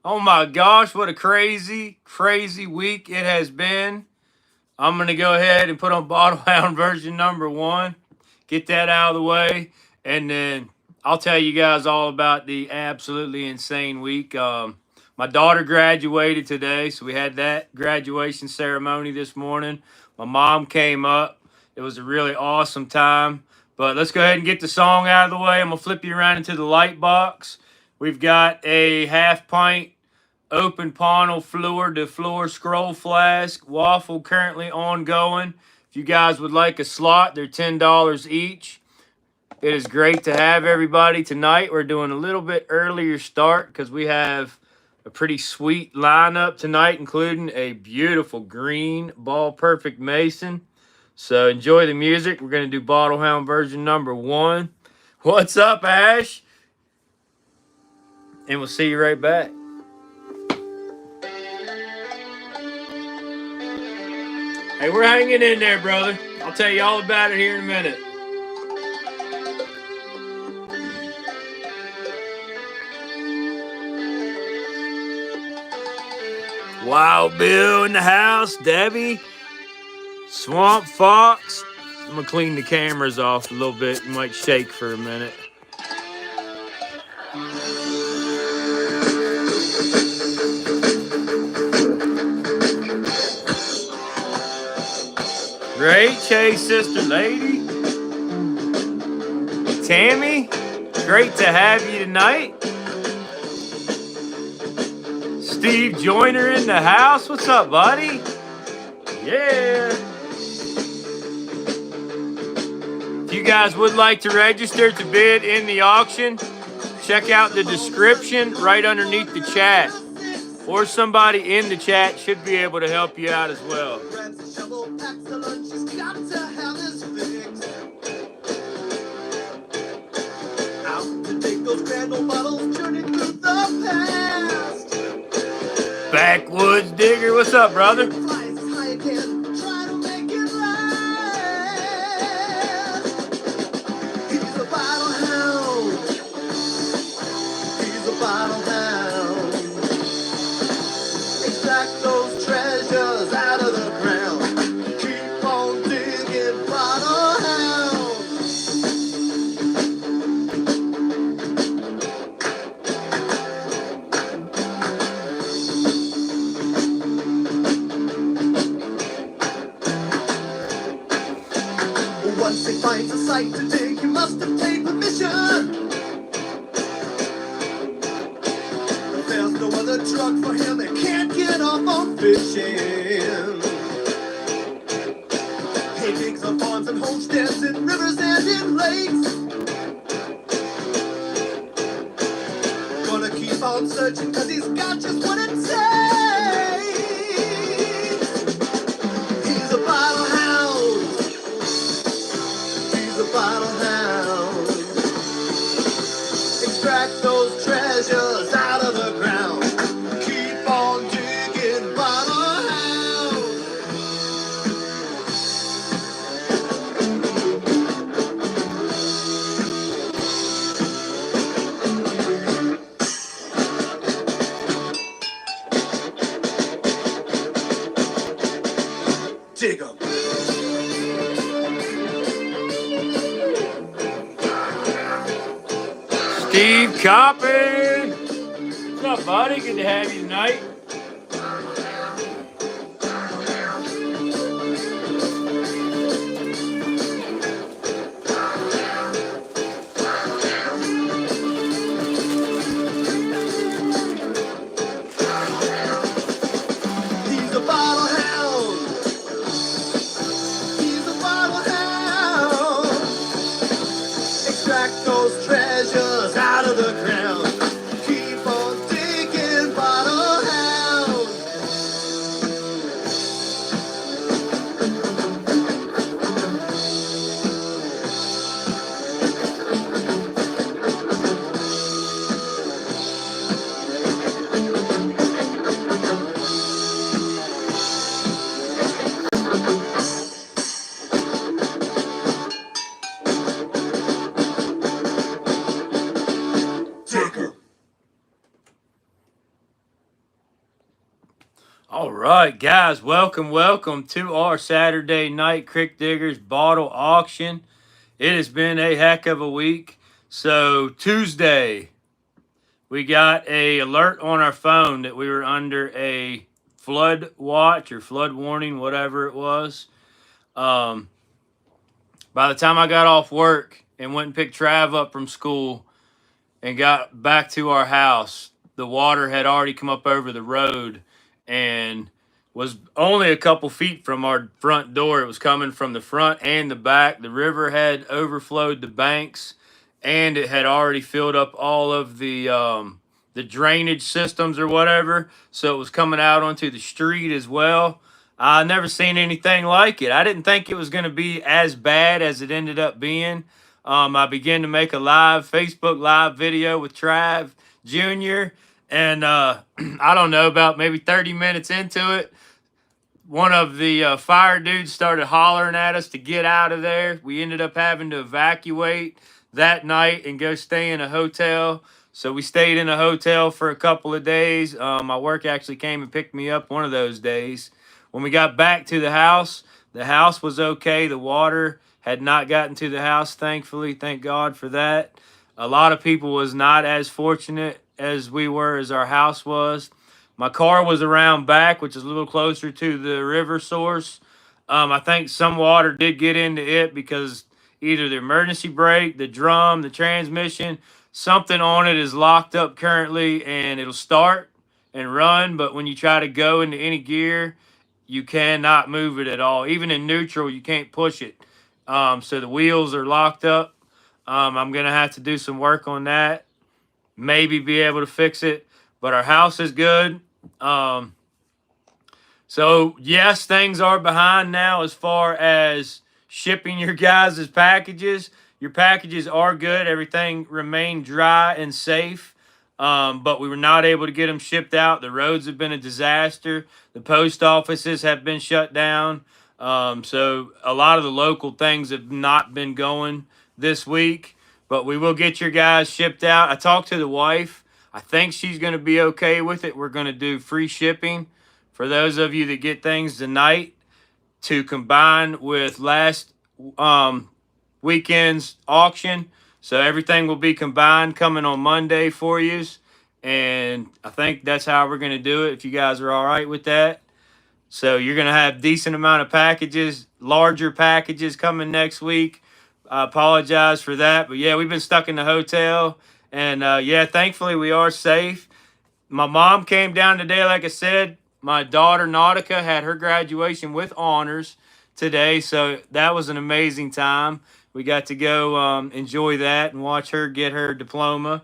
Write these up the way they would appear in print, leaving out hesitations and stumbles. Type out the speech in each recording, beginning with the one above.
Oh my gosh, what a crazy, crazy week it has been. I'm going to go ahead and put on Bottle Hound version number 1, get that out of the way, and then I'll tell you guys all about the absolutely insane week. My daughter graduated today, so we had that graduation ceremony this morning. My mom came up. It was a really awesome time. But let's go ahead and get the song out of the way. I'm going to flip you around into the light box. We've got a half pint open Ponnell Fleur de Fleur scroll flask. Waffle currently ongoing. If you guys would like a slot, they're $10 each. It is great to have everybody tonight. We're doing a little bit earlier start because we have a pretty sweet lineup tonight, including a beautiful green ball perfect Mason. So enjoy the music. We're going to do Bottle Hound version number 1. What's up, Ash? And we'll see you right back. Hey, we're hanging in there, brother. I'll tell you all about it here in a minute. Wild Bill in the house, Debbie, Swamp Fox. I'm going to clean the cameras off a little bit. You might shake for a minute. Great Chase, sister lady. Tammy, great to have you tonight. Steve Joyner in the house. What's up, buddy? Yeah. If you guys would like to register to bid in the auction, check out the description right underneath the chat. Or somebody in the chat should be able to help you out as well. Backwoods Digger, what's up, brother? Once he finds a site to dig, you must obtain permission. There's no other drug for him, he can't get off on fishing. He digs up farms and homesteads in rivers and in lakes. Gonna keep on searching cause he's got just what it takes. He's a bottle hound. He's a bottle hound. Extract those treasures out of the ground. Keep on digging, bottle hound. Dig 'em. Steve Coppin. What's up, buddy? Good to have you tonight. He's a bottle hound. He's a bottle hound. Extract those treasures out of the ground. Keep on digging, bottle hound. All right, guys, welcome to our Saturday night Crick Diggers bottle auction. It has been a heck of a week. So Tuesday, we got a alert on our phone that we were under a flood watch or flood warning, whatever it was. Um, by the time I got off work and went and picked Trav up from school and got back to our house, the water had already come up over the road and was only a couple feet from our front door. It was coming from the front and the back. The river had overflowed the banks, and it had already filled up all of the drainage systems or whatever. So it was coming out onto the street as well. I never seen anything like it. I didn't think it was going to be as bad as it ended up being. I began to make a live Facebook live video with Trav Jr. And I don't know, about maybe 30 minutes into it, one of the fire dudes started hollering at us to get out of there. We ended up having to evacuate that night and go stay in a hotel. So we stayed in a hotel for a couple of days. My work actually came and picked me up one of those days. When we got back to the house was okay. The water had not gotten to the house, thankfully. Thank God for that. A lot of people was not as fortunate as we were, as our house was. My car was around back, which is a little closer to the river source. I think some water did get into it because either the emergency brake, the drum, the transmission, something on it is locked up currently, and it'll start and run. But when you try to go into any gear, you cannot move it at all. Even in neutral, you can't push it. So the wheels are locked up. I'm going to have to do some work on that. Maybe be able to fix it. But our house is good. Um, so yes, things are behind now as far as shipping your guys' packages. Your packages are good. Everything remained dry and safe. But we were not able to get them shipped out. The roads have been a disaster. The post offices have been shut down. So a lot of the local things have not been going this week. But we will get your guys shipped out. I talked to the wife. I think she's going to be okay with it. We're going to do free shipping for those of you that get things tonight to combine with last weekend's auction. So everything will be combined coming on Monday for you. And I think that's how we're going to do it, if you guys are all right with that. So you're going to have decent amount of packages, larger packages coming next week. I apologize for that. But yeah, we've been stuck in the hotel. And yeah, thankfully we are safe. My mom came down today, like I said. My daughter Nautica had her graduation with honors today. So that was an amazing time. We got to go enjoy that and watch her get her diploma.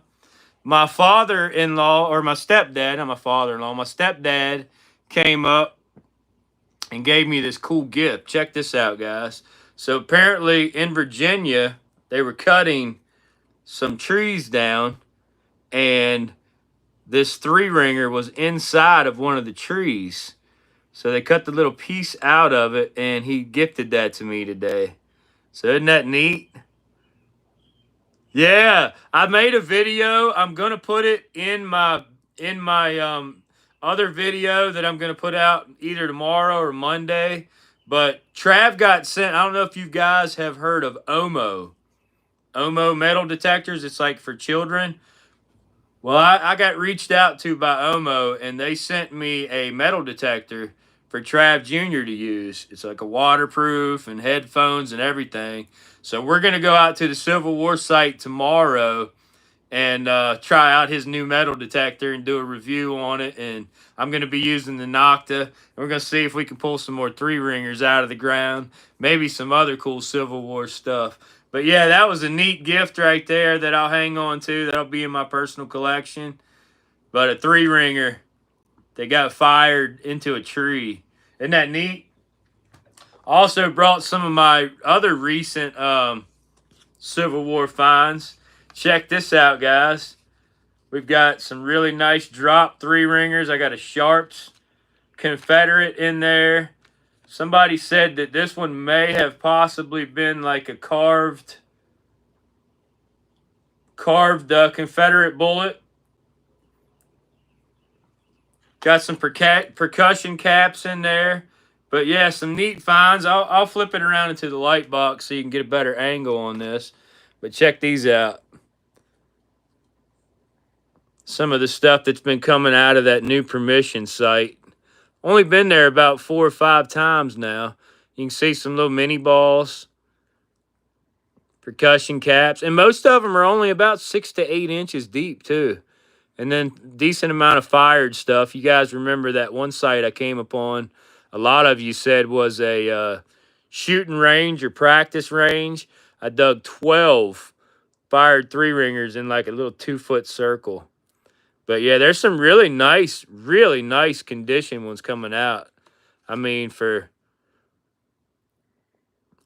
My father-in-law, or my stepdad, not my father-in-law, my stepdad came up and gave me this cool gift. Check this out, guys. So apparently in Virginia, they were cutting some trees down, and this three-ringer was inside of one of the trees. So they cut the little piece out of it, and he gifted that to me today. So isn't that neat? Yeah, I made a video. I'm gonna put it in my other video that I'm gonna put out either tomorrow or Monday. But Trav got sent. I don't know if you guys have heard of Omo metal detectors. It's like for children. Well, I got reached out to by Omo, and they sent me a metal detector for Trav Jr. to use. It's like a waterproof and headphones and everything. So we're going to go out to the Civil War site tomorrow and try out his new metal detector and do a review on it. And I'm going to be using the Nocta. And we're going to see if we can pull some more three-ringers out of the ground. Maybe some other cool Civil War stuff. But yeah, that was a neat gift right there that I'll hang on to. That'll be in my personal collection. But a three-ringer that got fired into a tree. Isn't that neat? Also brought some of my other recent Civil War finds. Check this out, guys. We've got some really nice drop three-ringers. I got a Sharps Confederate in there. Somebody said that this one may have possibly been like a carved Confederate bullet. Got some percussion caps in there. But yeah, some neat finds. I'll flip it around into the light box so you can get a better angle on this. But check these out. Some of the stuff that's been coming out of that new permission site. Only been there about 4 or 5 times now. You can see some little mini balls, percussion caps, and most of them are only about 6 to 8 inches deep too. And then decent amount of fired stuff. You guys remember that one site I came upon? A lot of you said was a shooting range or practice range. I dug 12 fired 3-ringers in like a little 2-foot circle. But yeah, there's some really nice condition ones coming out. I mean, for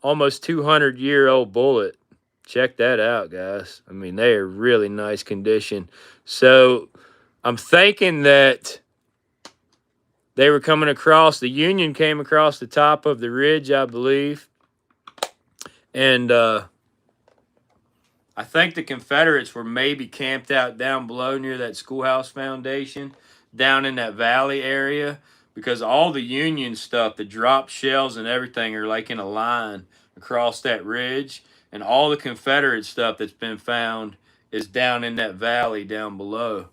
almost 200-year-old bullet. Check that out, guys. I mean, they are really nice condition. So I'm thinking that they were coming across, the Union came across the top of the ridge, I believe. And I think the Confederates were maybe camped out down below near that schoolhouse foundation, down in that valley area, because all the Union stuff, the drop shells and everything are like in a line across that ridge. And all the Confederate stuff that's been found is down in that valley down below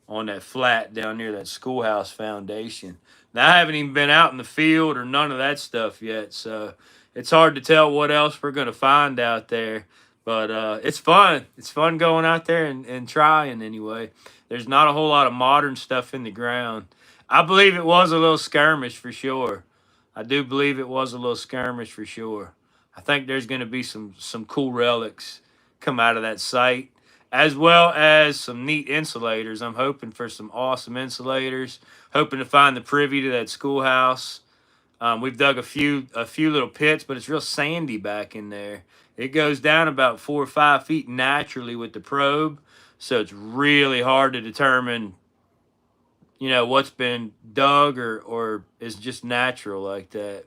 on that flat down near that schoolhouse foundation. Now, I haven't even been out in the field or none of that stuff yet, so it's hard to tell what else we're going to find out there. But it's fun. It's fun going out there and trying anyway. There's not a whole lot of modern stuff in the ground. I believe it was a little skirmish for sure. I do believe it was a little skirmish for sure. I think there's going to be some cool relics come out of that site, as well as some neat insulators. I'm hoping for some awesome insulators. Hoping to find the privy to that schoolhouse. We've dug a few little pits, but it's real sandy back in there. It goes down about 4 or 5 feet naturally with the probe, so it's really hard to determine, you know, what's been dug or is just natural like that.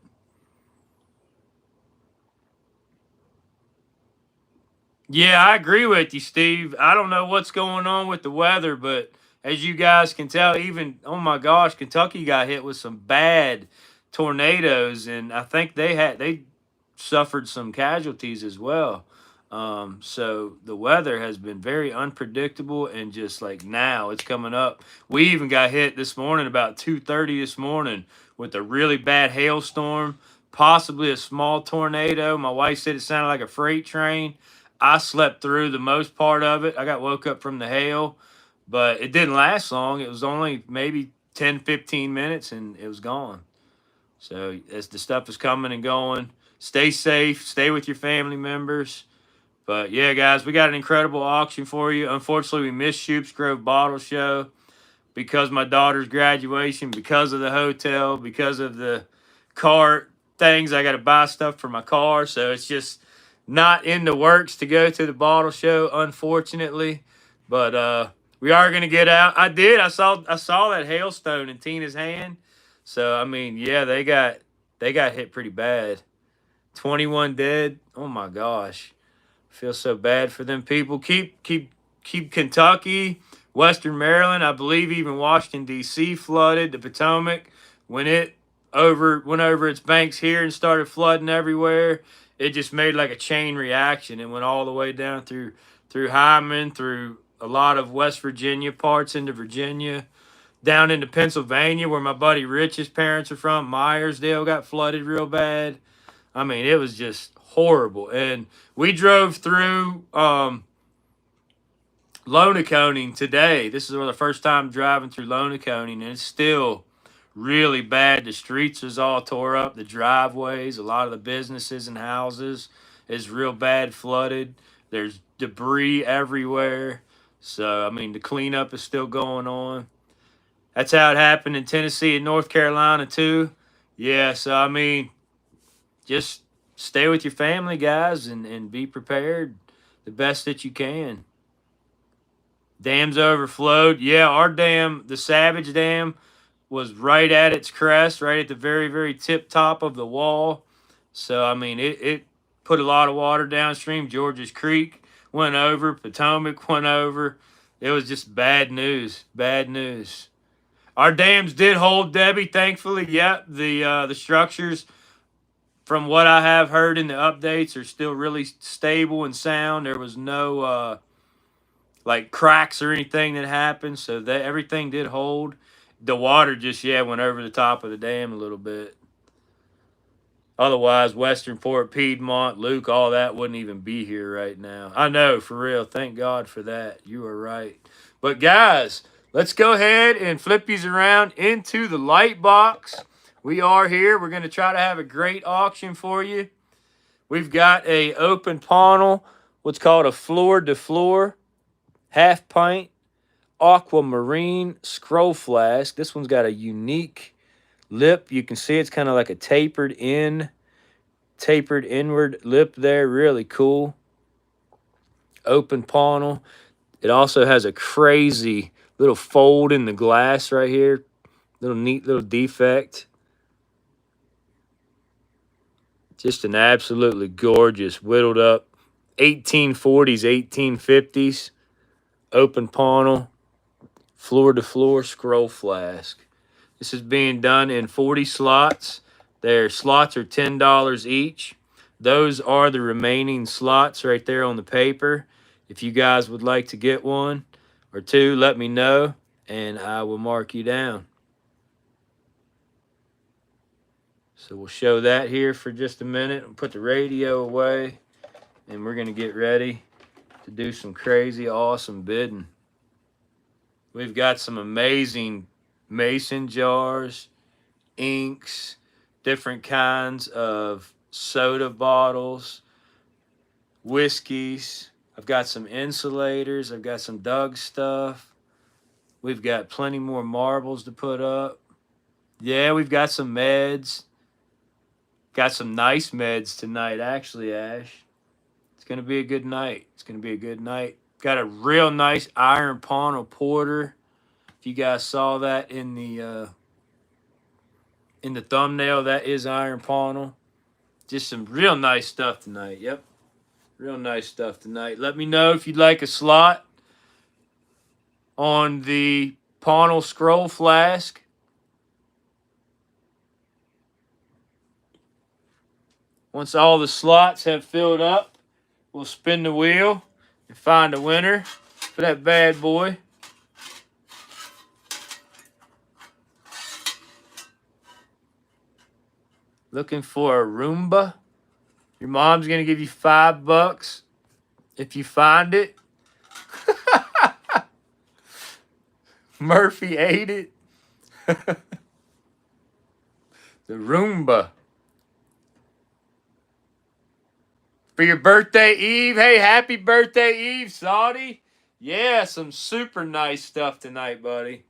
Yeah, I agree with you, Steve. I don't know what's going on with the weather, but as you guys can tell, even, oh my gosh, Kentucky got hit with some bad tornadoes, and I think they suffered some casualties as well. So the weather has been very unpredictable, and just like now, it's coming up. We even got hit this morning about 2:30 this morning with a really bad hailstorm, possibly a small tornado. My wife said it sounded like a freight train. I slept through the most part of it. I got woke up from the hail, but it didn't last long. It was only maybe 10, 15 minutes, and it was gone. So as the stuff is coming and going, stay safe, stay with your family members. But yeah, guys, we got an incredible auction for you. Unfortunately, we missed Shoops Grove Bottle Show because my daughter's graduation, because of the hotel, because of the car things. I got to buy stuff for my car, so it's just not in the works to go to the bottle show, unfortunately. But we are gonna get out. I did. I saw that hailstone in Tina's hand. So I mean, yeah, they got hit pretty bad. 21 dead. Oh my gosh. I feel so bad for them people. Keep Kentucky, Western Maryland. I believe even Washington D.C. flooded. The Potomac, when it went over its banks here and started flooding everywhere, it just made like a chain reaction and went all the way down through Hyman, through a lot of West Virginia, parts into Virginia, down into Pennsylvania, where my buddy Rich's parents are from. Myersdale got flooded real bad. I mean, it was just horrible. And we drove through Lonaconing today. This is the first time driving through Lonaconing, and it's still really bad. The streets is all tore up. The driveways, a lot of the businesses and houses is real bad flooded. There's debris everywhere. So, I mean, the cleanup is still going on. That's how it happened in Tennessee and North Carolina, too. Yeah, so, I mean, just stay with your family, guys, and be prepared the best that you can. Dams overflowed. Yeah, our dam, the Savage Dam, was right at its crest, right at the very, very tip top of the wall. So, I mean, it put a lot of water downstream. George's Creek went over. Potomac went over. It was just bad news. Bad news. Our dams did hold, Debbie. Thankfully, yep. The structures, from what I have heard in the updates, are still really stable and sound. There was no like cracks or anything that happened, so that everything did hold. The water just went over the top of the dam a little bit. Otherwise, Westernport, Piedmont, Luke, all that wouldn't even be here right now. I know, for real. Thank God for that. You are right. But guys, let's go ahead and flip these around into the light box. We are here. We're going to try to have a great auction for you. We've got a open panel, what's called a floor to floor, half pint, aquamarine scroll flask. This one's got a unique lip. You can see it's kind of like a tapered inward lip there. Really cool. Open panel. It also has a crazy little fold in the glass right here. Neat little defect. Just an absolutely gorgeous, whittled up 1840s, 1850s open panel, floor to floor scroll flask. This is being done in 40 slots. Their slots are $10 each. Those are the remaining slots right there on the paper. If you guys would like to get one or two, let me know, and I will mark you down. So we'll show that here for just a minute and put the radio away, and we're going to get ready to do some crazy, awesome bidding. We've got some amazing mason jars, inks, different kinds of soda bottles, whiskeys. I've got some insulators. I've got some Doug stuff. We've got plenty more marbles to put up. Yeah, we've got some meds. Got some nice meds tonight, actually, Ash. It's going to be a good night. It's going to be a good night. Got a real nice iron panel porter. If you guys saw that in the thumbnail, that is iron panel. Just some real nice stuff tonight. Yep. Real nice stuff tonight. Let me know if you'd like a slot on the panel scroll flask. Once all the slots have filled up, we'll spin the wheel and find a winner for that bad boy. Looking for a Roomba? Your mom's going to give you $5 if you find it. Murphy ate it. The Roomba. For your birthday, Eve. Hey, happy birthday, Eve, Saudi. Yeah, some super nice stuff tonight, buddy.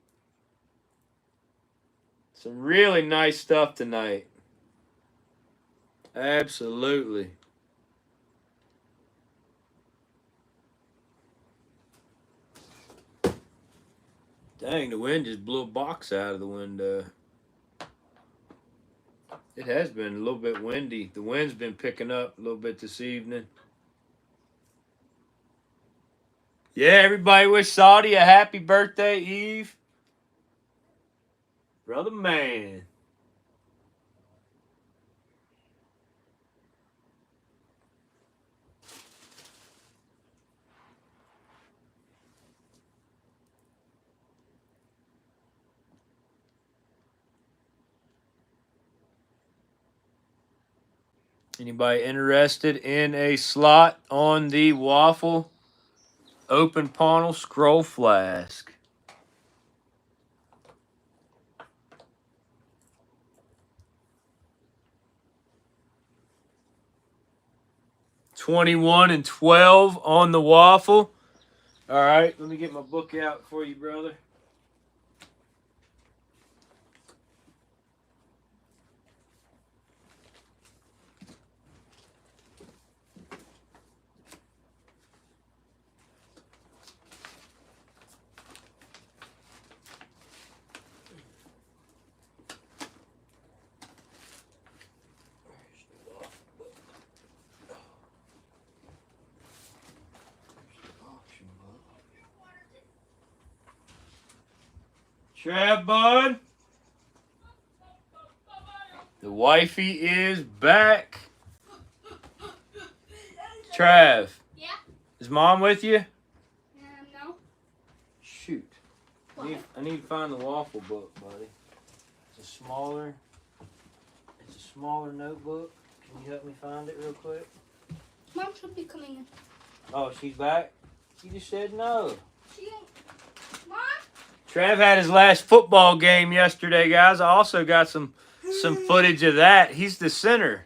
Some really nice stuff tonight. Absolutely. Dang, the wind just blew a box out of the window. It has been a little bit windy. The wind's been picking up a little bit this evening. Yeah, everybody wish Saudi a happy birthday, Eve. Brother man. Anybody interested in a slot on the Waffle open panel scroll flask? $21 and $12 on the Waffle. All right, let me get my book out for you, brother. Trav, bud. The wifey is back. Trav. Yeah? Is mom with you? No. Shoot. What? I need to find the Waffle book, buddy. It's a smaller notebook. Can you help me find it real quick? Mom should be coming in. Oh, she's back? She just said no. She ain't. Mom? Trav had his last football game yesterday, guys. I also got some footage of that. He's the center.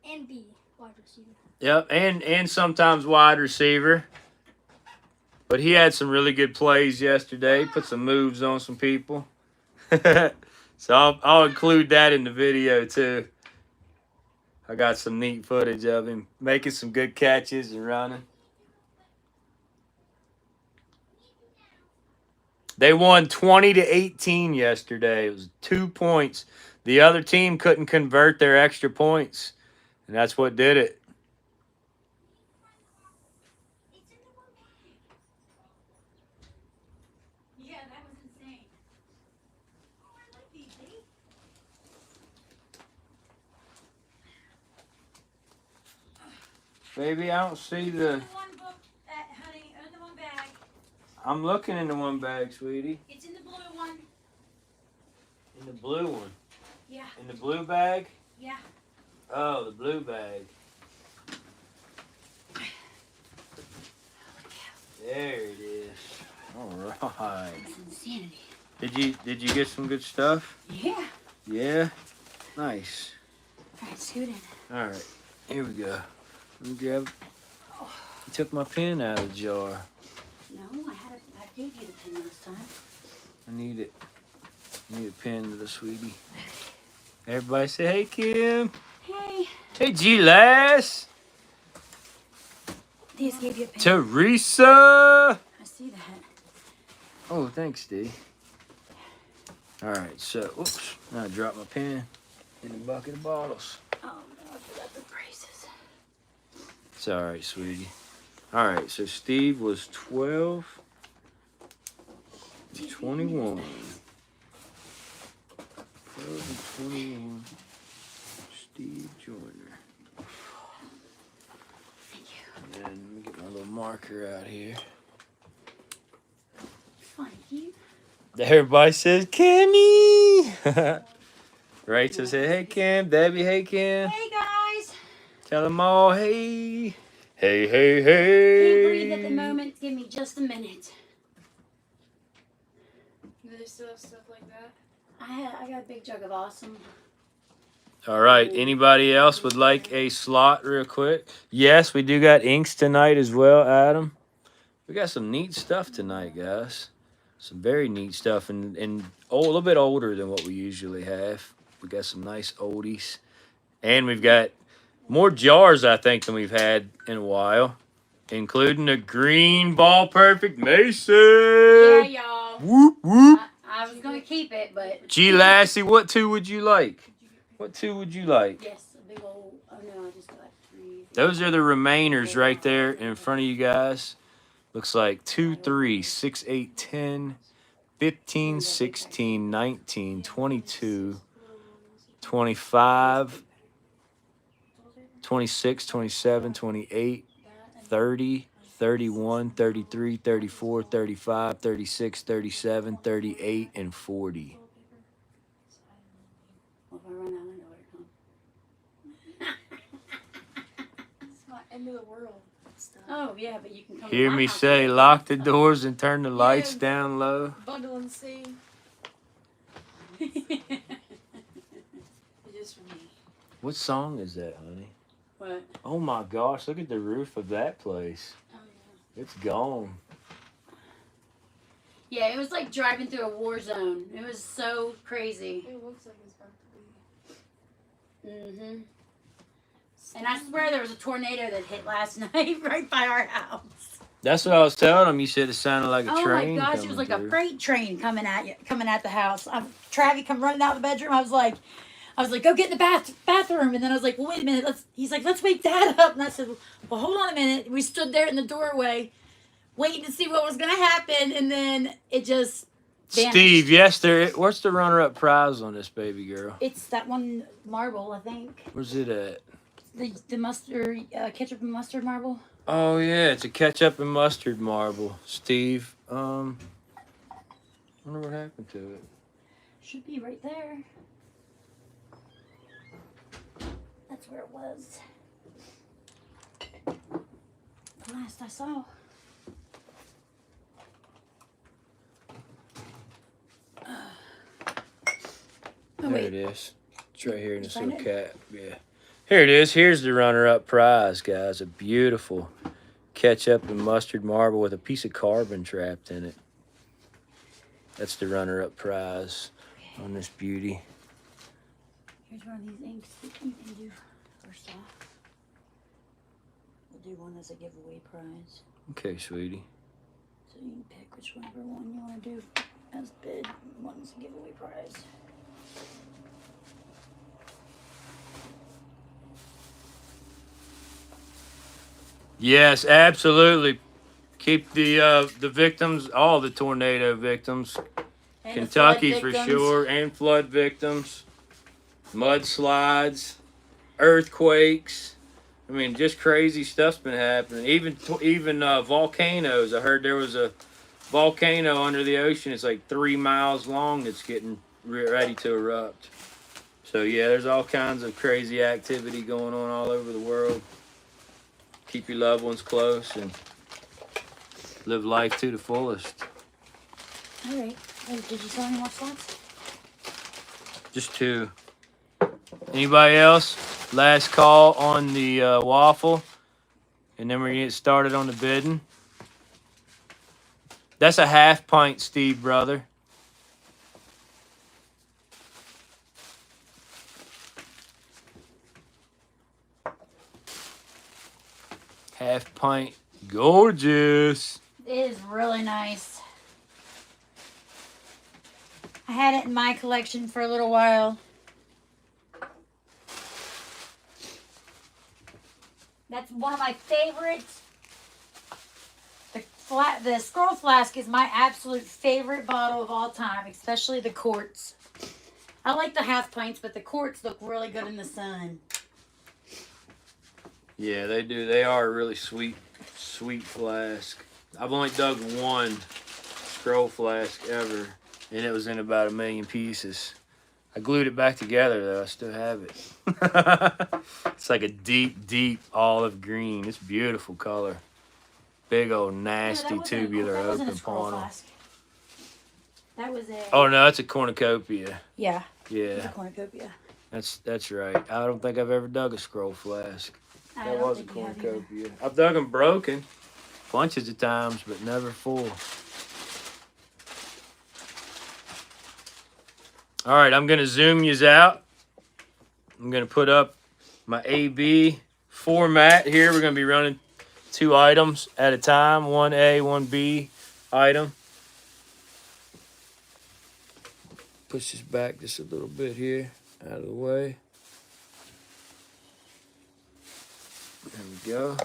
And B, wide receiver. Yep, and sometimes wide receiver. But he had some really good plays yesterday. Put some moves on some people. So I'll include that in the video too. I got some neat footage of him making some good catches and running. They won 20-18 yesterday. It was 2 points. The other team couldn't convert their extra points, and that's what did it. Yeah, that was insane. Oh, I like these, eh? Baby, I don't see the... One book, honey, in the one bag. I'm looking in the one bag, sweetie. It's in the blue one. In the blue one. Yeah. In the blue bag? Yeah. Oh, the blue bag. There it is. All right. That's insanity. Did you get some good stuff? Yeah. Yeah. Nice. All right, scoot in. All right. Here we go. Let me grab. I took my pen out of the jar. No, I gave you the pen this time. I need it. I need a pen to the sweetie. Everybody say, hey, Kim. Hey. Hey, G-Lass. These gave you a pen. Teresa. I see that. Oh, thanks, D. All right, so, oops. Now I dropped my pen in the bucket of bottles. Oh, no, I forgot the braces. It's all right, sweetie. All right, so Steve was 12 and 21. 12 and 21. Steve Joyner. Thank you. And then let me get my little marker out here. Thank you. Everybody says, Kimmy! Rachel said, hey, Kim. Debbie, hey, Kim. Hey, guys. Tell them all, hey. Hey, hey, Can't hey. breathe at the moment. Give me just a minute. Do they still have stuff like that? I got a big jug of awesome. All right. Anybody else would like a slot real quick? Yes, we do got inks tonight as well, Adam. We got some neat stuff tonight, guys. Some very neat stuff and a little bit older than what we usually have. We got some nice oldies. And we've got more jars, I think, than we've had in a while, including a green ball perfect Mason. Yeah, y'all. Whoop, whoop. I was going to keep it, but... G. Lassie, what two would you like? What two would you like? Yes, a big old... Oh, no, I just got 3. Those are the remainers right there in front of you guys. Looks like 2, 3, 6, 8, 10, 15, 16, 19, 22, 25, 26, 27, 28, 30, 31, 33, 34, 35, 36, 37, 38, and 40. Well, if I run out, I know where to come. It's not end of the world. Oh, yeah, but you can come Hear to my me house. say, lock the doors and turn the lights down low. Bundle and see. It is for me. What song is that, honey? What? Oh my gosh, look at the roof of that place. Oh, yeah. It's gone. Yeah, it was like driving through a war zone. It was so crazy. It looks like it's about to be. Mm-hmm. And I swear there was a tornado that hit last night right by our house. That's what I was telling him. You said it sounded like a Oh train. my gosh, it was like a freight train coming at the house. Travie come running out of the bedroom. I was like, go get in the bathroom. And then I was like, well, wait a minute. He's like, let's wake Dad up. And I said, well, hold on a minute. We stood there in the doorway waiting to see what was going to happen. And then it just Steve, yes, what's the runner-up prize on this baby girl? It's that one marble, I think. Where's it at? The mustard, ketchup and mustard marble. Oh yeah, it's a ketchup and mustard marble, Steve. Wonder what happened to it. Should be right there. That's where it was. The last I saw. Oh, There wait. it is. It's right here in this Find little it? cap. Yeah. Here it is. Here's the runner-up prize, guys. A beautiful ketchup and mustard marble with a piece of carbon trapped in it. That's the runner-up prize on this beauty. Here's one of these inks that you can do first off. We'll do one as a giveaway prize. Okay, sweetie. So you can pick whichever one you want to do as bid. One as a giveaway prize. Yes, absolutely. Keep the victims, all the tornado victims, And Kentucky the for flood sure, and flood victims, mudslides, earthquakes. I mean, just crazy stuff's been happening. Even volcanoes. I heard there was a volcano under the ocean. It's like 3 miles long. That's getting ready to erupt. So yeah, there's all kinds of crazy activity going on all over the world. Keep your loved ones close and live life to the fullest. All right. Oh, did you sell any more slots? Just 2. Anybody else? Last call on the waffle. And then we're going to get started on the bidding. That's a half pint, Steve, brother. Half pint. Gorgeous. It is really nice. I had it in my collection for a little while. That's one of my favorites. The Scroll Flask is my absolute favorite bottle of all time, especially the quartz. I like the half pints, but the quartz look really good in the sun. Yeah, they do. They are a really sweet flask. I've only dug one scroll flask ever, and it was in about 1 million pieces. I glued it back together, though. I still have it. It's like a deep olive green. It's beautiful color. Big old nasty tubular that wasn't a open Scroll funnel. Flask. That was a... Oh, no, that's a cornucopia. Yeah. Yeah, It's a cornucopia. that's right. I don't think I've ever dug a scroll flask. I That don't was a think you have either. cornucopia. I've dug them broken bunches of times, but never full. All right, I'm going to zoom yous out. I'm going to put up my AB format here. We're going to be running 2 items at a time, 1A, 1B item. Push this back just a little bit here, out of the way. There we go.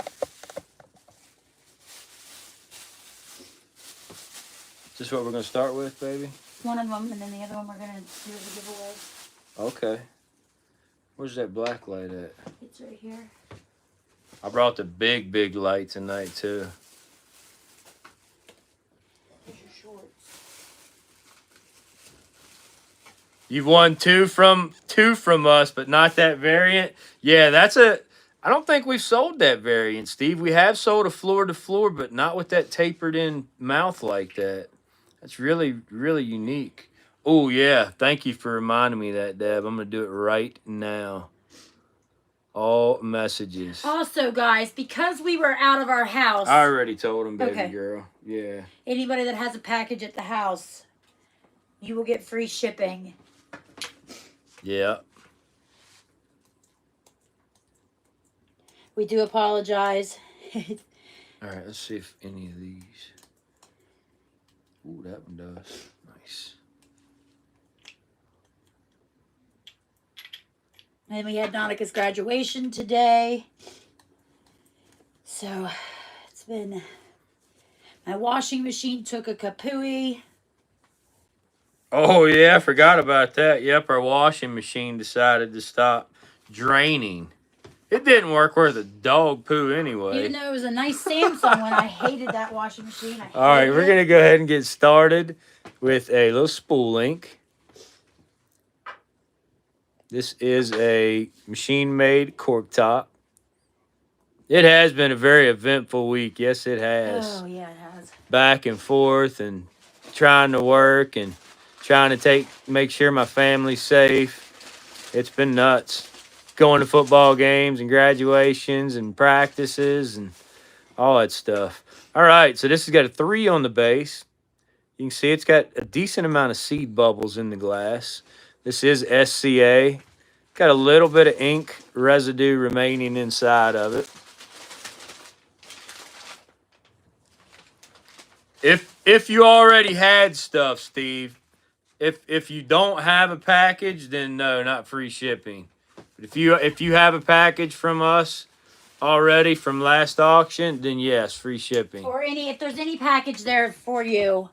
Is this what we're going to start with, baby? One of them, and then the other one we're going to do as a giveaway. Okay. Where's that black light at? It's right here. I brought the big light tonight, too. Here's your shorts. You've won two from us, but not that variant. Yeah, I don't think we've sold that variant, Steve. We have sold a floor to floor, but not with that tapered in mouth like that. That's really unique. Oh yeah, thank you for reminding me of that, Deb. I'm gonna do it right now. All messages. Also, guys, because we were out of our house, I already told him, baby Okay. girl. Yeah. anybody that has a package at the house, you will get free shipping. Yeah. We do apologize. All right, let's see if any of these. Ooh, that one does. Nice. And we had Nautica's graduation today. So it's been... My washing machine took a kapooey. Oh, yeah, I forgot about that. Yep, our washing machine decided to stop draining. It didn't work worth a dog poo anyway. Even though it was a nice Samsung one, I hated that washing machine. All right, we're going to go ahead and get started with a little spool ink. This is a machine-made cork top. It has been a very eventful week. Yes, it has. Oh, yeah, it has. Back and forth and trying to work and trying to make sure my family's safe. It's been nuts. Going to football games and graduations and practices and all that stuff. All right, so this has got a 3 on the base. You can see it's got a decent amount of seed bubbles in the glass. This is SCA. Got a little bit of ink residue remaining inside of it. If you already had stuff, Steve, if you don't have a package, then no, not free shipping. But if you have a package from us already from last auction, then yes, free shipping. Or if there's any package there for you,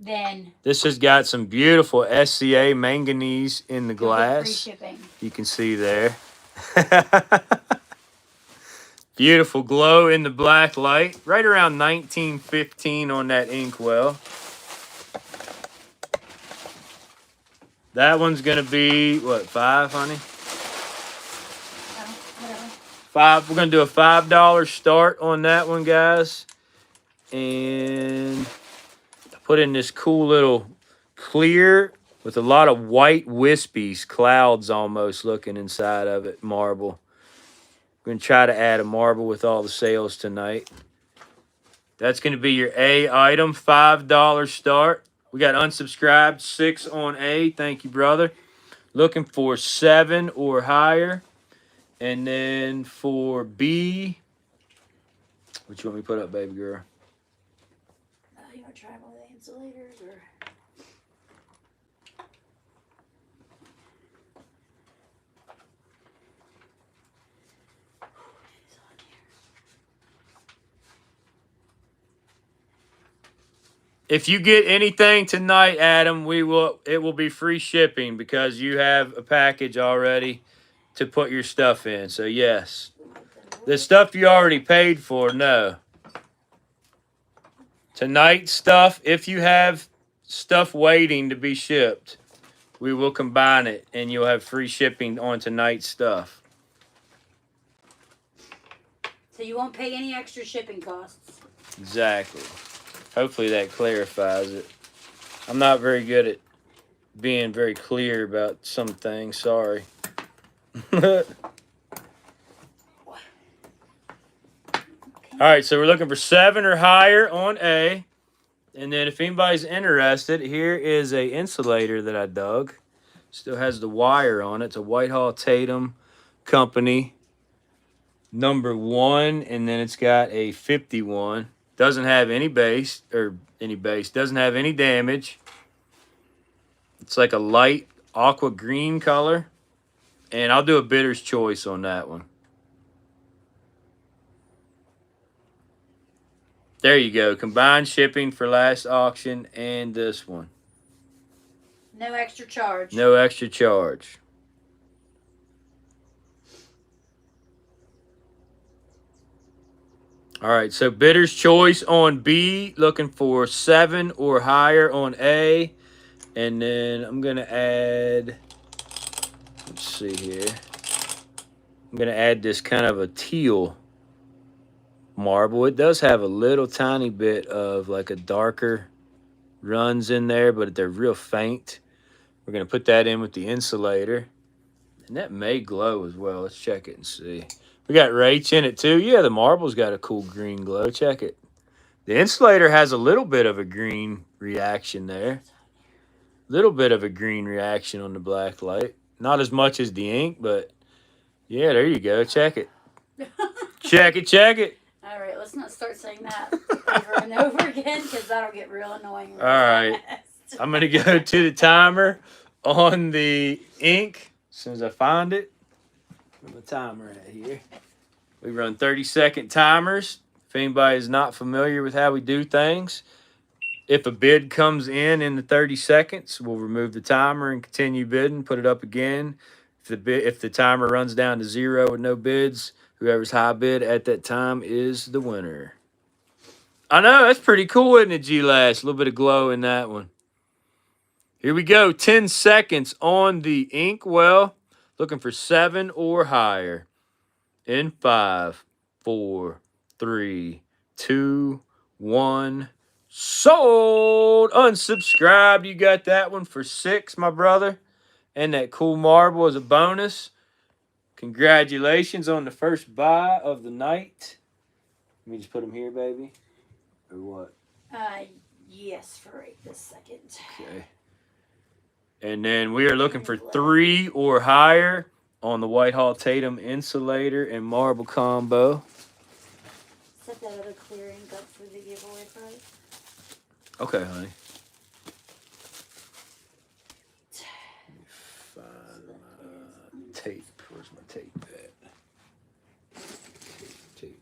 then This has got some beautiful SCA manganese in the you'll get free glass. shipping. You can see there. Beautiful glow in the black light. Right around 1915 on that inkwell. That one's going to be, what, 5, honey? Whatever. 5. We're going to do a $5 start on that one, guys. And put in this cool little clear with a lot of white wispies, clouds almost looking inside of it, marble. We're going to try to add a marble with all the sales tonight. That's going to be your A item, $5 start. We got unsubscribed, 6 on A. Thank you, brother. Looking for 7 or higher. And then for B, what you want me to put up, baby girl? You want to try one of the insulators or? If you get anything tonight, Adam, it will be free shipping because you have a package already to put your stuff in. So yes. The stuff you already paid for, no. Tonight's stuff, if you have stuff waiting to be shipped, we will combine it and you'll have free shipping on tonight's stuff. So you won't pay any extra shipping costs. Exactly. Hopefully that clarifies it. I'm not very good at being very clear about some things. Sorry. All right, so we're looking for 7 or higher on A. And then if anybody's interested, here is a insulator that I dug. Still has the wire on it. It's a Whitehall Tatum Company number 1, and then it's got a 51. Doesn't have any base, doesn't have any damage. It's like a light aqua green color. And I'll do a bidder's choice on that one. There you go. Combined shipping for last auction and this one. No extra charge. No extra charge. All right, so bidder's choice on B, looking for 7 or higher on A. And then I'm going to add, let's see here. I'm going to add this kind of a teal marble. It does have a little tiny bit of like a darker runs in there, but they're real faint. We're going to put that in with the insulator. And that may glow as well. Let's check it and see. We got Rach in it too. Yeah, the marble's got a cool green glow. Check it. The insulator has a little bit of a green reaction there. Little bit of a green reaction on the black light. Not as much as the ink, but yeah, there you go. Check it. Check it. All right, let's not start saying that over and over again because that'll get real annoying. All right. I'm going to go to the timer on the ink as soon as I find it. Where's my timer at here? We run 30-second timers. If anybody is not familiar with how we do things, If a bid comes in the 30 seconds, we'll remove the timer and continue bidding, put it up again. If the timer runs down to 0 with no bids, whoever's high bid at that time is the winner. I know, that's pretty cool, isn't it, G-Lash? A little bit of glow in that one. Here we go. 10 seconds on the inkwell. Looking for 7 or higher. In 5, 4, 3, 2, 1. Sold. Unsubscribed. You got that one for 6, my brother. And that cool marble as a bonus. Congratulations on the first buy of the night. Let me just put them here, baby. Or what? Yes, for right this second. Okay. And then we are looking for 3 or higher on the Whitehall Tatum insulator and marble combo. Set that other clear ink up for the giveaway prize. Okay, honey. Let me find my tape. Where's my tape at? Tape.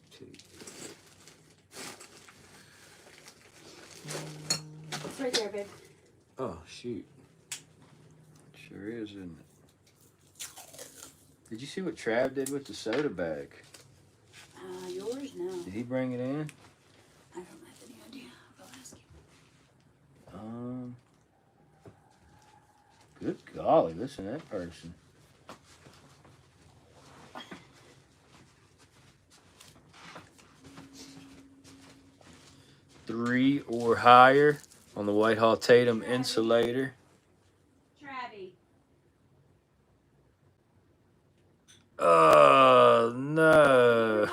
It's right there, babe. Oh, shoot. Sure is, isn't it? Did you see what Trav did with the soda bag? Yours? No. Did he bring it in? I don't have any idea. I'll ask him. Good golly, listen to that person. Three or higher on the Whitehall Tatum insulator. Travie. Oh, no.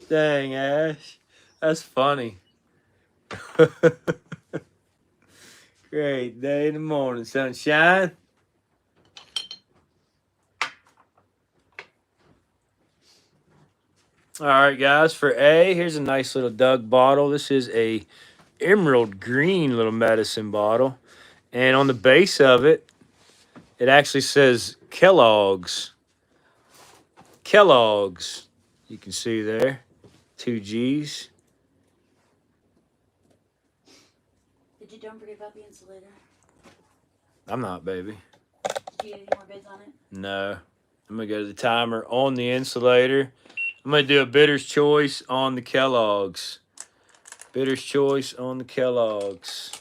Dang, Ash. That's funny. Great day in the morning, sunshine. All right, guys. For A, here's a nice little Doug bottle. This is a emerald green little medicine bottle. And on the base of it, it actually says Kellogg's. Kellogg's. You can see there. 2 G's. Did you don't forget about the insulator? I'm not, baby. Do you get any more bids on it? No. I'm going to go to the timer on the insulator. I'm going to do a bidder's choice on the Kellogg's. Bidder's choice on the Kellogg's.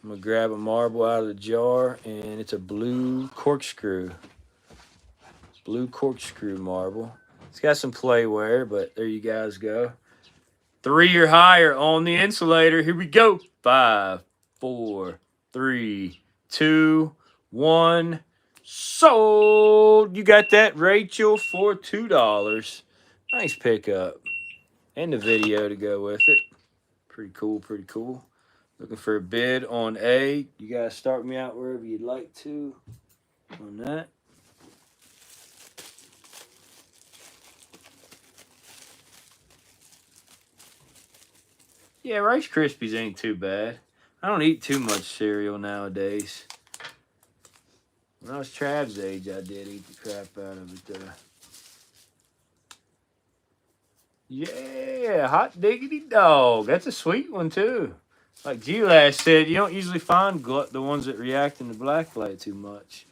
I'm going to grab a marble out of the jar, and it's a blue corkscrew. Blue corkscrew marble. It's got some play wear, but there you guys go. 3 or higher on the insulator. Here we go. 5, 4, 3, 2, 1. Sold. You got that, Rachel, for $2. Nice pickup. And the video to go with it. Pretty cool, pretty cool. Looking for a bid on A. You guys start me out wherever you'd like to on that. Yeah, Rice Krispies ain't too bad. I don't eat too much cereal nowadays. When I was Trav's age, I did eat the crap out of it, though. Yeah, hot diggity dog. That's a sweet one, too. Like G-Lash said, you don't usually find the ones that react in the black light too much.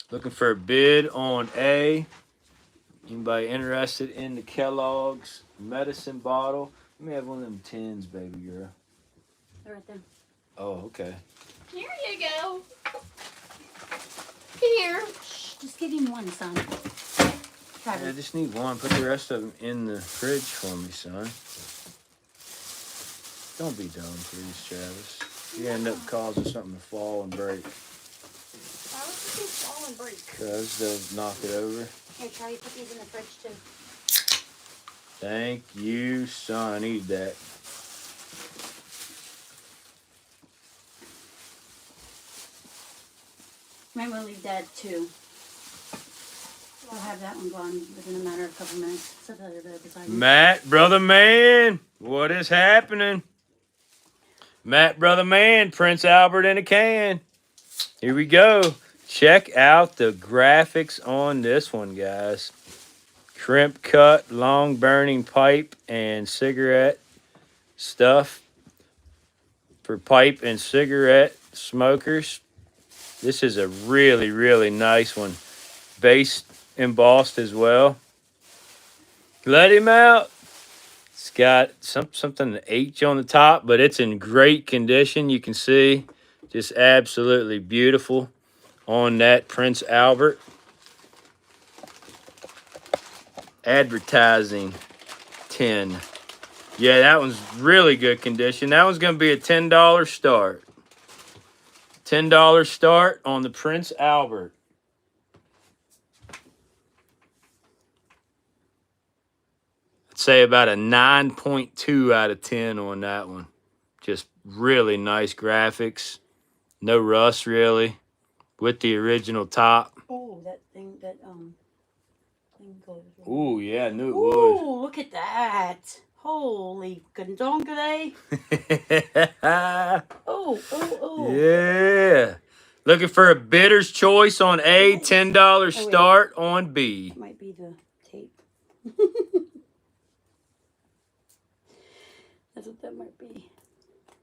Looking for a bid on A. Anybody interested in the Kellogg's medicine bottle? Let me have one of them tins, baby girl. They're right there. Oh, okay. Here you go. Here. Shh, just give him one, son. Yeah, I just need one. Put the rest of them in the fridge for me, son. Don't be dumb, please, Travis. You end up causing something to fall and break. Why would you fall and break? Because they'll knock it over. Here, try to put these in the fridge, too. Thank you, son. I need that. Might want to leave Dad, too. We'll have that one gone within a matter of a couple minutes. Set that other bed beside me. Matt, brother man, what is happening? Matt, brother man, Prince Albert in a can. Here we go. Check out the graphics on this one, guys. Crimp cut, long burning pipe, and cigarette stuff for pipe and cigarette smokers. This is a really, really nice one. Base embossed as well. Let him out. It's got something H on the top, but it's in great condition. You can see just absolutely beautiful on that Prince Albert. Advertising tin. Yeah, that one's really good condition. That one's going to be a $10 start. $10 start on the Prince Albert. I'd say about a 9.2 out of 10 on that one. Just really nice graphics. No rust, really, with the original top. Oh, that thing goes. Ooh, yeah, I knew it Ooh, look at that. Holy gadonka. Oh. Yeah. Looking for a bidder's choice on A, $10 start on B. That might be the tape. That's what that might be.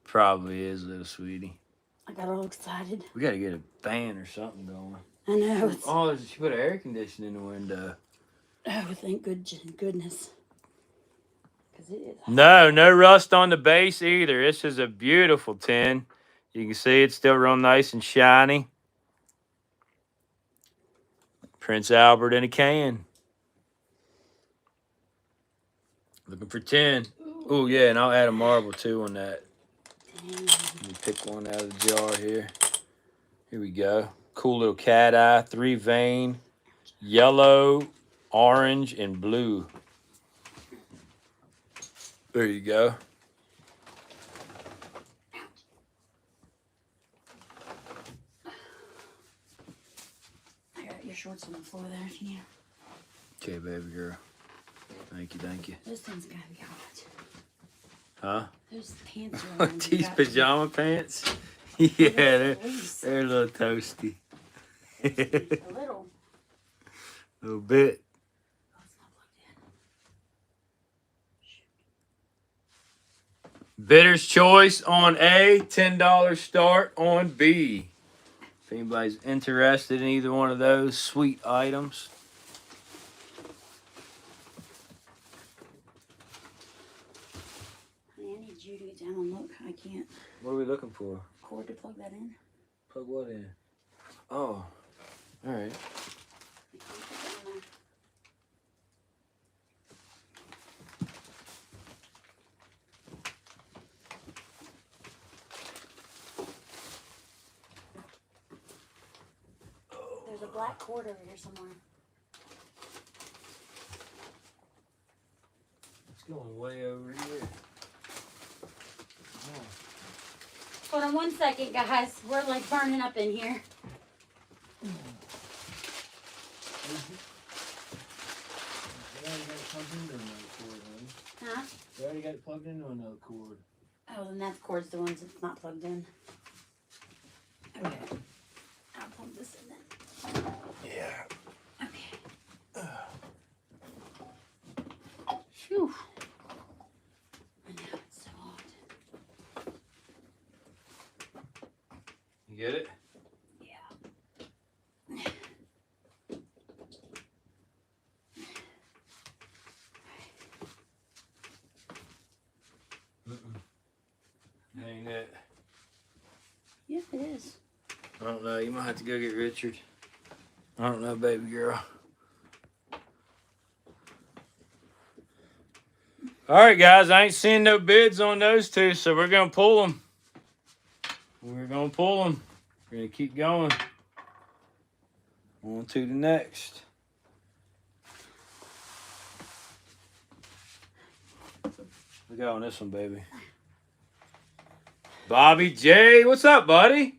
Probably is, little sweetie. I got all excited. We got to get a fan or something going. I know. Oh, she put an air conditioner in the window. Oh, thank goodness. Because it is. No rust on the base either. This is a beautiful tin. You can see it's still real nice and shiny. Prince Albert in a can. Looking for 10. Oh, yeah, and I'll add a marble too on that. Damn. Let me pick one out of the jar here. Here we go. Cool little cat eye, 3 vein, yellow, orange, and blue. There you go. I got your shorts on the floor there, if you need. Okay, baby girl. Thank you. Those things gotta be hot. Huh? Those pants are on. These pajama pants? Yeah, they're a little toasty. A little. A little bit. Oh, it's not plugged in. Bidder's choice on A, $10 start on B. If anybody's interested in either one of those sweet items. Honey, I need you to get down and look. I can't. What are we looking for? Cord to plug that in. Plug what in? Oh, all right. I can't put that in there. There's a black cord over here somewhere. It's going way over here. Oh. Hold on 1 second, guys. We're like burning up in here. Huh? You already got it plugged into another cord. Oh, then that cord's the ones that's not plugged in. Okay. I'll plug this in then. Yeah. Okay. Phew. I know, it's so hot. You get it? Yeah. Ain't it? Yeah, it is. I don't know. You might have to go get Richard. I don't know, baby girl. All right, guys. I ain't seeing no bids on those two, so we're going to pull them. We're going to pull them. We're going to keep going. On to the next. Look out on this one, baby. Bobby J. What's up, buddy?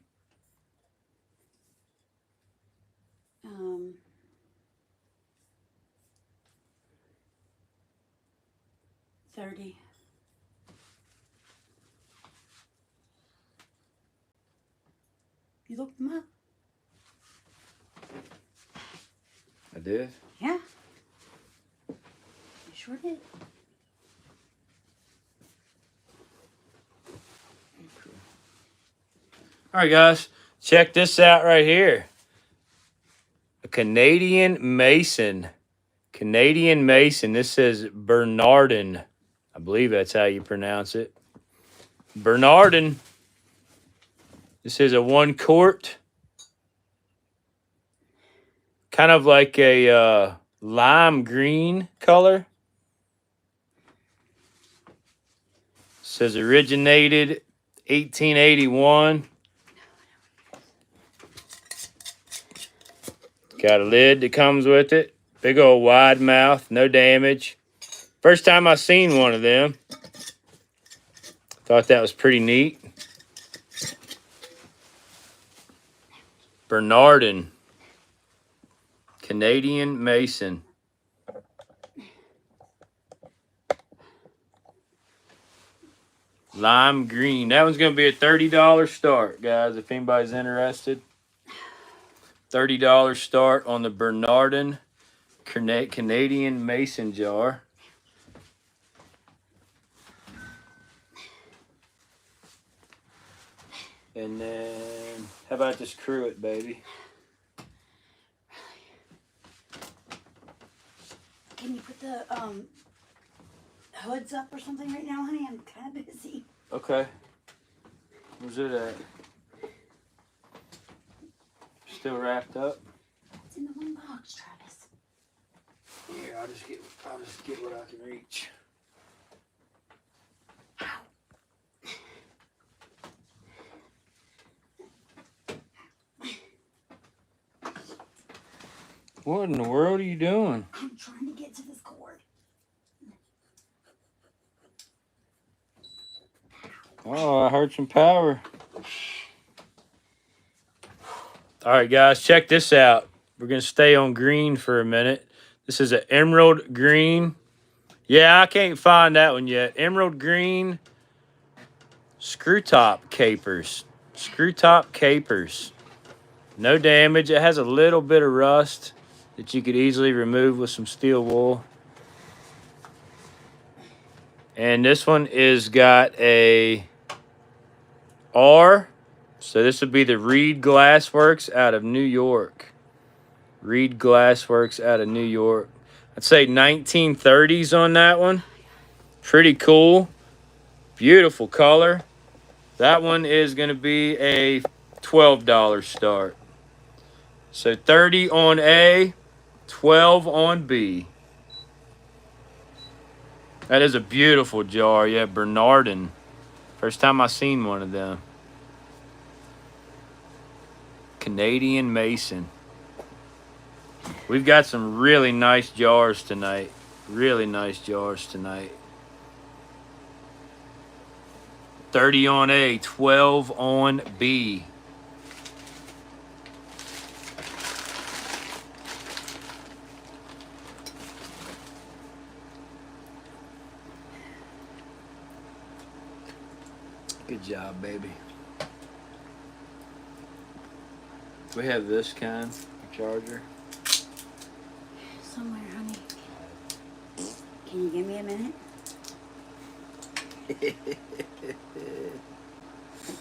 30. You looked them up? I did? Yeah. You sure did. All right, guys. Check this out right here. A Canadian Mason. Canadian Mason. This says Bernardin. I believe that's how you pronounce it. Bernardin. This is a 1 quart. Kind of like a lime green color. Says originated 1881. Got a lid that comes with it. Big old wide mouth, no damage. First time I seen one of them. Thought that was pretty neat. Bernardin. Canadian Mason. Lime green. That one's going to be a $30 start, guys, if anybody's interested. $30 start on the Bernardin Canadian Mason jar. And then, how about this Cruet, baby? Can you put the hoods up or something right now, honey? I'm kind of busy. Okay. Where's it at? Still wrapped up? It's in the one box, Travis. Here, I'll just get what I can reach. What in the world are you doing? I'm trying to get to this cord. Oh, I heard some power. All right, guys, check this out. We're going to stay on green for a minute. This is an emerald green. Yeah, I can't find that one yet. Emerald green screw top capers. Screw top capers. No damage. It has a little bit of rust that you could easily remove with some steel wool. And this one is got a R. So this would be the Reed Glassworks out of New York. Reed Glassworks out of New York. I'd say 1930s on that one. Pretty cool. Beautiful color. That one is going to be a $12 start. So 30 on A, 12 on B. That is a beautiful jar. Yeah, Bernardin. First time I seen one of them. Canadian Mason. We've got some really nice jars tonight. Really nice jars tonight. 30 on A, 12 on B. Good job, baby. We have this kind of charger. Somewhere, honey. Can you give me a minute? Like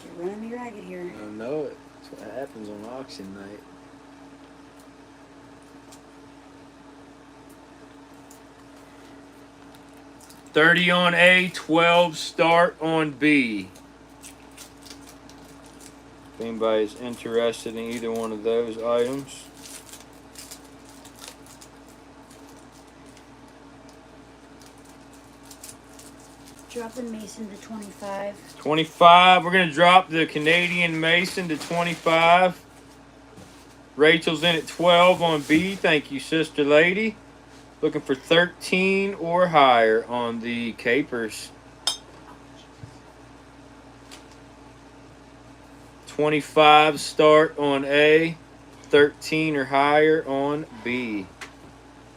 you're running me ragged here. I know it. That's what happens on auction night. $30 on A, 12 start on B. If anybody's interested in either one of those items. Drop the Mason to 25. 25. We're going to drop the Canadian Mason to 25. Rachel's in at 12 on B. Thank you, sister lady. Looking for 13 or higher on the capers. 25 start on A, 13 or higher on B.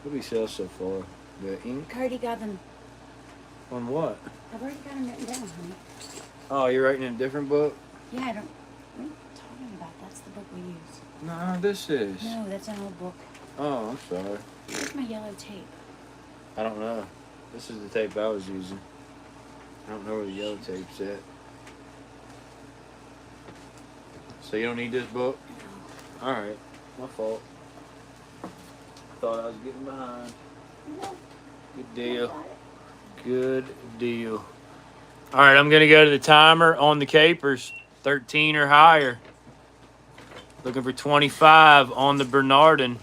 What do we sell so far? The ink? I already got them. On what? I've already got them written down, honey. Oh, you're writing in a different book? Yeah, I don't. What are you talking about? That's the book we use. No, this is. No, that's an old book. Oh, I'm sorry. Where's my yellow tape? I don't know. This is the tape I was using. I don't know where the yellow tape's at. So you don't need this book? No. All right. My fault. Thought I was getting behind. No. Good deal. Got it. Good deal. All right, I'm going to go to the timer on the capers. 13 or higher. Looking for 25 on the Bernardin.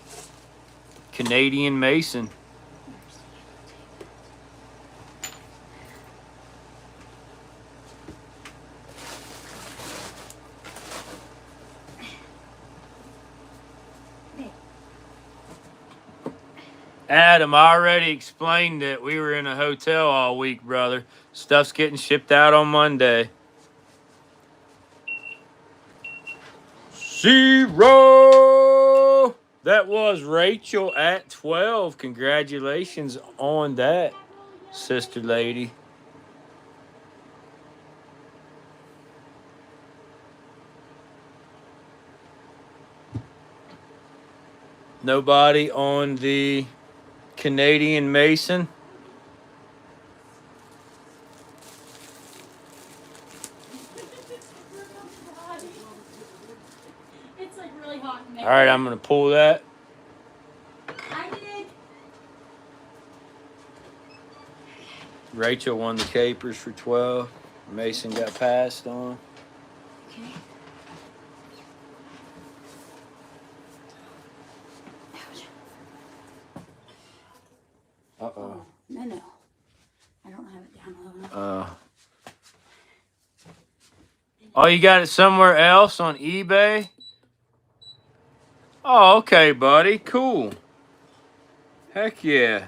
Canadian Mason. Adam, I already explained it. We were in a hotel all week, brother. Stuff's getting shipped out on Monday. 0. That was Rachel at 12. Congratulations on that, sister lady. Nobody on the Canadian Mason. It's like really hot in there. All right, I'm going to pull that. I did. Rachel won the capers for 12. Mason got passed on. Okay. Uh-oh. No. I don't have it down low enough. Oh, you got it somewhere else on eBay? Oh, okay, buddy. Cool. Heck yeah.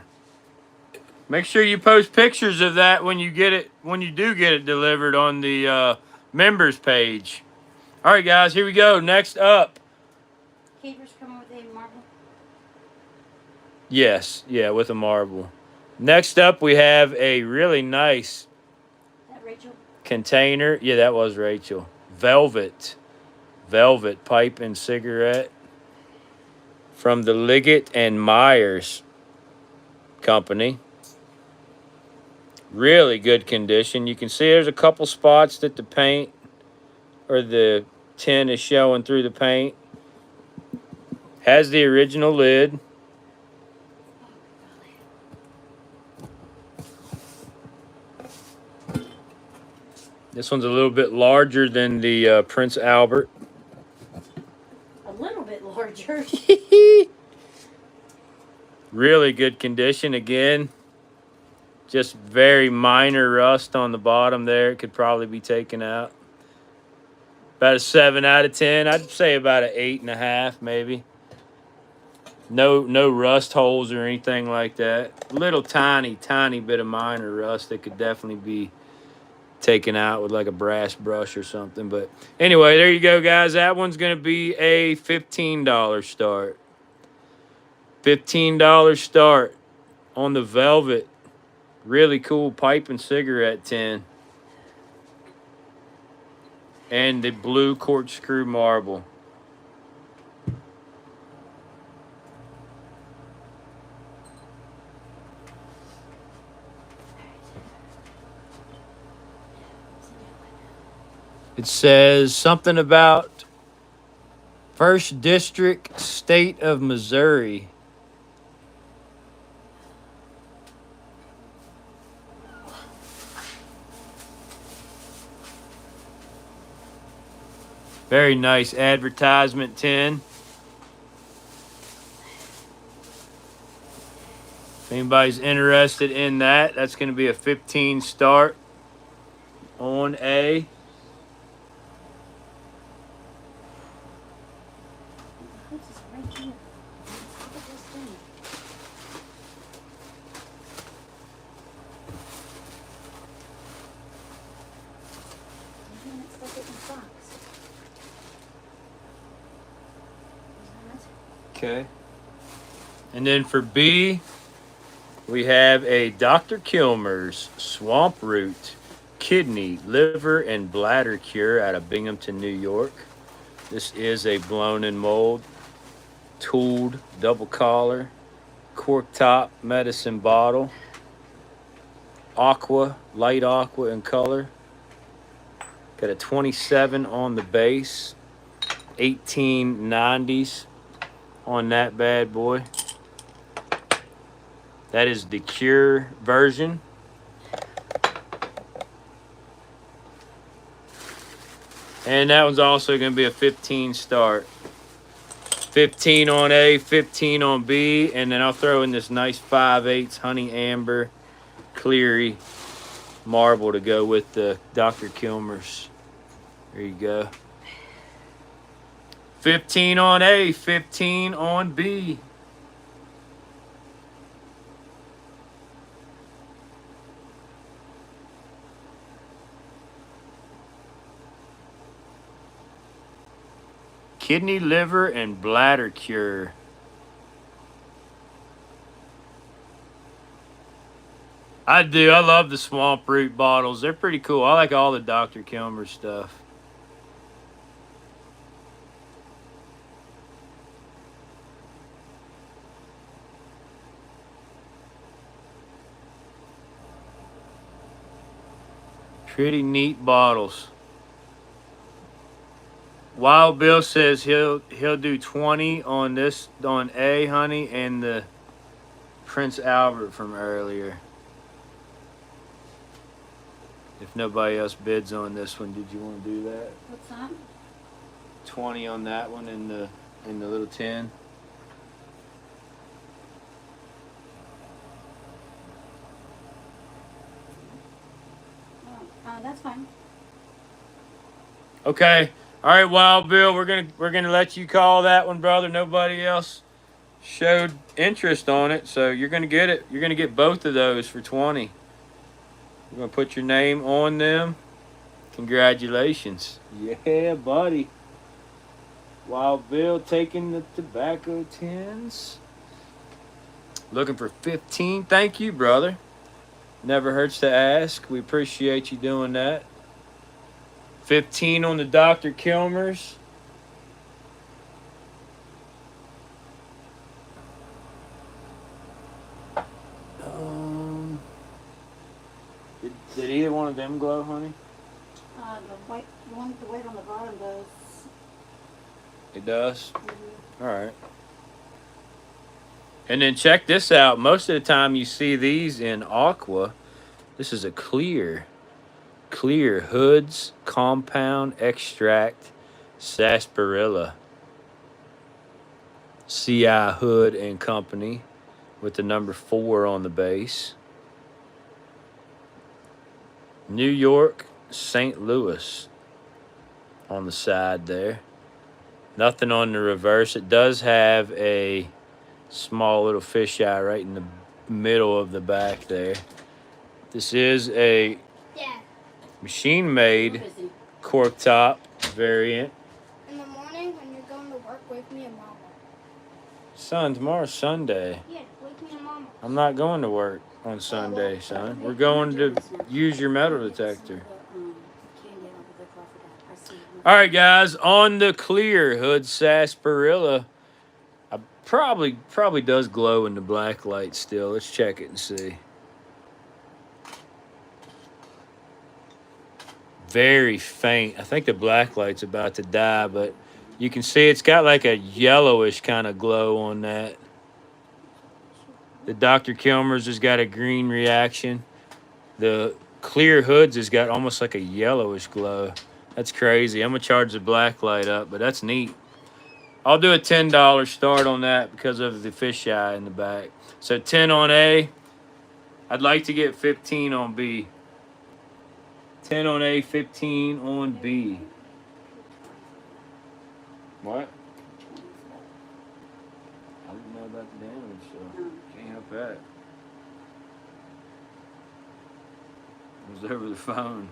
Make sure you post pictures of that when you get it, when you do get it delivered on the members page. All right, guys, here we go. Next up. Capers coming with a marble. Yes, yeah, with a marble. Next up, we have a really nice Is that Rachel? container. Yeah, that was Rachel. Velvet pipe and cigarette from the Liggett and Myers company. Really good condition. You can see there's a couple spots that the paint or the tin is showing through the paint. Has the original lid. This one's a little bit larger than the Prince Albert. A little bit larger. Really good condition. Again, just very minor rust on the bottom there. It could probably be taken out. About a 7 out of 10. I'd say about an 8.5 maybe. No rust holes or anything like that. Little tiny bit of minor rust that could definitely be taken out with like a brass brush or something. But anyway, there you go, guys. That one's going to be a $15 start. $15 start on the Velvet. Really cool pipe and cigarette tin. And the blue corkscrew marble. It says something about 1st District, State of Missouri. Very nice advertisement tin. If anybody's interested in that, that's going to be a 15 start on a This is right here. On top of this thing. Damn it, stuck it in the box. Okay. And then for B, we have a Dr. Kilmer's Swamp Root Kidney, Liver, and Bladder Cure out of Binghamton, New York. This is a blown in mold. tooled double collar, cork top medicine bottle, aqua, light aqua in color. Got a 27 on the base, 1890s on that bad boy. That is the Cure version. And that one's also going to be a 15 start. 15 on A, 15 on B, and then I'll throw in this nice 5/8 honey amber cleary marble to go with the Dr. Kilmer's. There you go. 15 on A, 15 on B. Kidney, liver, and bladder cure. I do. I love the swamp root bottles. They're pretty cool. I like all the Dr. Kilmer stuff. Pretty neat bottles. Wild Bill says he'll do 20 on this on A, honey, and the Prince Albert from earlier. If nobody else bids on this one, did you want to do that? What's that? 20 on that one in the little tin. That's fine. Okay. All right, Wild Bill, we're gonna let you call that one, brother. Nobody else showed interest on it, so you're gonna get it. You're gonna get both of those for 20. You're gonna put your name on them. Congratulations. Yeah, buddy. Wild Bill taking the tobacco tins. Looking for 15. Thank you, brother. Never hurts to ask. We appreciate you doing that. 15 on the Dr. Kilmer's. Did either one of them glow, honey? The one with the weight on the bottom does. It does? Mm-hmm. All right. And then check this out. Most of the time you see these in aqua. This is a clear hoods compound extract sarsaparilla. CI Hood and Company with the number 4 on the base. New York, St. Louis on the side there. Nothing on the reverse. It does have a small little fisheye right in the middle of the back there. This is a machine-made cork top variant. In the morning when you're going to work, wake me and Mama. Son, tomorrow's Sunday. Yeah, wake me and Mama. I'm not going to work on Sunday, son. We're going to use your metal detector. All right, guys. On the clear hood sarsaparilla, probably does glow in the black light still. Let's check it and see. Very faint. I think the black light's about to die, but you can see it's got like a yellowish kind of glow on that. The Dr. Kilmer's has got a green reaction. The clear hoods has got almost like a yellowish glow. That's crazy. I'm going to charge the black light up, but that's neat. I'll do a $10 start on that because of the fisheye in the back. So 10 on A. I'd like to get 15 on B. 10 on A, 15 on B. What? I didn't know about the damage, so can't help that. It was over the phone.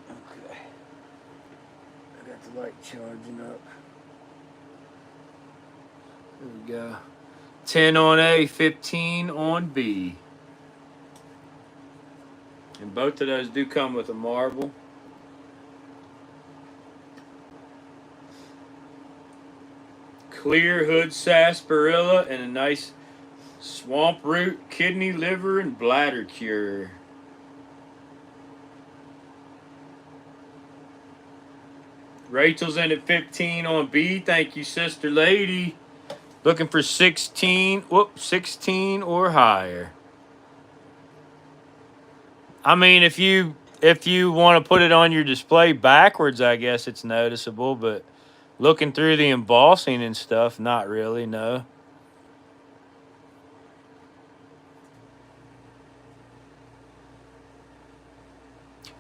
Okay. I got the light charging up. we go. 10 on A, 15 on B. And both of those do come with a marble. Clear hood sarsaparilla and a nice swamp root, kidney, liver, and bladder cure. Rachel's in at 15 on B. Thank you, sister lady. Looking for 16 or higher. I mean, if you want to put it on your display backwards, I guess it's noticeable, but looking through the embossing and stuff, not really, no.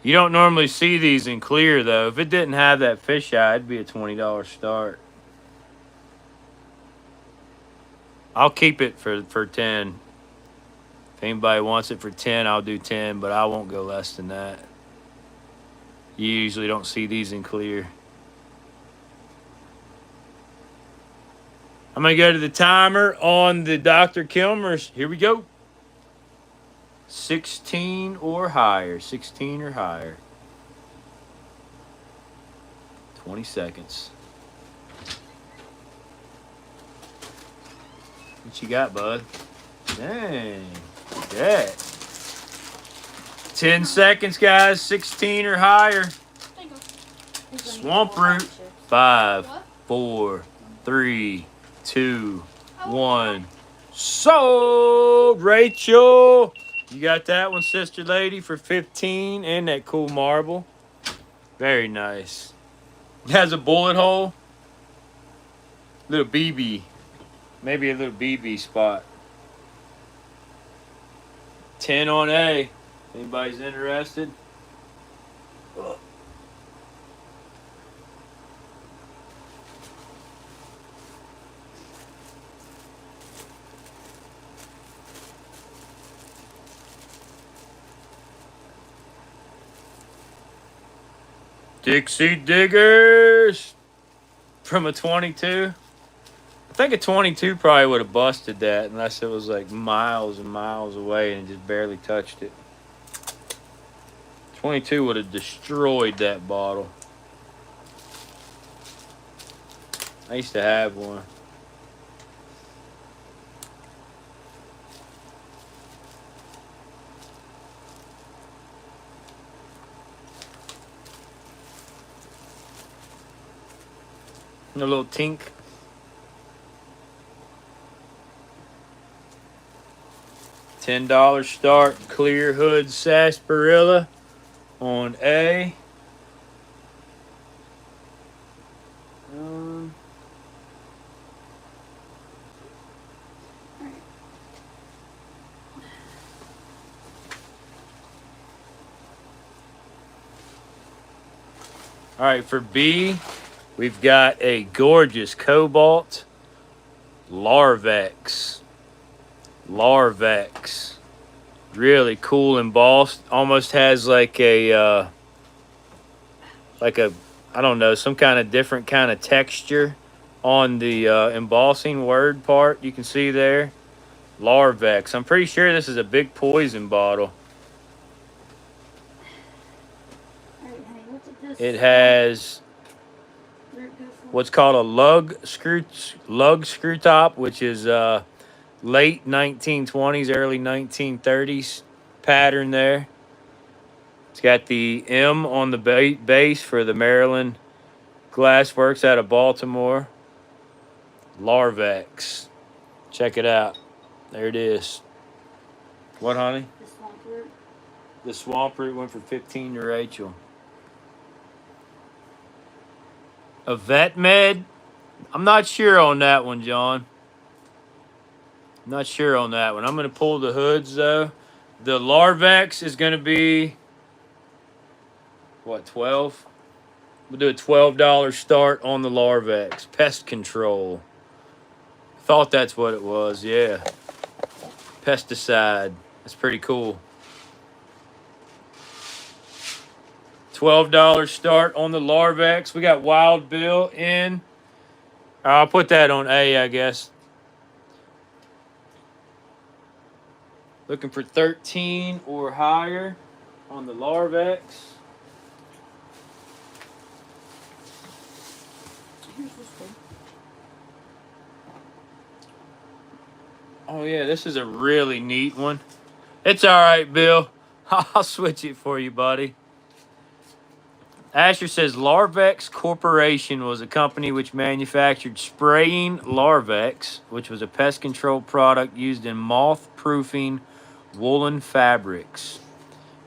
You don't normally see these in clear, though. If it didn't have that fisheye, it'd be a $20 start. I'll keep it for 10. If anybody wants it for 10, I'll do 10, but I won't go less than that. You usually don't see these in clear. I'm going to go to the timer on the Dr. Kilmer's. Here we go. 16 or higher. 16 or higher. 20 seconds. What you got, bud? Dang. Yeah. 10 seconds, guys. 16 or higher. Swamp root. 5, 4, 3, 2, 1. Sold, Rachel. You got that one, sister lady, for 15, and that cool marble. Very nice. It has a bullet hole. Little BB. Maybe a little BB spot. 10 on A. Anybody's interested? Ugh. Dixie Diggers from a 22. I think a 22 probably would have busted that unless it was like miles and miles away and just barely touched it. 22 would have destroyed that bottle. I used to have one. A little tink. $10 start. Clear hood sarsaparilla on A. All right, for B, we've got a gorgeous cobalt Larvex. Larvex. Really cool embossed. Almost has like a I don't know, some kind of different kind of texture on the embossing word part. You can see there. Larvex. I'm pretty sure this is a big poison bottle. It has what's called a lug screw top, which is late 1920s, early 1930s pattern there. It's got the M on the base for the Maryland Glass Works out of Baltimore. Larvex. Check it out. There it is. What, honey? The swamp root. The swamp root went for 15 to Rachel. A vet med? I'm not sure on that one, John. Not sure on that one. I'm going to pull the hoods, though. The Larvex is going to be, what, 12? We'll do a $12 start on the Larvex. Pest control. Thought that's what it was, yeah. Pesticide. That's pretty cool. $12 start on the Larvex. We got Wild Bill in. I'll put that on A, I guess. Looking for 13 or higher on the Larvex. Here's this one. Oh yeah, this is a really neat one. It's all right, Bill. I'll switch it for you, buddy. Asher says Larvex Corporation was a company which manufactured spraying Larvex, which was a pest control product used in moth-proofing woolen fabrics.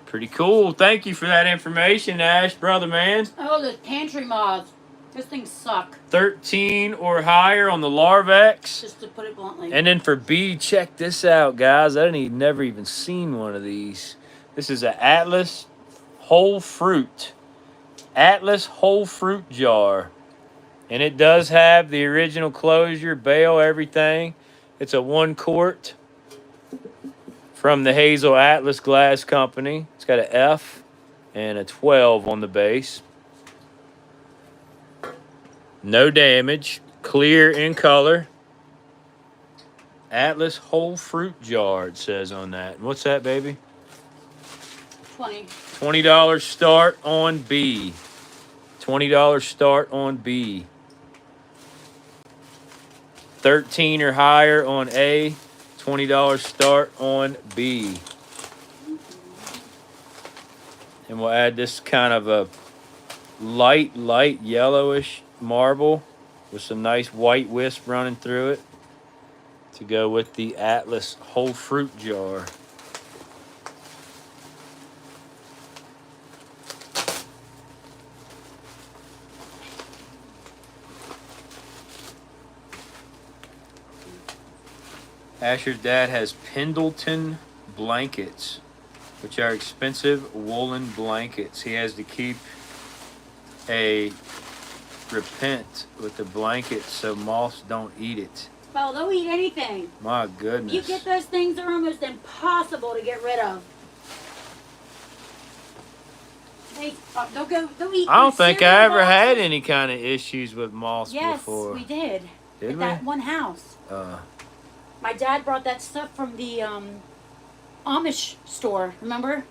Pretty cool. Thank you for that information, Ash, brother man. Oh, the pantry moths. Those things suck. 13 or higher on the Larvex. Just to put it bluntly. And then for B, check this out, guys. Never even seen one of these. This is an Atlas whole fruit. Atlas whole fruit jar. And it does have the original closure, bale, everything. It's a 1 quart from the Hazel Atlas Glass Company. It's got an F and a 12 on the base. No damage. Clear in color. Atlas whole fruit jar, it says on that. What's that, baby? 20. $20 start on B. $20 start on B. 13 or higher on A. $20 start on B. And we'll add this kind of a light yellowish marble with some nice white wisp running through it to go with the Atlas whole fruit jar. Asher's dad has Pendleton blankets, which are expensive woolen blankets. He has to keep a repent with the blanket so moths don't eat it. Well, they'll eat anything. My goodness. You get those things, they're almost impossible to get rid of. They'll eat. I don't think I cereal ever had boxes. any kind of issues with moths before. Yes, we did. Did At we? that one house. Uh, My dad brought that stuff from the Amish store. Remember?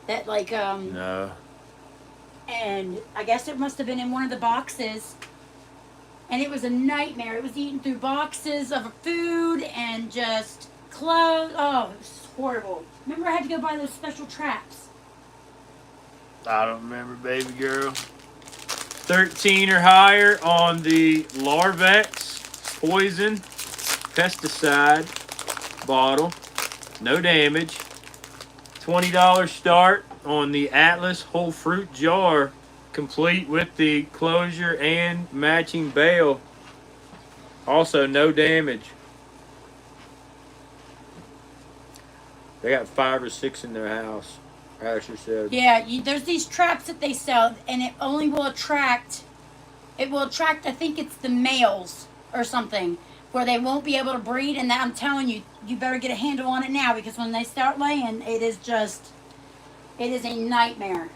That no. And I guess it must have been in one of the boxes. And it was a nightmare. It was eating through boxes of food and just clothes. Oh, it was horrible. Remember I had to go buy those special traps. I don't remember, baby girl. 13 or higher on the Larvex poison pesticide bottle. No damage. $20 start on the Atlas whole fruit jar, complete with the closure and matching bale. Also, no damage. They got 5 or 6 in their house. Asher said. Yeah, there's these traps that they sell, and it only will attract. It will attract. I think it's the males or something, where they won't be able to breed. And that I'm telling you, you better get a handle on it now because when they start laying, it is a nightmare.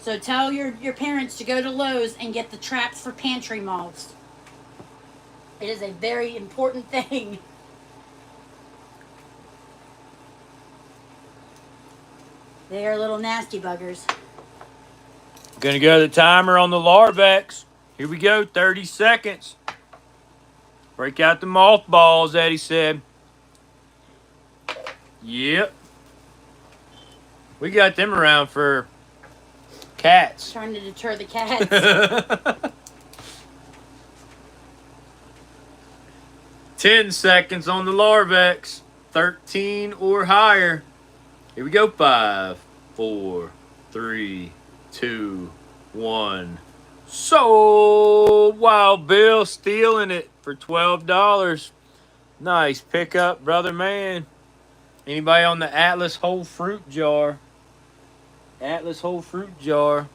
So tell your parents to go to Lowe's and get the traps for pantry moths. It is a very important thing. They are little nasty buggers. Gonna go to the timer on the Larvex. Here we go, 30 seconds. Break out the mothballs, Eddie said. Yep. We got them around for cats. Trying to deter the cats. 10 seconds on the Larvex. 13 or higher. Here we go. 5, 4, 3, 2, 1. Sold. Wild Bill stealing it for $12. Nice pickup, brother man. Anybody on the Atlas whole fruit jar? Atlas whole fruit jar.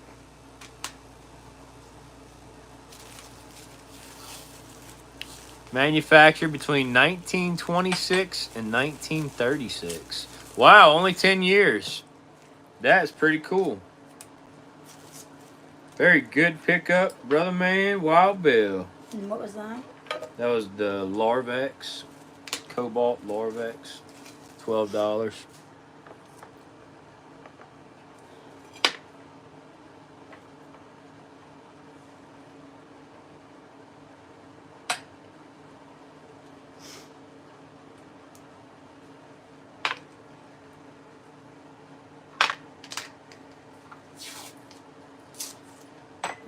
Manufactured between 1926 and 1936. Wow, only 10 years. That's pretty cool. Very good pickup, brother man. Wild Bill. And what was that? That was the Larvex Cobalt Lorvex, $12.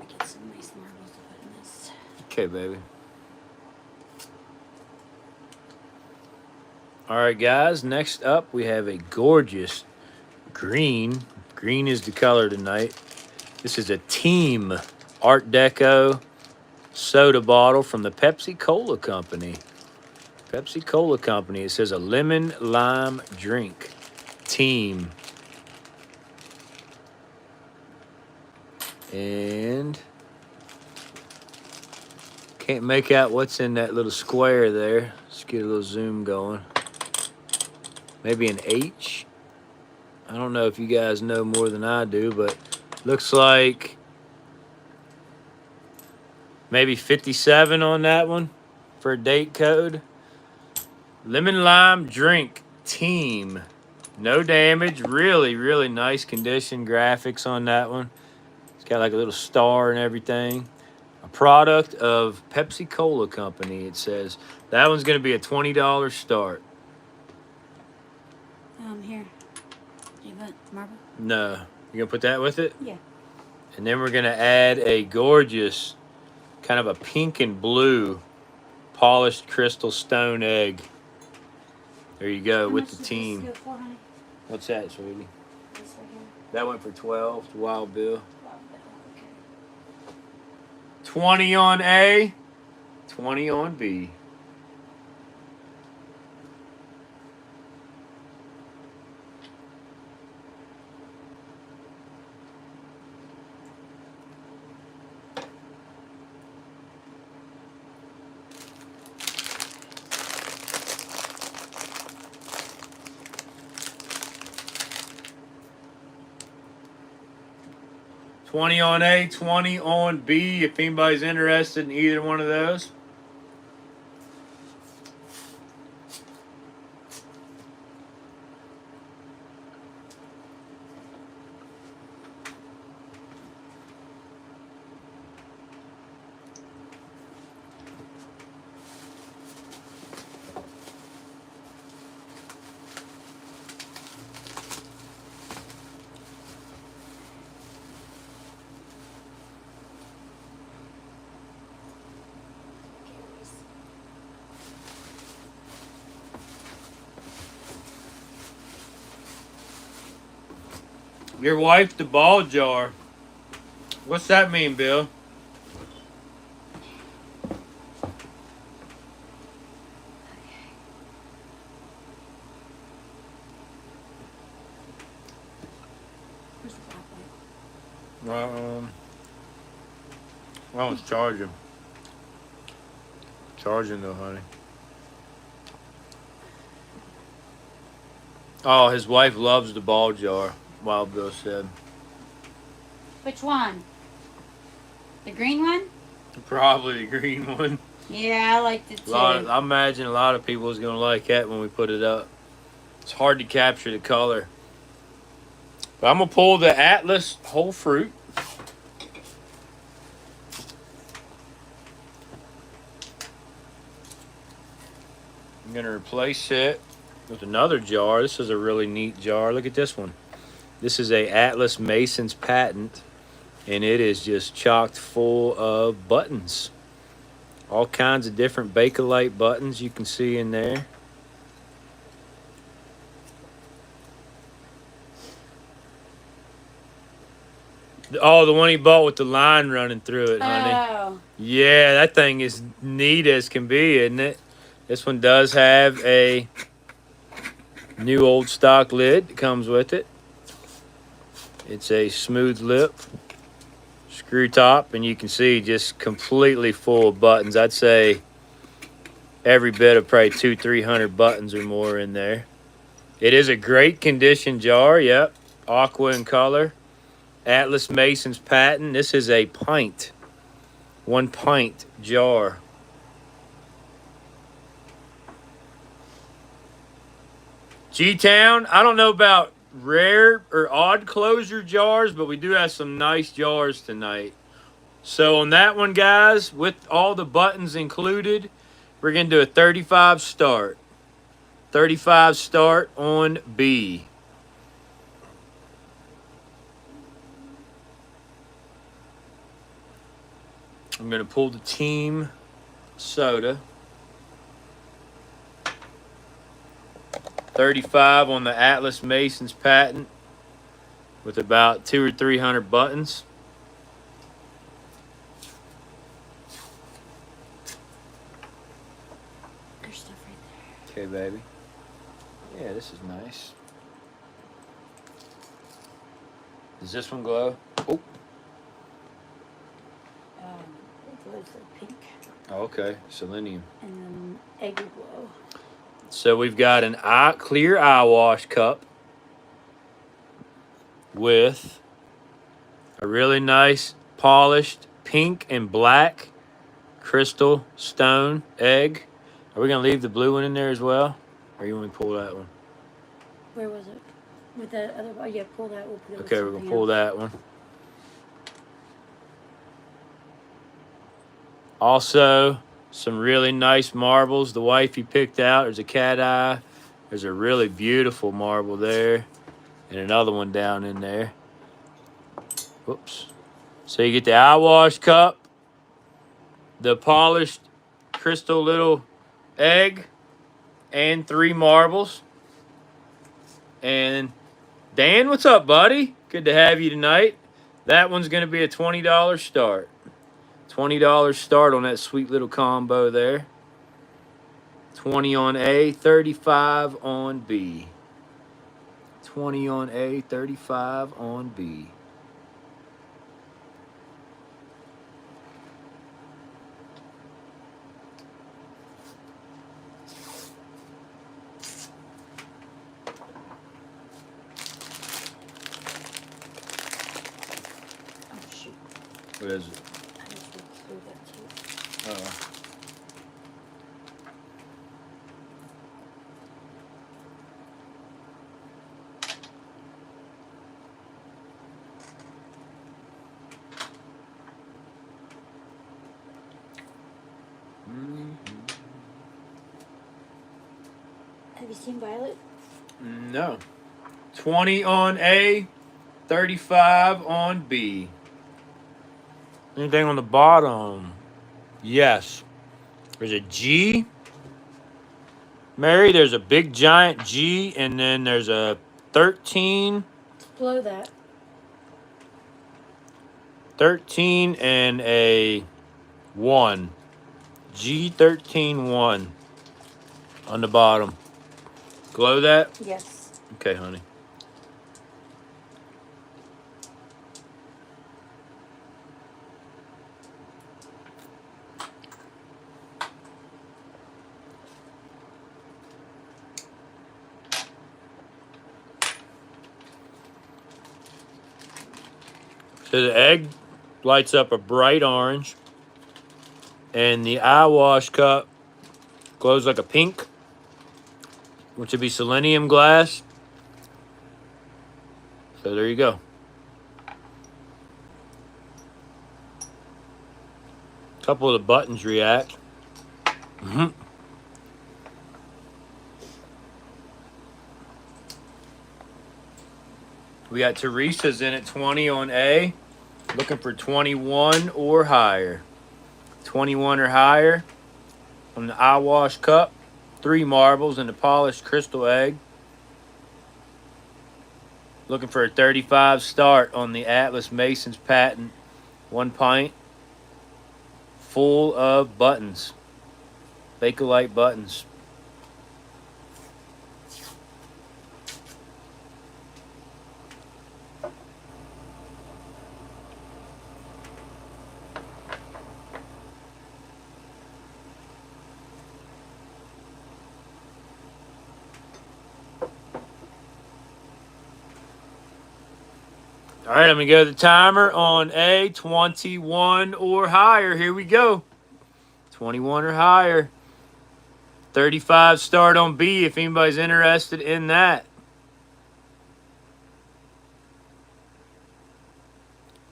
Get some nice marbles to put in this. Okay, baby. All right, guys. Next up, we have a gorgeous green. Green is the color tonight. This is a Team Art Deco soda bottle from the Pepsi Cola Company. Pepsi Cola Company. It says a lemon lime drink. Team. And can't make out what's in that little square there. Let's get a little zoom going. Maybe an H. I don't know if you guys know more than I do, but looks like maybe 57 on that one for a date code. Lemon lime drink team. No damage. Really, really nice condition graphics on that one. It's got like a little star and everything. A product of Pepsi Cola Company, it says. That one's going to be a $20 start. Here. Do you want marble? No. You going to put that with it? Yeah. And then we're going to add a gorgeous, kind of a pink and blue polished crystal stone egg. There you go. How with much the does team. This go for, honey? What's that, sweetie? This right here. That went for 12. The Wild Bill. Wow, okay. 20 on A, 20 on B. $20 on A, 20 on B, if anybody's interested in either one of those. Your wife, the ball jar. What's that mean, Bill? Where's the black light? Oh, it's charging. Charging though, honey. Oh, his wife loves the ball jar, Wild Bill said. Which one? The green one? Probably the green one. Yeah, I liked it too. I imagine a lot of people is going to like that when we put it up. It's hard to capture the color. But I'm going to pull the Atlas whole fruit. I'm going to replace it with another jar. This is a really neat jar. Look at this one. This is a Atlas Mason's patent, and it is just chocked full of buttons. All kinds of different Bakelite buttons you can see in there. Oh, the one he bought with the line running through it, honey. Oh. Yeah, that thing is neat as can be, isn't it? This one does have a new old stock lid that comes with it. It's a smooth lip, screw top, and you can see just completely full of buttons. I'd say every bit of probably 200-300 buttons or more in there. It is a great condition jar. Yep, aqua in color. Atlas Mason's patent. This is a pint, 1 pint jar. G-Town, I don't know about rare or odd closure jars, but we do have some nice jars tonight. So on that one, guys, with all the buttons included, we're going to do a 35 start. 35 start on B. I'm going to pull the team soda. 35 on the Atlas Mason's patent with about 200 or 300 buttons. There's stuff right there. Okay, baby. Yeah, this is nice. Does this one glow? Oh. It glows like pink. Oh, okay. Selenium. And then egg glow. So we've got an clear eye wash cup with a really nice polished pink and black crystal stone egg. Are we going to leave the blue one in there as well? Or you want me to pull that one? Where was it? With the other one? Yeah, pull that. We'll put it with Okay, we're going something to pull else. that one. Also, some really nice marbles the wifey picked out. There's a cat eye. There's a really beautiful marble there. And another one down in there. Whoops. So you get the eye wash cup, the polished crystal little egg, and 3 marbles. And Dan, what's up, buddy? Good to have you tonight. That one's going to be a $20 start. $20 start on that sweet little combo there. 20 on A, 35 on B. 20 on A, 35 on B. Oh, shoot. What is it? I just looked through that too. Oh. Have you seen Violet? No. 20 on A, 35 on B. Anything on the bottom? Yes. There's a G. Mary, there's a big giant G, and then there's a 13. Blow that. 13 and a 1. G13 1 on the bottom. Glow that? Yes. Okay, honey. So the egg lights up a bright orange, and the eye wash cup glows like a pink, which would be selenium glass. So there you go. A couple of the buttons react. We got Teresa's in at 20 on A, looking for 21 or higher. 21 or higher on the eye wash cup, 3 marbles and the polished crystal egg. Looking for a 35 start on the Atlas Mason's patent, 1 pint, full of buttons, Bakelite buttons. All right, I'm going to go to the timer on A, 21 or higher. Here we go. 21 or higher. $35 start on B if anybody's interested in that.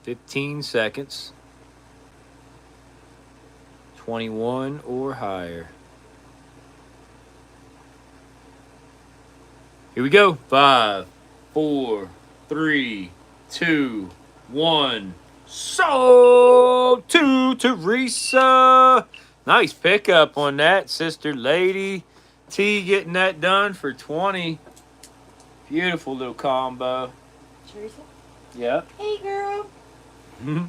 15 seconds. 21 or higher. Here we go. 5, 4, 3, 2, 1. Sold to Teresa. Nice pickup on that, Sister Lady T, getting that done for 20. Beautiful little combo. Teresa? Yep. Hey, girl. You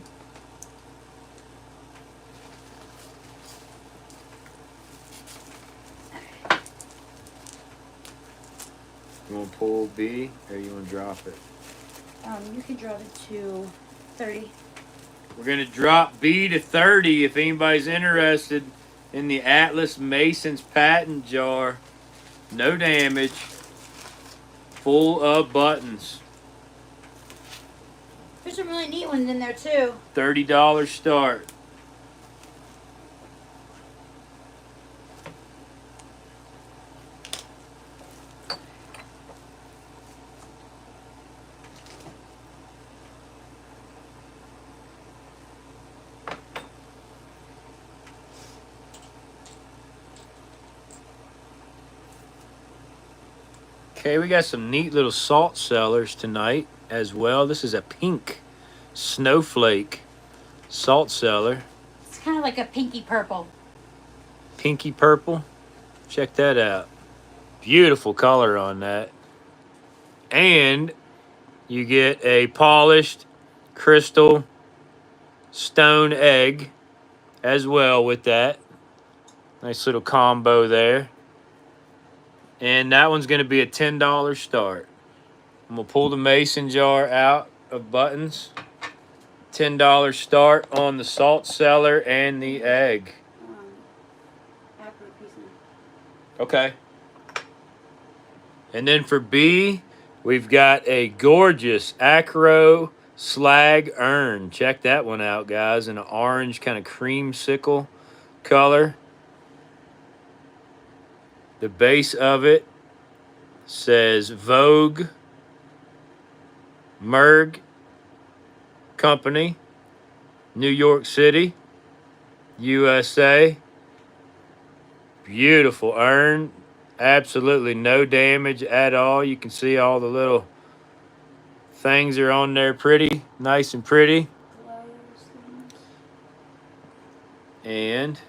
want to pull B or you want to drop it? You can drop it to 30. We're going to drop B to 30 if anybody's interested in the Atlas Mason's patent jar. No damage. Full of buttons. There's some really neat ones in there, too. $30 start. Okay, we got some neat little salt cellars tonight as well. This is a pink snowflake salt cellar. It's kind of like a pinky purple. Pinky purple. Check that out. Beautiful color on that. And you get a polished crystal stone egg as well with that. Nice little combo there. And that one's going to be a $10 start. I'm going to pull the mason jar out of buttons. $10 start on the salt cellar and the egg. Okay. And then for B, we've got a gorgeous acro slag urn. Check that one out, guys, in an orange kind of creamsicle color. The base of it says Vogue Merg Company, New York City, USA. Beautiful urn. Absolutely no damage at all. You can see all the little things are on there pretty, nice and pretty. And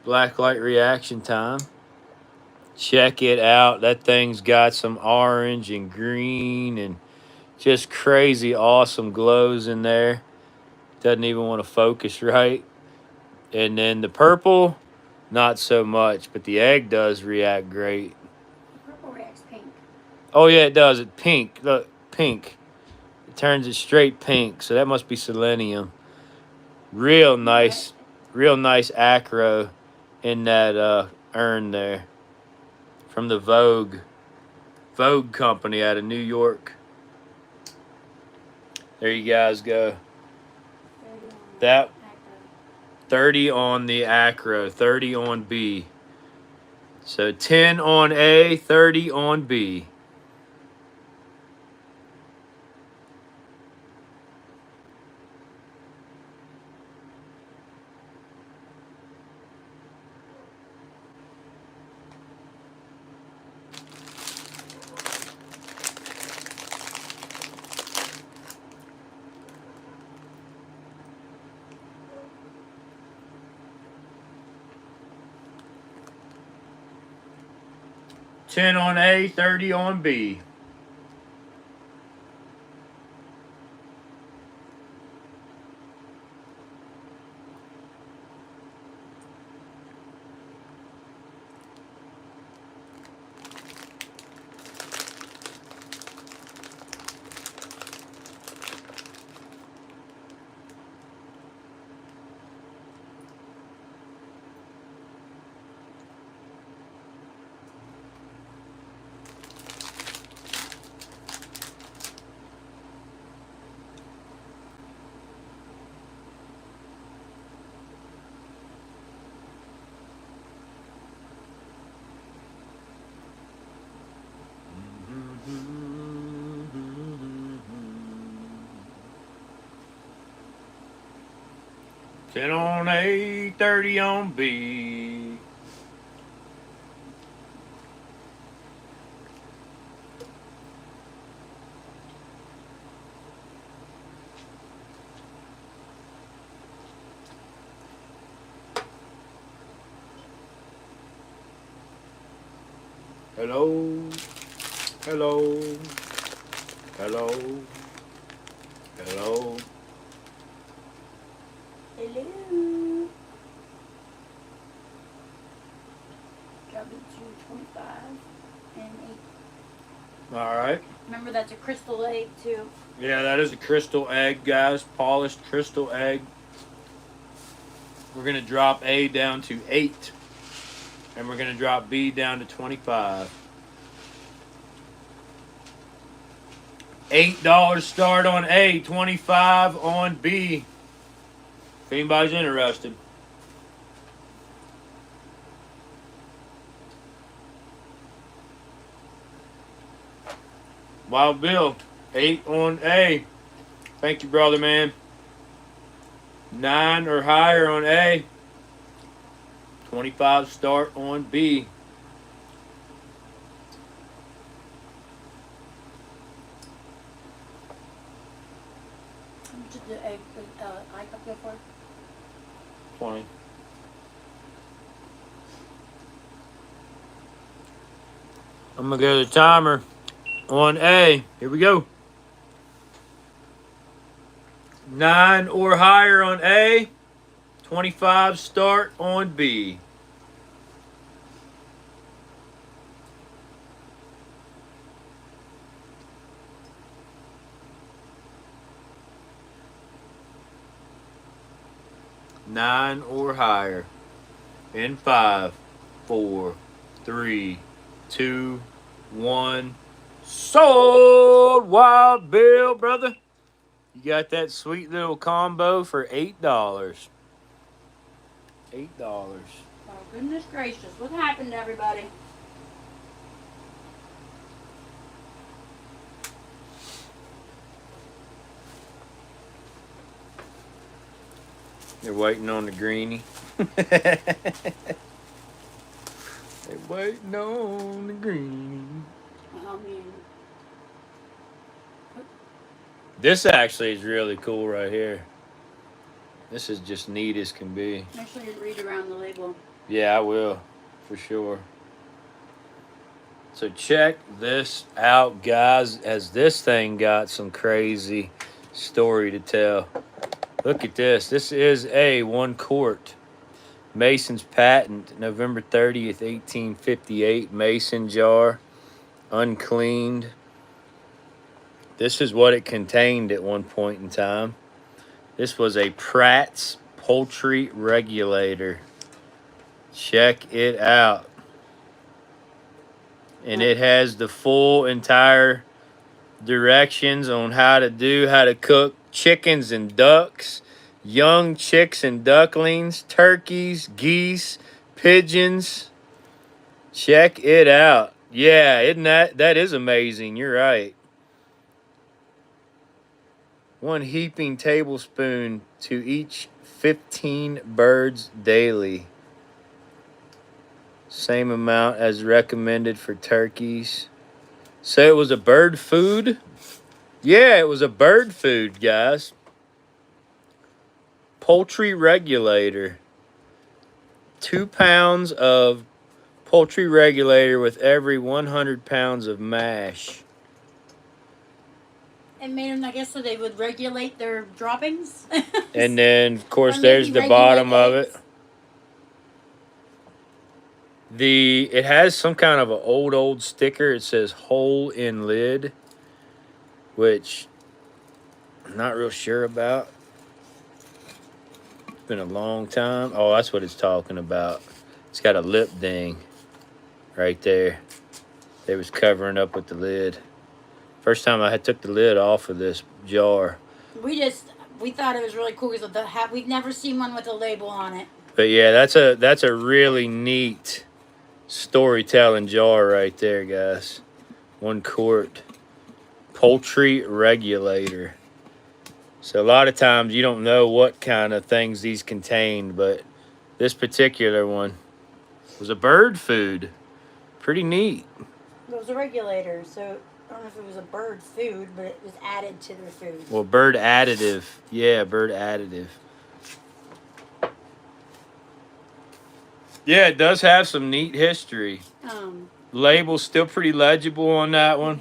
black light reaction time. Check it out. That thing's got some orange and green and just crazy awesome glows in there. Doesn't even want to focus right. And then the purple, not so much, but the egg does react great. Purple reacts pink. Oh, yeah, it does. It's pink. Look, pink. It turns it straight pink, so that must be selenium. Real nice acro in that urn there. From the Vogue Company out of New York. There you guys go. That 30 on the acro, 30 on B. So 10 on A, 30 on B. $10 on A, 30 on B. 10 on A, 30 on B. Hello, hello, hello, hello. Hello. Drop it to 25 and 8. All right. Remember, that's a crystal egg, too. Yeah, that is a crystal egg, guys. Polished crystal egg. We're going to drop A down to 8. And we're going to drop B down to 25. $8 start on A, 25 on B. If anybody's interested. Wild Bill, 8 on A. Thank you, brother, man. 9 or higher on A. 25 start on B. How much did the egg, I cup go for? 20. I'm going to go to the timer on A. Here we go. 9 or higher on A. 25 start on B. Nine or higher. In 5, 4, 3, 2, 1. Sold, Wild Bill, brother. You got that sweet little combo for $8. $8. Oh, goodness gracious. What happened to everybody? They're waiting on the greenie. They're waiting on the greenie. I mean, This actually is really cool right here. This is just neat as can be. make sure you read around the label. Yeah, I will. For sure. So check this out, guys, as this thing got some crazy story to tell. Look at this. This is a 1 quart Mason's patent, November 30th, 1858. Mason jar, uncleaned. This is what it contained at one point in time. This was a Pratt's poultry regulator. Check it out. And it has the full entire directions on how to cook chickens and ducks, young chicks and ducklings, turkeys, geese, pigeons. Check it out. Yeah, isn't that is amazing. You're right. 1 heaping tablespoon to each 15 birds daily. Same amount as recommended for turkeys. So it was a bird food? Yeah, it was a bird food, guys. Poultry regulator. 2 pounds of poultry regulator with every 100 pounds of mash. It made them, I guess, so they would regulate their droppings. And then, of course, Or there's maybe the bottom of regulate it. It has some kind of an old sticker. It says hole in lid, which I'm not real sure about. It's been a long time. Oh, that's what it's talking about. It's got a lip ding right there. They was covering up with the lid. First time I took the lid off of this jar. We thought it was really cool because of the hat. We've never seen one with a label on it. But yeah, that's a really neat storytelling jar right there, guys. 1 quart poultry regulator. So a lot of times you don't know what kind of things these contain, but this particular one was a bird food. Pretty neat. It was a regulator, so I don't know if it was a bird's food, but it was added to their food. Well, bird additive. Yeah, bird additive. Yeah, it does have some neat history. Label's still pretty legible on that one.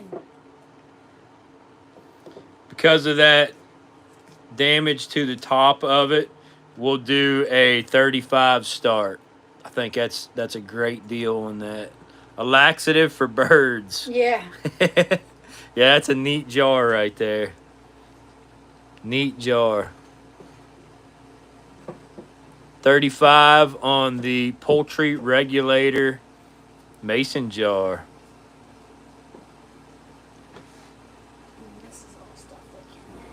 Because of that damage to the top of it, we'll do a 35 start. I think that's a great deal on that. A laxative for birds. Yeah. Yeah, that's a neat jar right there. Neat jar. 35 on the poultry regulator mason jar. This is all stuff that can.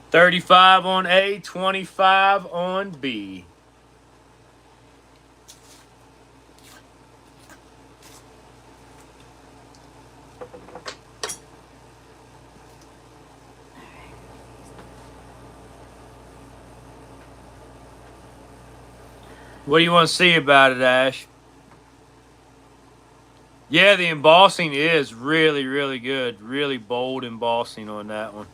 $35 on A, $25 on B. What do you want to see about it, Ash? Yeah, the embossing is really, really good. Really bold embossing on that one.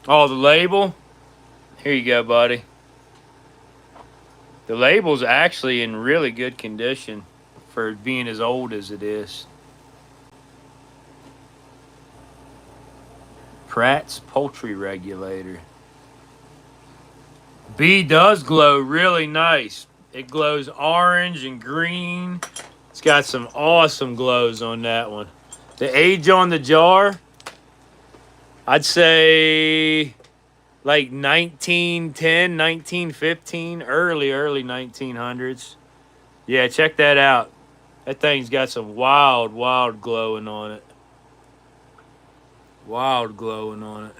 Oh, the label? Here you go, buddy. The label's actually in really good condition for being as old as it is. Pratt's Poultry Regulator. B does glow really nice. It glows orange and green. It's got some awesome glows on that one. The age on the jar, I'd say like 1910, 1915, early 1900s. Yeah, check that out. That thing's got some wild glowing on it. Wild glowing on it.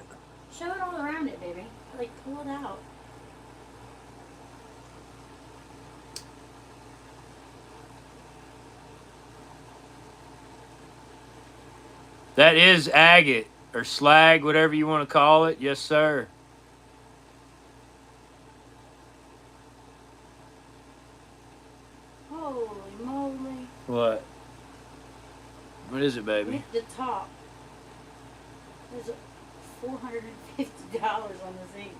Show it all around it, baby. Like, pull it out. That is agate or slag, whatever you want to call it. Yes, sir. Holy moly. What? What is it, baby? Look at the top. There's $450 on this ink.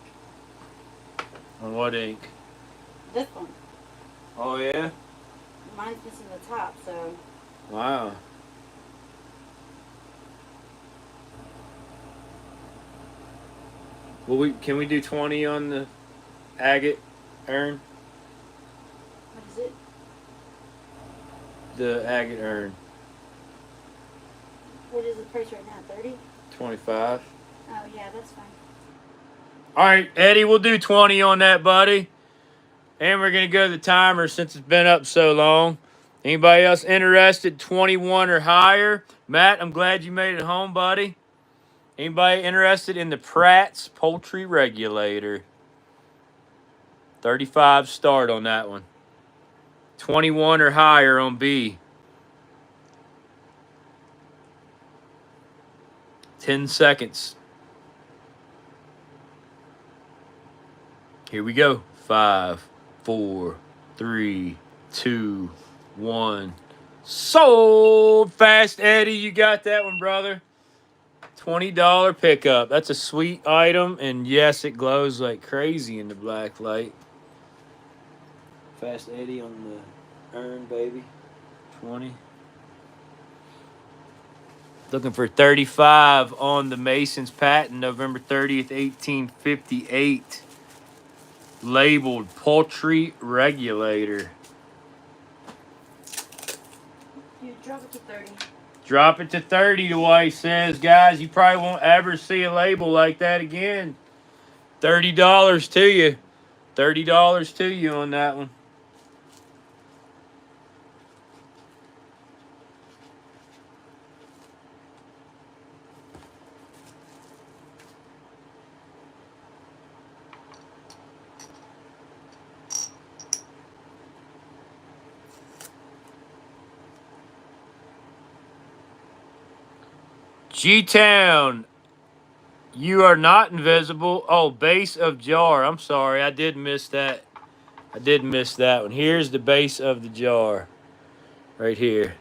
On what ink? This one. Oh, yeah? Mine's missing the top, so. Wow. Well, can we do 20 on the agate urn? What is it? The agate urn. What is the price right now? 30? 25. Oh, yeah, that's fine. All right, Eddie, we'll do 20 on that, buddy. And we're going to go to the timer since it's been up so long. Anybody else interested? 21 or higher. Matt, I'm glad you made it home, buddy. Anybody interested in the Pratt's Poultry Regulator? 35 start on that one. 21 or higher on B. 10 seconds. Here we go. 5, 4, 3, 2, 1. Sold! Fast Eddie, you got that one, brother. $20 pickup. That's a sweet item, and yes, it glows like crazy in the black light. Fast Eddie on the urn, baby. 20. Looking for 35 on the Mason's patent, November 30th, 1858. Labeled Poultry Regulator. You drop it to 30. Drop it to 30, Dwight says. Guys, you probably won't ever see a label like that again. $30 to you. $30 to you on that one. G-Town, you are not invisible. Oh, base of jar. I'm sorry. I did miss that. I did miss that one. Here's the base of the jar. Right here.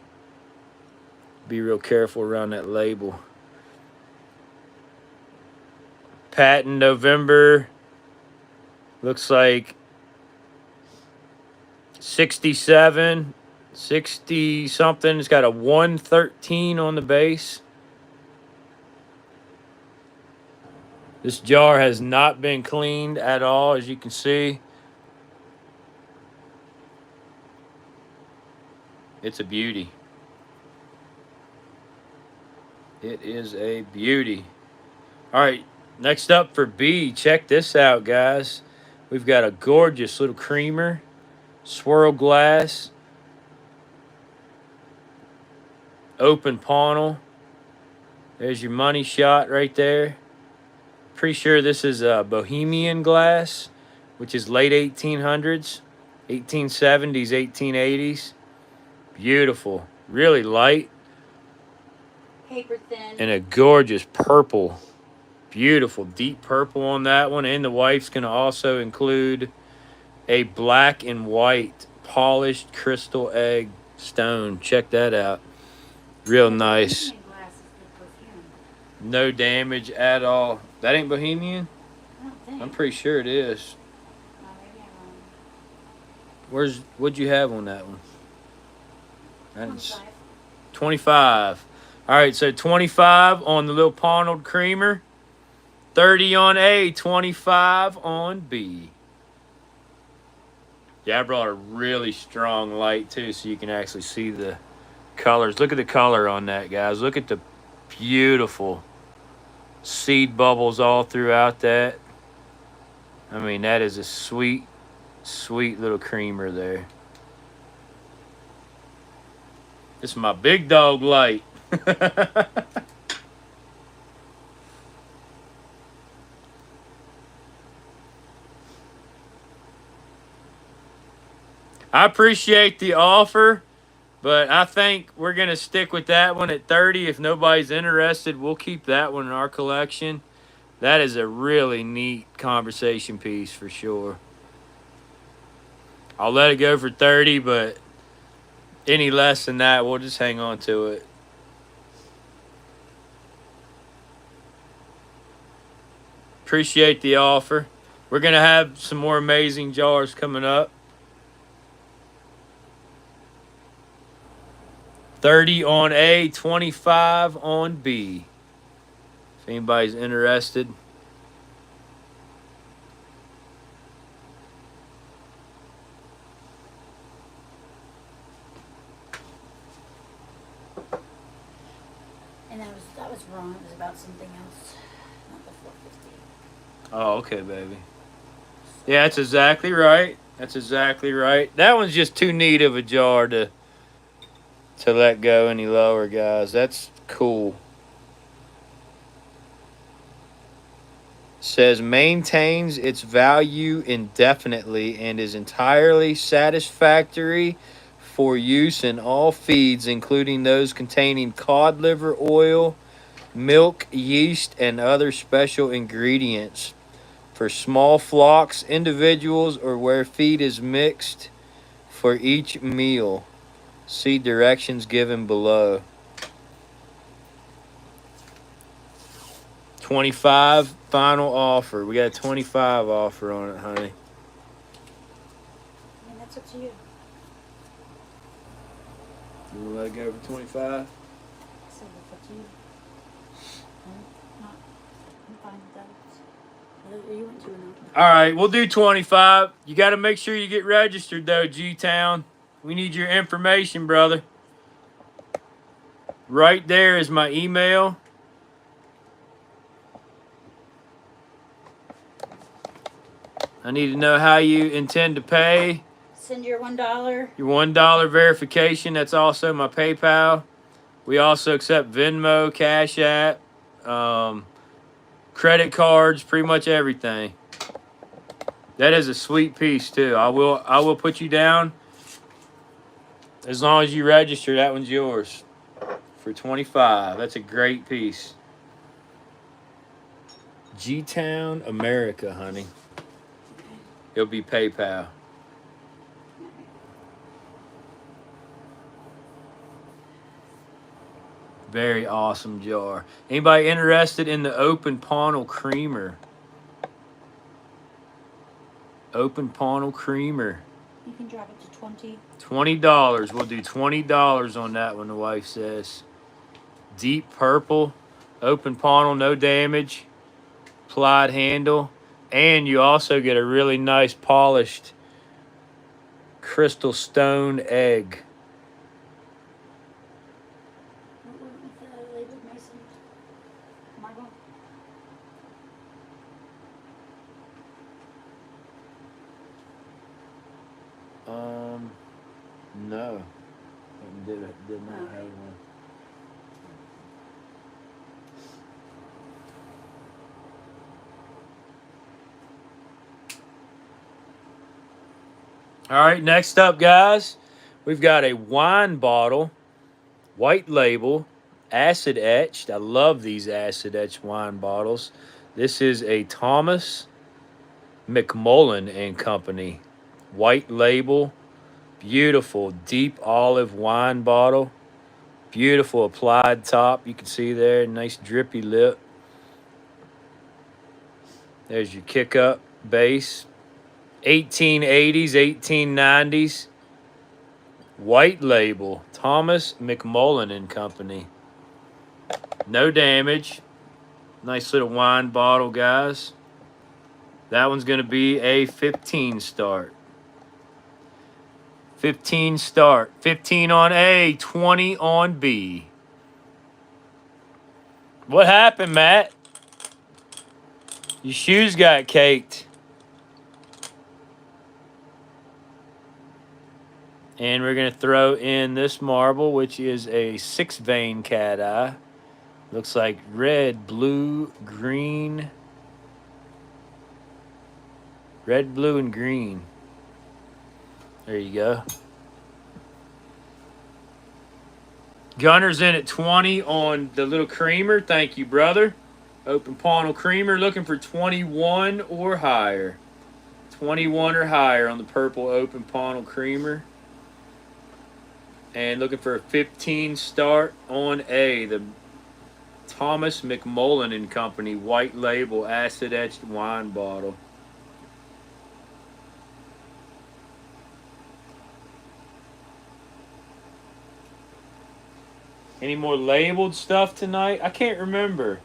Be real careful around that label. Patent November. Looks like 67, 60 something. It's got a 113 on the base. This jar has not been cleaned at all, as you can see. It's a beauty. It is a beauty. All right, next up for B, check this out, guys. We've got a gorgeous little creamer, swirl glass, open panel. There's your money shot right there. Pretty sure this is a Bohemian glass, which is late 1800s, 1870s, 1880s. Beautiful, really light, Paper thin. and a gorgeous purple. Beautiful, deep purple on that one. And the wife's going to also include a black and white polished crystal egg stone. Check that out. Real nice. Bohemian glass is the perfume. No damage at all. That ain't Bohemian? I don't think. I'm pretty sure it is. Oh, maybe I'm wrong. What'd you have on that one? That's 25. 25. All right, so 25 on the little paneled creamer. 30 on A, 25 on B. Yeah, I brought a really strong light too, so you can actually see the colors. Look at the color on that, guys. Look at the beautiful seed bubbles all throughout that. I mean, that is a sweet, sweet little creamer there. This is my big dog light. I appreciate the offer, but I think we're going to stick with that one at 30. If nobody's interested, we'll keep that one in our collection. That is a really neat conversation piece for sure. I'll let it go for 30, but any less than that, we'll just hang on to it. Appreciate the offer. We're going to have some more amazing jars coming up. 30 on A, 25 on B. If anybody's interested. And that was wrong. It was about something else. Not the 450. Oh, okay, baby. Yeah, that's exactly right. That's exactly right. That one's just too neat of a jar to let go any lower, guys. That's cool. Says maintains its value indefinitely and is entirely satisfactory for use in all feeds, including those containing cod liver oil, milk, yeast, and other special ingredients for small flocks, individuals, or where feed is mixed for each meal. See directions given below. 25 final offer. We got a 25 offer on it, honey. I mean, that's up to you. You want to let it go for 25? So that's up to you. I'm fine with that. Whether you want to or not. All right, we'll do 25. You got to make sure you get registered, though, G-Town. We need your information, brother. Right there is my email. I need to know how you intend to pay. Send your $1. Your $1 verification. That's also my PayPal. We also accept Venmo, Cash App, credit cards, pretty much everything. That is a sweet piece too. I will put you down. As long as you register, that one's yours. for 25. That's a great piece. G-Town, America, honey. It'll be PayPal. Very awesome jar. Anybody interested in the open Pawnel creamer? Open Pawnel creamer. You can drop it to 20. $20. We'll do $20 on that one, the wife says. Deep purple. Open Pawnel, no damage. Plied handle. And you also get a really nice polished crystal stone egg. With the labeled Mason marble. No. Did not have one. All right, next up, guys, we've got a wine bottle, white label, acid etched. I love these acid etched wine bottles. This is a Thomas McMullen and Company, white label, beautiful deep olive wine bottle, beautiful applied top. You can see there, nice drippy lip. There's your kick up base. 1880s, 1890s. White label, Thomas McMullen and Company. No damage. Nice little wine bottle, guys. That one's going to be a 15 start. 15 start. 15 on A, 20 on B. What happened, Matt? Your shoes got caked. And we're going to throw in this marble, which is a 6-vein cat eye. Looks like red, blue, green. Red, blue, and green. There you go. Gunner's in at 20 on the little creamer. Thank you, brother. Open Pawnel creamer looking for 21 or higher. 21 or higher on the purple open Pawnel creamer. And looking for a 15 start on A, the Thomas McMullen and Company white label acid etched wine bottle. Any more labeled stuff tonight? I can't remember.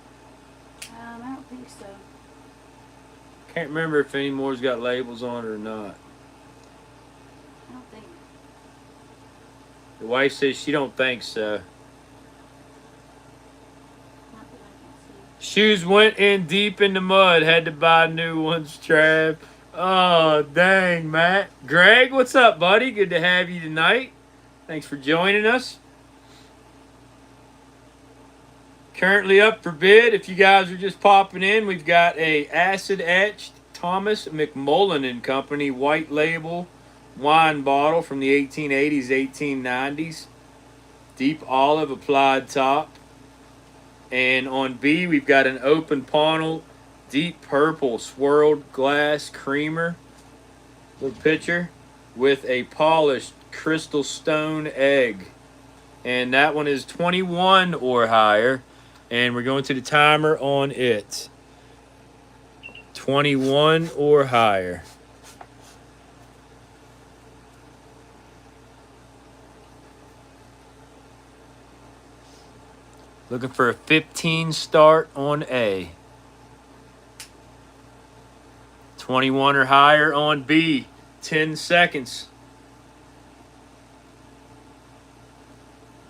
I don't think so. Can't remember if any more's got labels on it or not. I don't think. The wife says she don't think so. Not that I can see. Shoes went in deep in the mud. Had to buy new ones, Trav. Oh, dang, Matt. Greg, what's up, buddy? Good to have you tonight. Thanks for joining us. Currently up for bid. If you guys are just popping in, we've got a acid etched Thomas McMullen and Company white label wine bottle from the 1880s, 1890s. Deep olive applied top. And on B, we've got an open Pawnel deep purple swirled glass creamer. Little pitcher with a polished crystal stone egg. And that one is 21 or higher. And we're going to the timer on it. 21 or higher. Looking for a 15 start on A. 21 or higher on B. 10 seconds.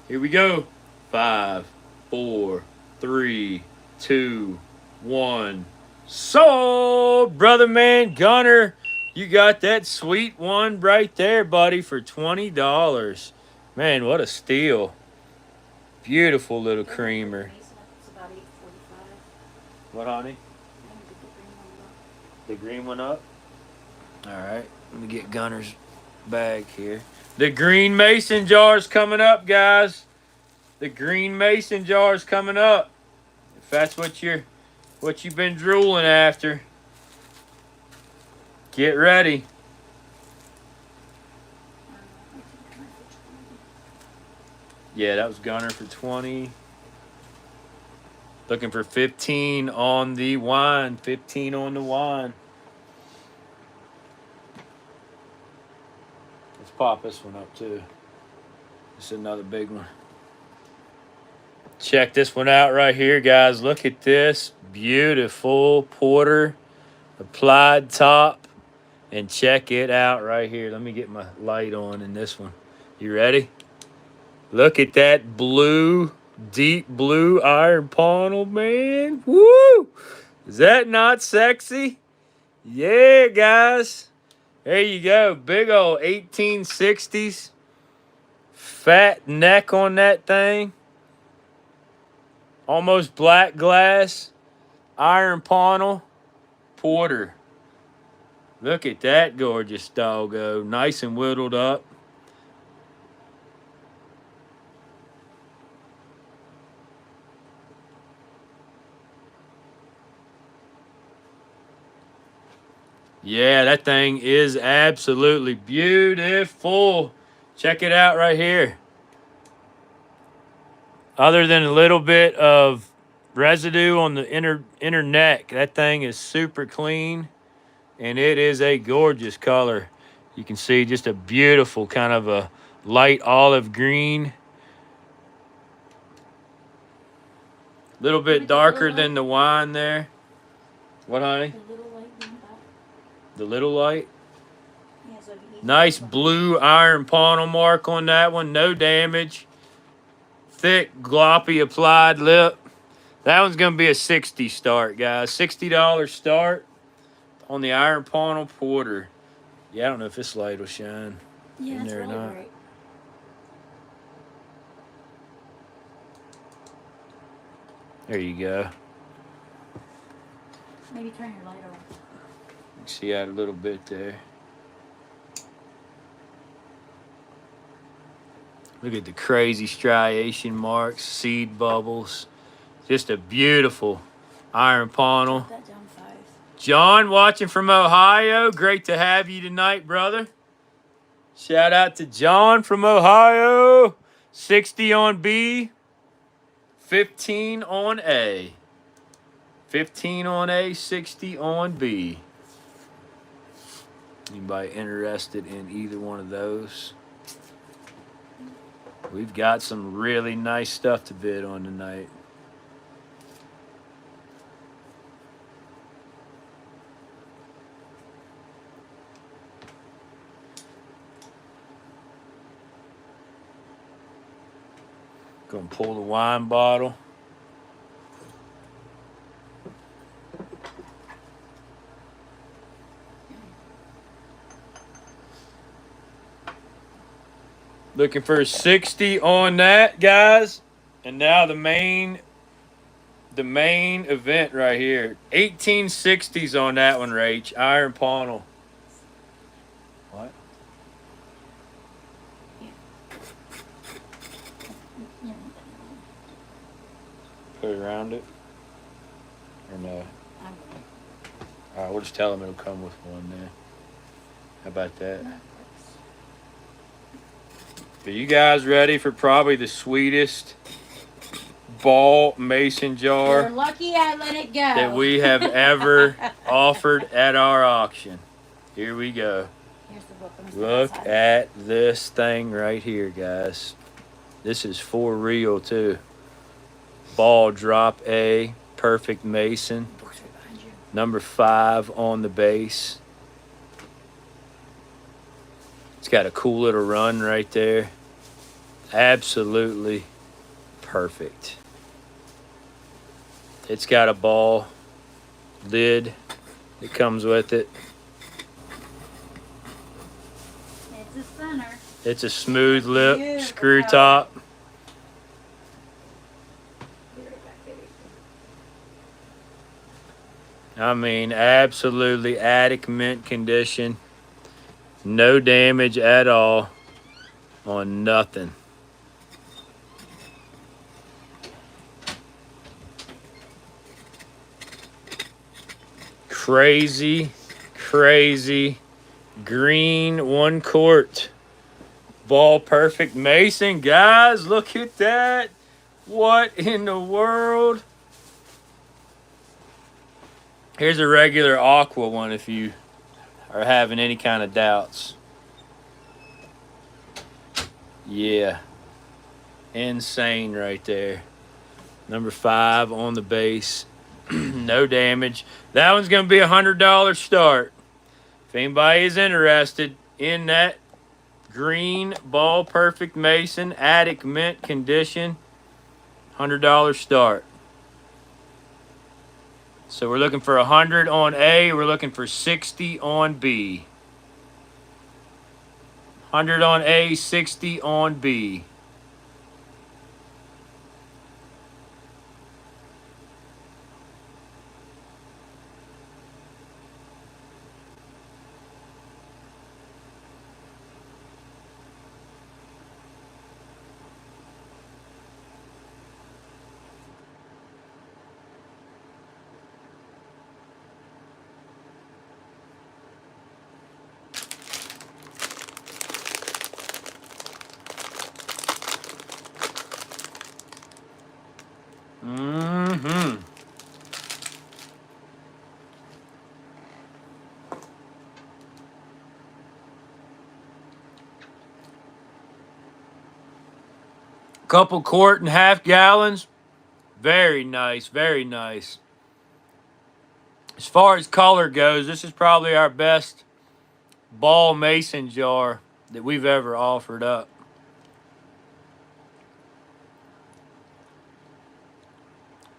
Here we go. 5, 4, 3, 2, 1. Sold, brother man Gunner. You got that sweet one right there, buddy, for $20. Man, what a steal. Beautiful little creamer. It's about 8:45. What, honey? I need to get the green one up. The green one up? All right. Let me get Gunner's bag here. The green mason jar's coming up, guys. The green mason jar is coming up. If that's what you've been drooling after, get ready. Yeah, that was Gunner for 20. Looking for 15 on the wine. 15 on the wine. Let's pop this one up too. This is another big one. Check this one out right here, guys. Look at this. Beautiful porter. Applied top. And check it out right here. Let me get my light on in this one. You ready? Look at that blue, deep blue iron panel, man. Woo! Is that not sexy? Yeah, guys. There you go. Big old 1860s. Fat neck on that thing. Almost black glass. Iron panel. Porter. Look at that gorgeous doggo. Nice and whittled up. Yeah, that thing is absolutely beautiful. Check it out right here. Other than a little bit of residue on the inner neck, that thing is super clean, and it is a gorgeous color. You can see just a beautiful kind of a light olive green. A little bit darker than the wine there. What, honey? The little light in the back. The little light. Yeah, so it'd be easy Nice to find. blue iron panel mark on that one. No damage. Thick, gloppy applied lip. That one's going to be a 60 start, guys. $60 start on the iron panel porter. Yeah, I don't know if this light will shine Yeah, in that's there or really not. great. There you go. Maybe turn your light on. You can see out a little bit there. Look at the crazy striation marks, seed bubbles. Just a beautiful iron panel. Put that down 5. John, watching from Ohio. Great to have you tonight, brother. Shout out to John from Ohio. 60 on B, 15 on A. 15 on A, 60 on B. Anybody interested in either one of those? We've got some really nice stuff to bid on tonight. Gonna pull the wine bottle. Looking for 60 on that, guys. And now the main event right here. 1860s on that one, Rach. Iron panel. What? Yeah. Put it around it? Or no? I'm ready. All right, we'll just tell them it'll come with one then. How about that? Are you guys ready for probably the sweetest ball mason You're jar lucky I let it go. that we have ever offered at our auction? Here we go. Here's the book. Let me step Look outside. at this thing right here, guys. This is for real, too. Ball drop A, perfect mason. Book's right behind you. Number 5 on the base. It's got a cool little run right there. Absolutely perfect. It's got a ball lid that comes with it. It's a center. It's a smooth lip, Beautiful screw color. top. Be right back, baby. I mean, absolutely attic mint condition. No damage at all on nothing. crazy, crazy green 1 quart ball perfect mason. Guys, look at that. What in the world? Here's a regular aqua one if you are having any kind of doubts. Yeah. Insane right there. Number 5 on the base. No damage. That one's going to be $100 start. If anybody is interested in that green ball perfect mason, attic mint condition, $100 start. So we're looking for 100 on A. We're looking for 60 on B. 100 on A, 60 on B. Mm-hmm. Couple quart and half gallons. Very nice, very nice. As far as color goes, this is probably our best ball mason jar that we've ever offered up.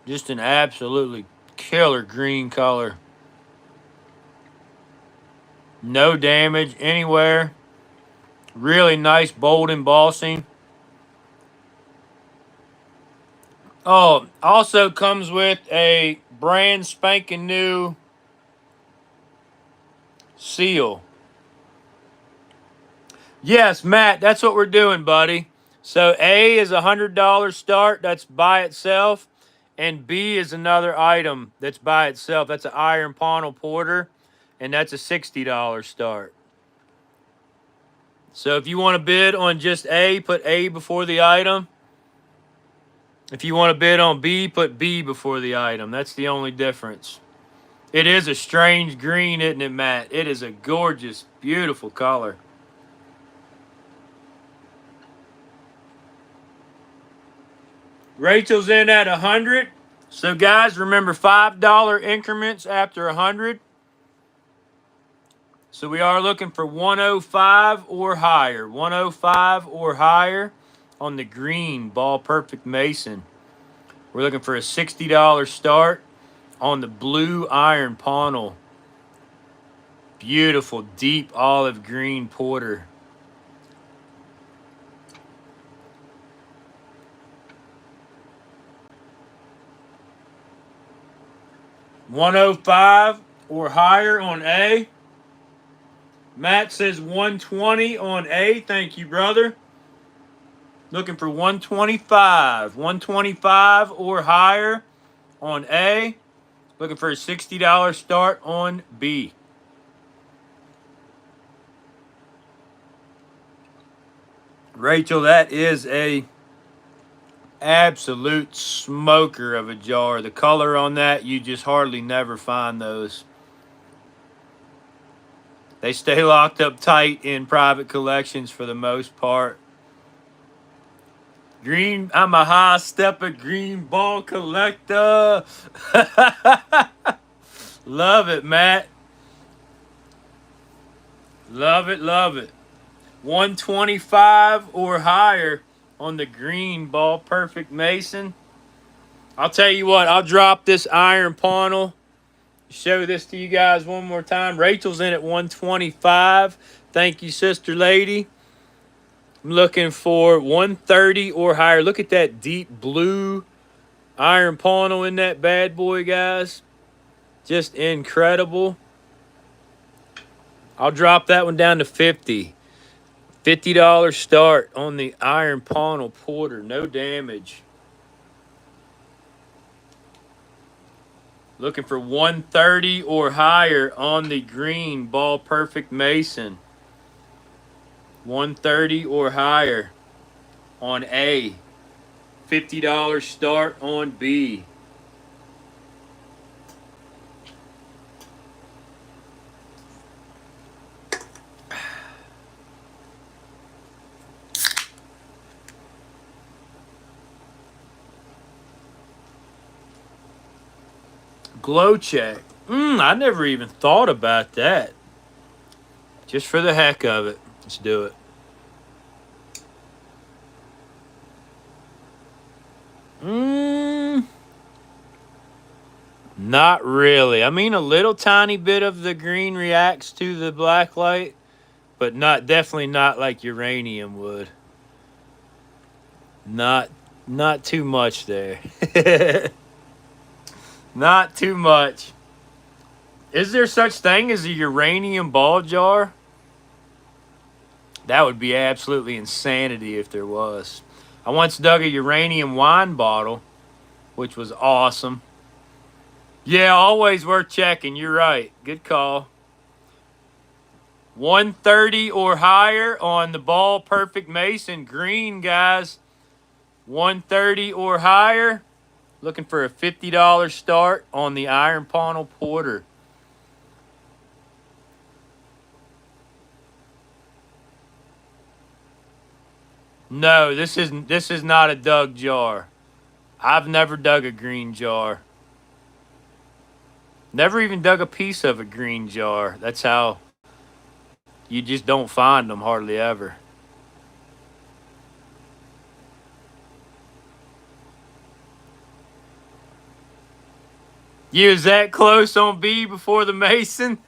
Just an absolutely killer green color. No damage anywhere. Really nice bold embossing. Oh, also comes with a brand spanking new seal. Yes, Matt, that's what we're doing, buddy. So A is $100 start. That's by itself. And B is another item that's by itself. That's an iron panel porter. And that's a $60 start. So if you want to bid on just A, put A before the item. If you want to bid on B, put B before the item. That's the only difference. It is a strange green, isn't it, Matt? It is a gorgeous, beautiful color. Rachel's in at 100. So, guys, remember $5 increments after 100. So we are looking for 105 or higher. 105 or higher on the green ball perfect mason. We're looking for a $60 start on the blue iron panel. Beautiful deep olive green porter. $105 or higher on A. Matt says 120 on A. Thank you, brother. Looking for 125. 125 or higher on A. Looking for a $60 start on B. Rachel, that is a absolute smoker of a jar. The color on that, you just hardly never find those. They stay locked up tight in private collections for the most part. Green, I'm a high stepper green ball collector. Love it, Matt. Love it, love it. 125 or higher on the green ball perfect mason. I'll tell you what, I'll drop this iron panel. Show this to you guys one more time. Rachel's in at 125. Thank you, sister lady. I'm looking for 130 or higher. Look at that deep blue iron panel in that bad boy, guys. Just incredible. I'll drop that one down to 50. $50 start on the iron panel porter. No damage. Looking for 130 or higher on the green ball perfect Mason. 130 or higher on A. $50 start on B. Glow check. I never even thought about that. Just for the heck of it. Let's do it. Not really. I mean, a little tiny bit of the green reacts to the black light, but definitely not like uranium would. Not too much there. Not too much. Is there such thing as a uranium ball jar? That would be absolutely insanity if there was. I once dug a uranium wine bottle, which was awesome. Yeah, always worth checking. You're right. Good call. 130 or higher on the ball perfect Mason. Green, guys. 130 or higher. Looking for a $50 start on the Iron Panel Porter. No, this is not a dug jar. I've never dug a green jar. Never even dug a piece of a green jar. That's how you just don't find them hardly ever. You was that close on B before the Mason?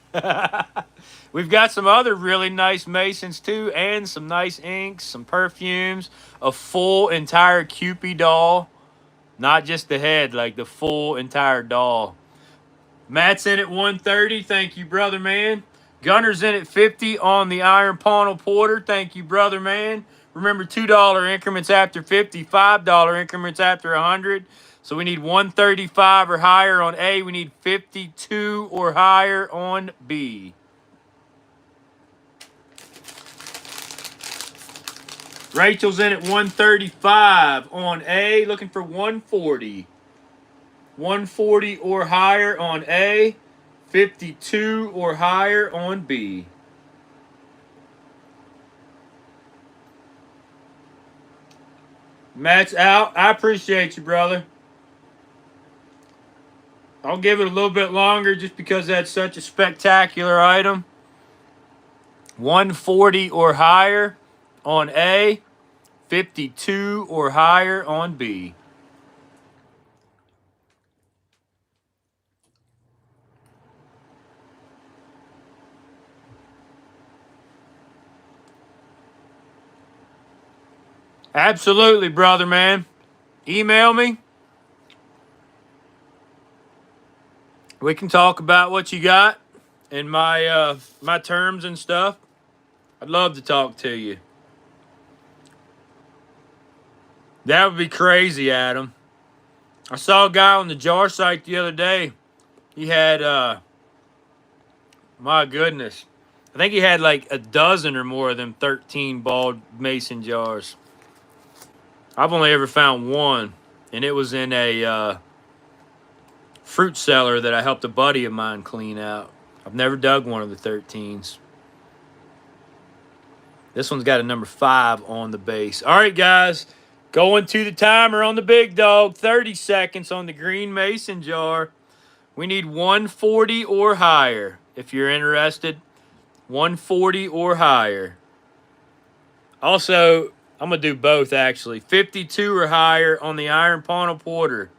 We've got some other really nice Masons too, and some nice inks, some perfumes, a full entire Cupid doll. Not just the head, like the full entire doll. Matt's in at 130. Thank you, brother man. Gunner's in at 50 on the Iron Panel Porter. Thank you, brother man. Remember, $2 increments after 50, $5 increments after 100. So we need 135 or higher on A. We need 52 or higher on B. Rachel's in at 135 on A, looking for 140. 140 or higher on A, 52 or higher on B. Matt's out. I appreciate you, brother. I'll give it a little bit longer just because that's such a spectacular item. 140 or higher on A, 52 or higher on B. Absolutely, brother man. Email me. We can talk about what you got and my my terms and stuff. I'd love to talk to you. That would be crazy, Adam. I saw a guy on the jar site the other day. He had, my goodness, I think he had like a dozen or more of them 13 ball mason jars. I've only ever found one, and it was in a fruit cellar that I helped a buddy of mine clean out. I've never dug one of the 13s. This one's got a number 5 on the base. All right, guys. Going to the timer on the big dog. 30 seconds on the green mason jar. We need 140 or higher if you're interested. 140 or higher. Also, I'm going to do both, actually. 52 or higher on the Iron Panel Porter.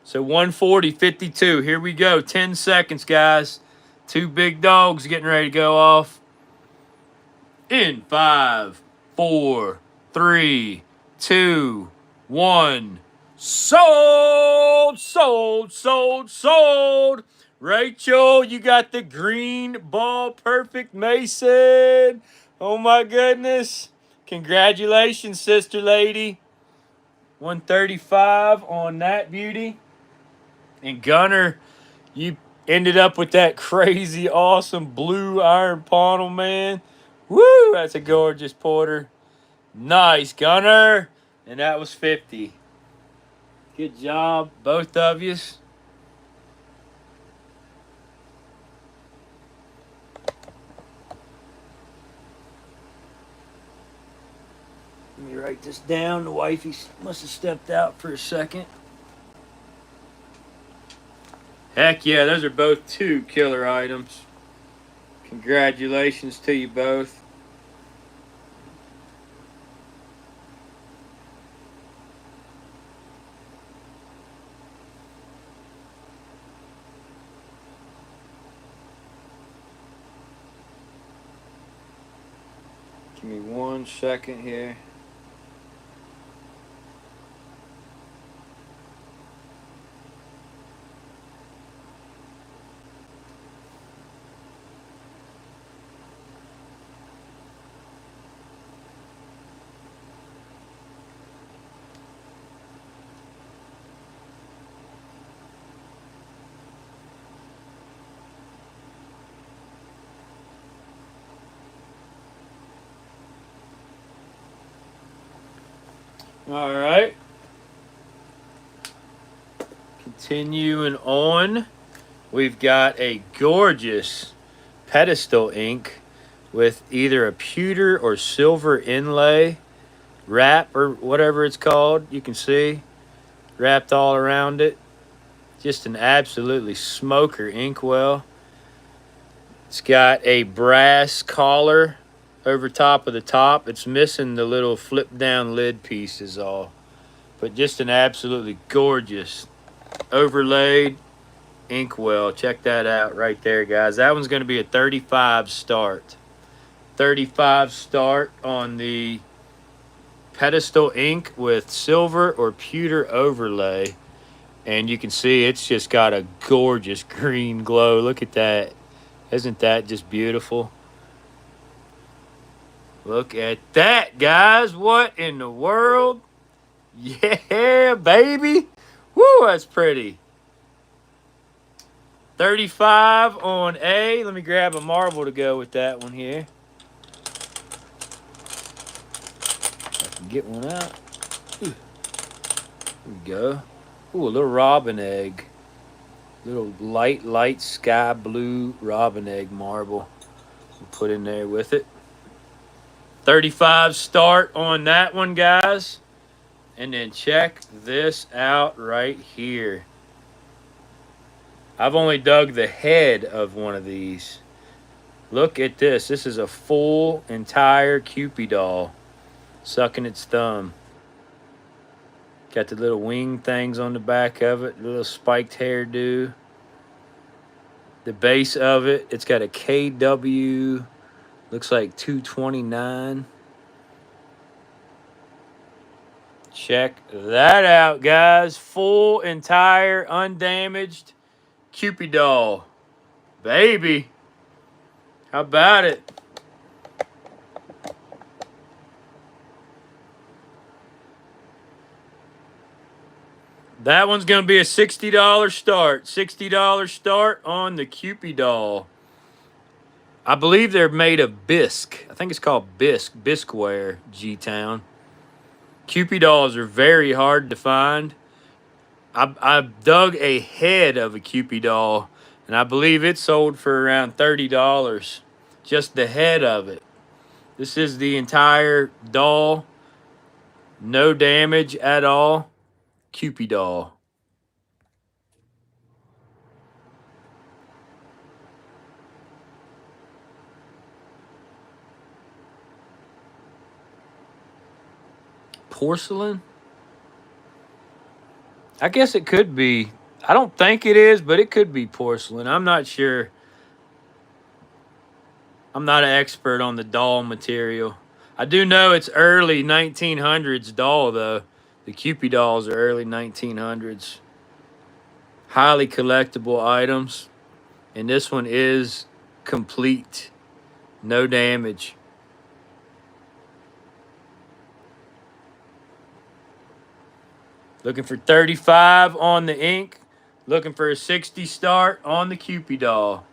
So 140, 52. Here we go. 10 seconds, guys. 2 big dogs getting ready to go off. In 5, 4, 3, 2, 1. Sold, sold, sold, sold. Rachel, you got the green ball perfect mason. Oh my goodness. Congratulations, sister lady. 135 on that beauty. And Gunner, you ended up with that crazy, awesome blue iron Pownell, man. Woo, that's a gorgeous porter. Nice, Gunner. And that was 50. Good job, both of you. Let me write this down. The wifey must have stepped out for a second. Heck yeah, those are both 2 killer items. Congratulations to you both. Give me 1 second here. All right. Continuing on, we've got a gorgeous pedestal ink with either a pewter or silver inlay wrap or whatever it's called. You can see wrapped all around it. Just an absolutely smoker inkwell. It's got a brass collar over top of the top. It's missing the little flip down lid piece is all. But just an absolutely gorgeous overlaid inkwell. Check that out right there, guys. That one's going to be a 35 start. 35 start on the pedestal ink with silver or pewter overlay. And you can see it's just got a gorgeous green glow. Look at that. Isn't that just beautiful? Look at that, guys. What in the world? Yeah, baby. Woo, that's pretty. 35 on A. Let me grab a marble to go with that one here. I can get one out. There we go. Ooh, a little robin egg. Little light sky blue robin egg marble. We'll put in there with it. 35 start on that one, guys. And then check this out right here. I've only dug the head of one of these. Look at this. This is a full, entire Cupid doll sucking its thumb. Got the little wing things on the back of it, little spiked hairdo. The base of it, it's got a KW, looks like 229. Check that out, guys. Full, entire, undamaged Cupid doll. Baby. How about it? That one's going to be a $60 start. $60 start on the Cupid doll. I believe they're made of bisque. I think it's called bisque. Bisqueware, G-Town. Cupid dolls are very hard to find. I dug a head of a Cupid doll, and I believe it sold for around $30. Just the head of it. This is the entire doll. No damage at all. Cupid doll. Porcelain? I guess it could be. I don't think it is, but it could be porcelain. I'm not sure. I'm not an expert on the doll material. I do know it's early 1900s doll, though. The Cupid dolls are early 1900s. Highly collectible items. And this one is complete. No damage. Looking for 35 on the ink. Looking for a 60 start on the Cupid doll.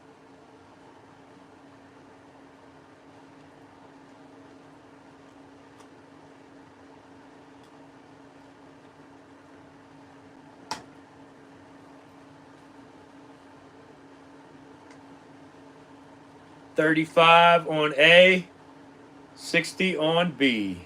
$35 on A, 60 on B.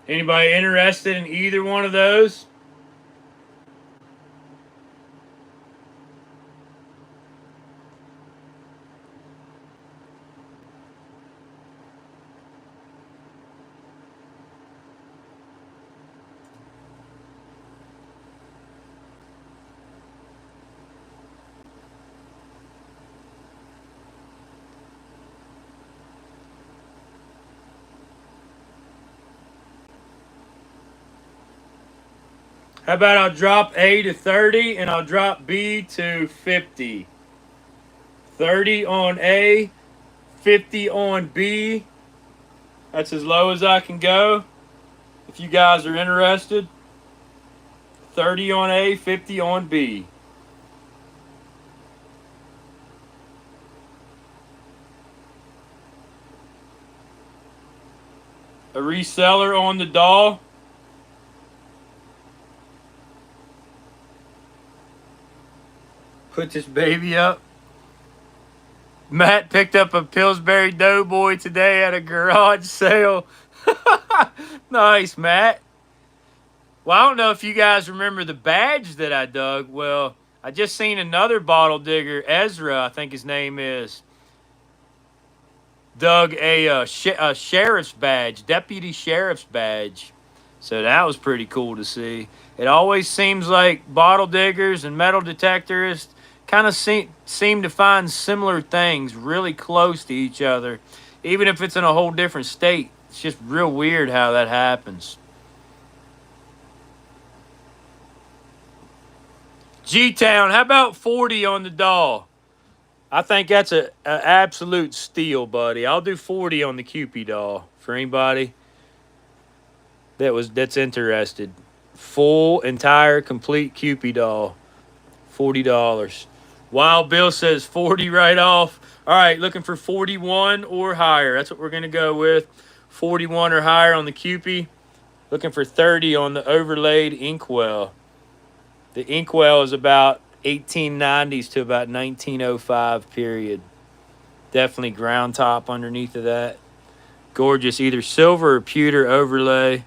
Anybody interested in either one of those? How about I'll drop A to 30 and I'll drop B to 50. 30 on A, 50 on B. That's as low as I can go. If you guys are interested, 30 on A, 50 on B. A reseller on the doll. Put this baby up. Matt picked up a Pillsbury Doughboy today at a garage sale. Nice, Matt. Well, I don't know if you guys remember the badge that I dug. Well, I just seen another bottle digger, Ezra, I think his name is, dug a sheriff's badge, deputy sheriff's badge. So that was pretty cool to see. It always seems like bottle diggers and metal detectorists kind of seem to find similar things really close to each other, even if it's in a whole different state. It's just real weird how that happens. G-Town, how about 40 on the doll? I think that's a absolute steal, buddy. I'll do 40 on the Cupid doll for anybody that's interested. Full, entire, complete Cupid doll. $40. Wild Bill says 40 right off. All right, looking for 41 or higher. That's what we're going to go with. 41 or higher on the Cupid. Looking for 30 on the overlaid inkwell. The inkwell is about 1890s to about 1905 period. Definitely ground top underneath of that. Gorgeous, either silver or pewter overlay.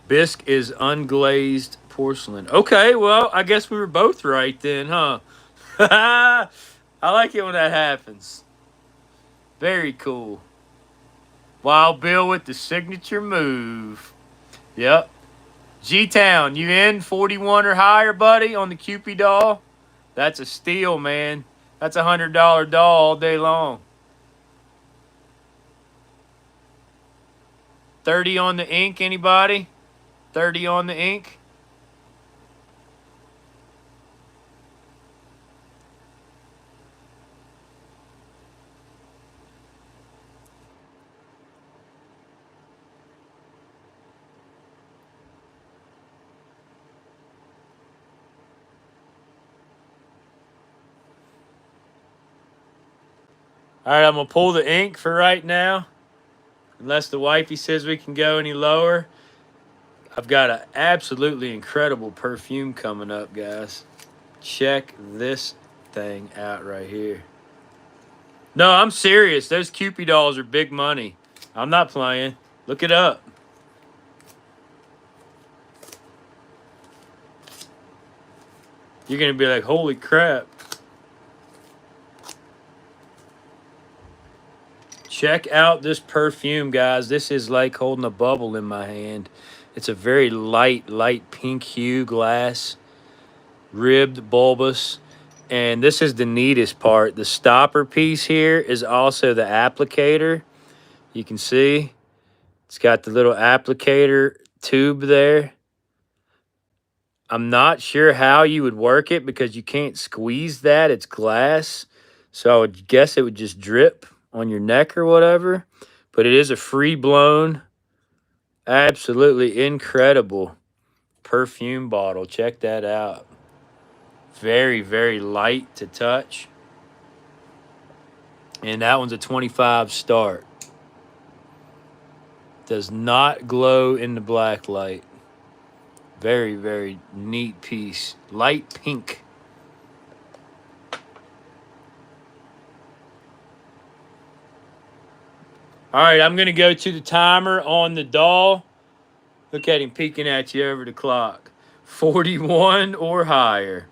Bisque is unglazed porcelain. Okay, well, I guess we were both right then, huh? I like it when that happens. Very cool. Wild Bill with the signature move. Yep. G-Town, you in 41 or higher, buddy, on the Cupid doll? That's a steal, man. That's $100 doll all day long. 30 on the ink, anybody? 30 on the ink? All right, I'm going to pull the ink for right now. Unless the wifey says we can go any lower. I've got an absolutely incredible perfume coming up, guys. Check this thing out right here. No, I'm serious. Those Cupid dolls are big money. I'm not playing. Look it up. You're going to be like, holy crap. Check out this perfume, guys. This is like holding a bubble in my hand. It's a very light pink hue glass, ribbed, bulbous. And this is the neatest part. The stopper piece here is also the applicator. You can see it's got the little applicator tube there. I'm not sure how you would work it because you can't squeeze that. It's glass. So I would guess it would just drip on your neck or whatever. But it is a free blown, absolutely incredible perfume bottle. Check that out. Very, very light to touch. And that one's a 25 start. Does not glow in the black light. Very, very neat piece. Light pink. All right, I'm going to go to the timer on the doll. Look at him peeking at you over the clock. 41 or higher.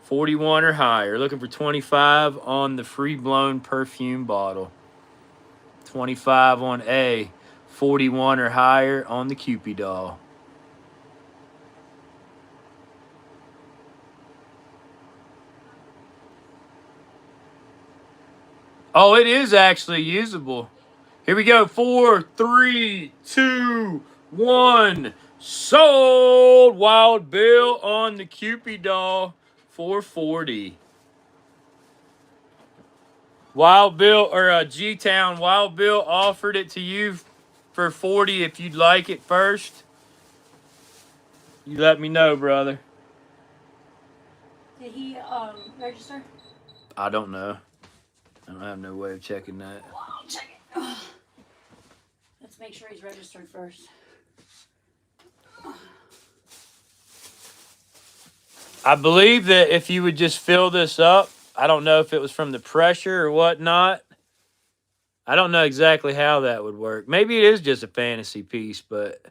41 or higher. Looking for 25 on the free-blown perfume bottle. 25 on A. 41 or higher on the Cupid doll. Oh, it is actually usable. Here we go. 4, 3, 2, 1. Sold. Wild Bill on the Cupid doll. 440. Wild Bill or G-Town. Wild Bill offered it to you for 40 if you'd like it first. You let me know, brother. Did he register? I don't know. I don't have no way of checking that. Well, I'll check it. Let's make sure he's registered first. I believe that if you would just fill this up, I don't know if it was from the pressure or whatnot. I don't know exactly how that would work. Maybe it is just a fantasy piece, but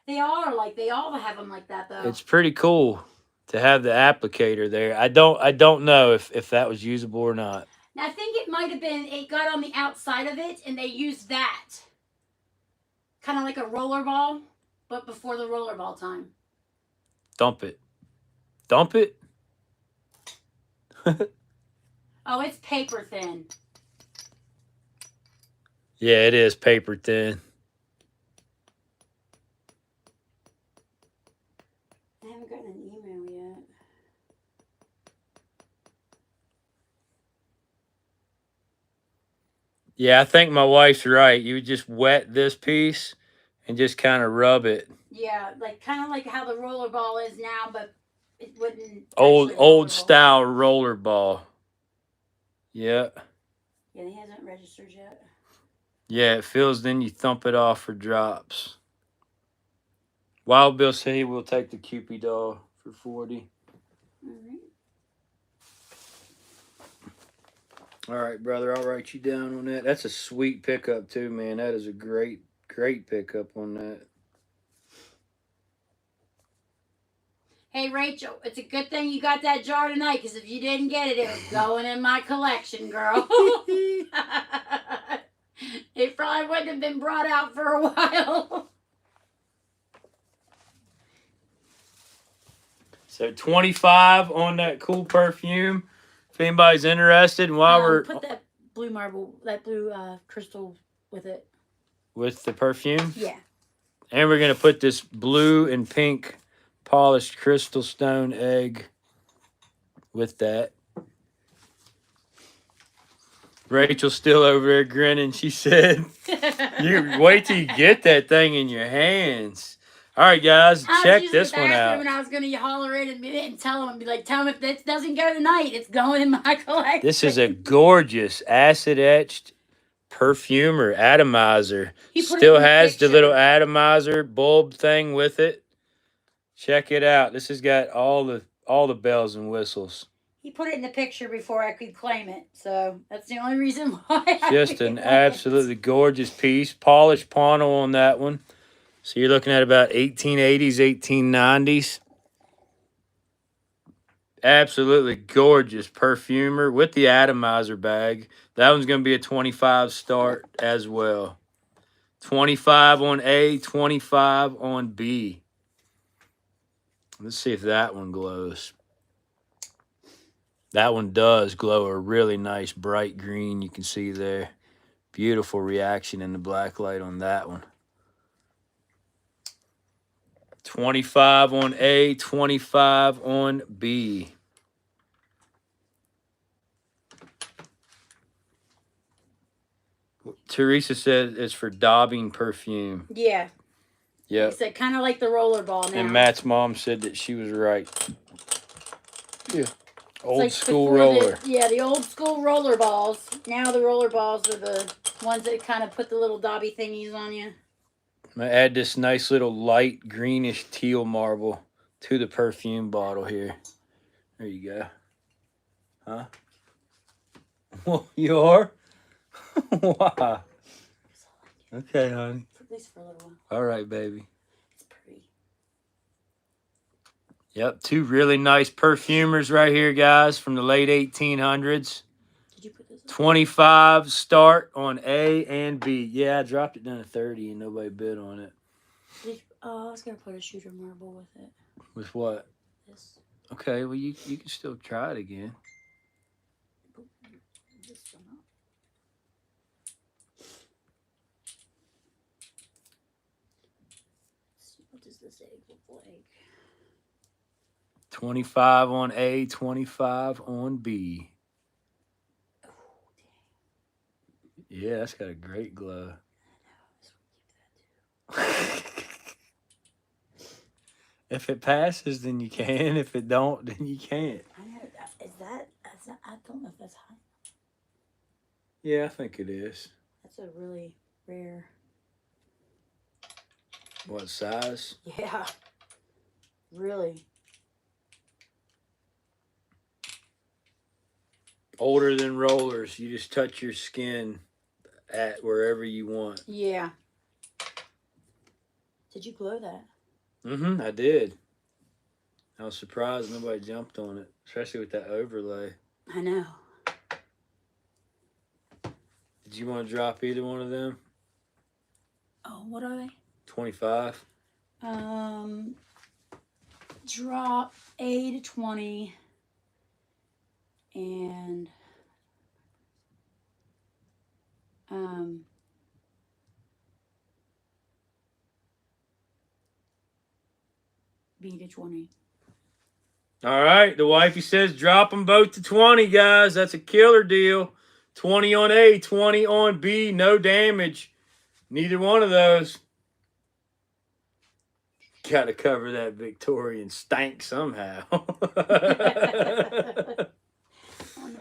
They all have them like that though. it's pretty cool to have the applicator there. I don't know if that was usable or not. I think it might have been, it got on the outside of it and they used that. Kind of like a roller ball, but before the roller ball time. Dump it. Dump it. Oh, it's paper thin. Yeah, it is paper thin. I haven't gotten an email yet. Yeah, I think my wife's right. You would just wet this piece and just kind of rub it. Yeah, like kind of like how the roller ball is now, but it wouldn't. Old style roller ball. Yeah. Yeah, he hasn't registered yet. Yeah, it feels, then you thump it off for drops. Wild Bill said he will take the Cupid doll for 40. All right. All right, brother. I'll write you down on that. That's a sweet pickup too, man. That is a great pickup on that. Hey, Rachel, it's a good thing you got that jar tonight, because if you didn't get it, it was going in my collection, girl. It probably wouldn't have been brought out for a while. So 25 on that cool perfume. If anybody's interested, and while we're put that blue marble, that blue crystal with it. with the perfume, Yeah. and we're gonna put this blue and pink polished crystal stone egg with that. Rachel's still over there grinning. She said, "You wait till you get that thing in your hands." All right, guys, check this one out. And I was going to holler in and tell him, and be like, tell him if this doesn't go tonight, it's going in my collection. This is a gorgeous acid etched perfume or atomizer. Still has the little atomizer bulb thing with it. Check it out. This has got all the bells and whistles. He put it in the picture before I could claim it, so that's the only reason why. Just an absolutely gorgeous piece. Polished pano on that one. So you're looking at about 1880s, 1890s. Absolutely gorgeous perfumer with the atomizer bag. That one's going to be a 25 start as well. 25 on A, 25 on B. Let's see if that one glows. That one does glow a really nice bright green. You can see there. Beautiful reaction in the black light on that one. 25 on A, 25 on B. Teresa said it's for daubing perfume. Yeah. Yep. It's kind of like the rollerball now. And Matt's mom said that she was right. Yeah. Old like school before roller. The old school roller balls. Now the roller balls are the ones that kind of put the little dobby thingies on you. I'm going to add this nice little light greenish teal marble to the perfume bottle here. There you go. Huh? Well, you are? Why? Okay, honey. At least for a little while. All right, baby. It's pretty. Yep, two really nice perfumers right here, guys, from the late 1800s. Did you put this 25 start on A and B. Yeah, I dropped it down to 30 and nobody bid on it. I was going to put a shooter marble with it. With what? This. Okay, well, you can still try it again. This one up. What does this egg look like? 25 on A, 25 on B. Oh, dang. Yeah, that's got a great glow. If it passes, then you can. If it don't, then you can't. I know. Is that? I don't know if that's high. Yeah, I think it is. That's a really rare. What size? Yeah. Really. Older than rollers. You just touch your skin at wherever you want. Yeah. Did you glow that? Mm-hmm, I did. I was surprised nobody jumped on it, especially with that overlay. I know. Did you want to drop either one of them? Oh, what are they? 25. Drop A to 20 and B to 20. All right, the wifey says drop them both to 20, guys. That's a killer deal. 20 on A, 20 on B, no damage. Neither one of those. Got to cover that Victorian stank somehow.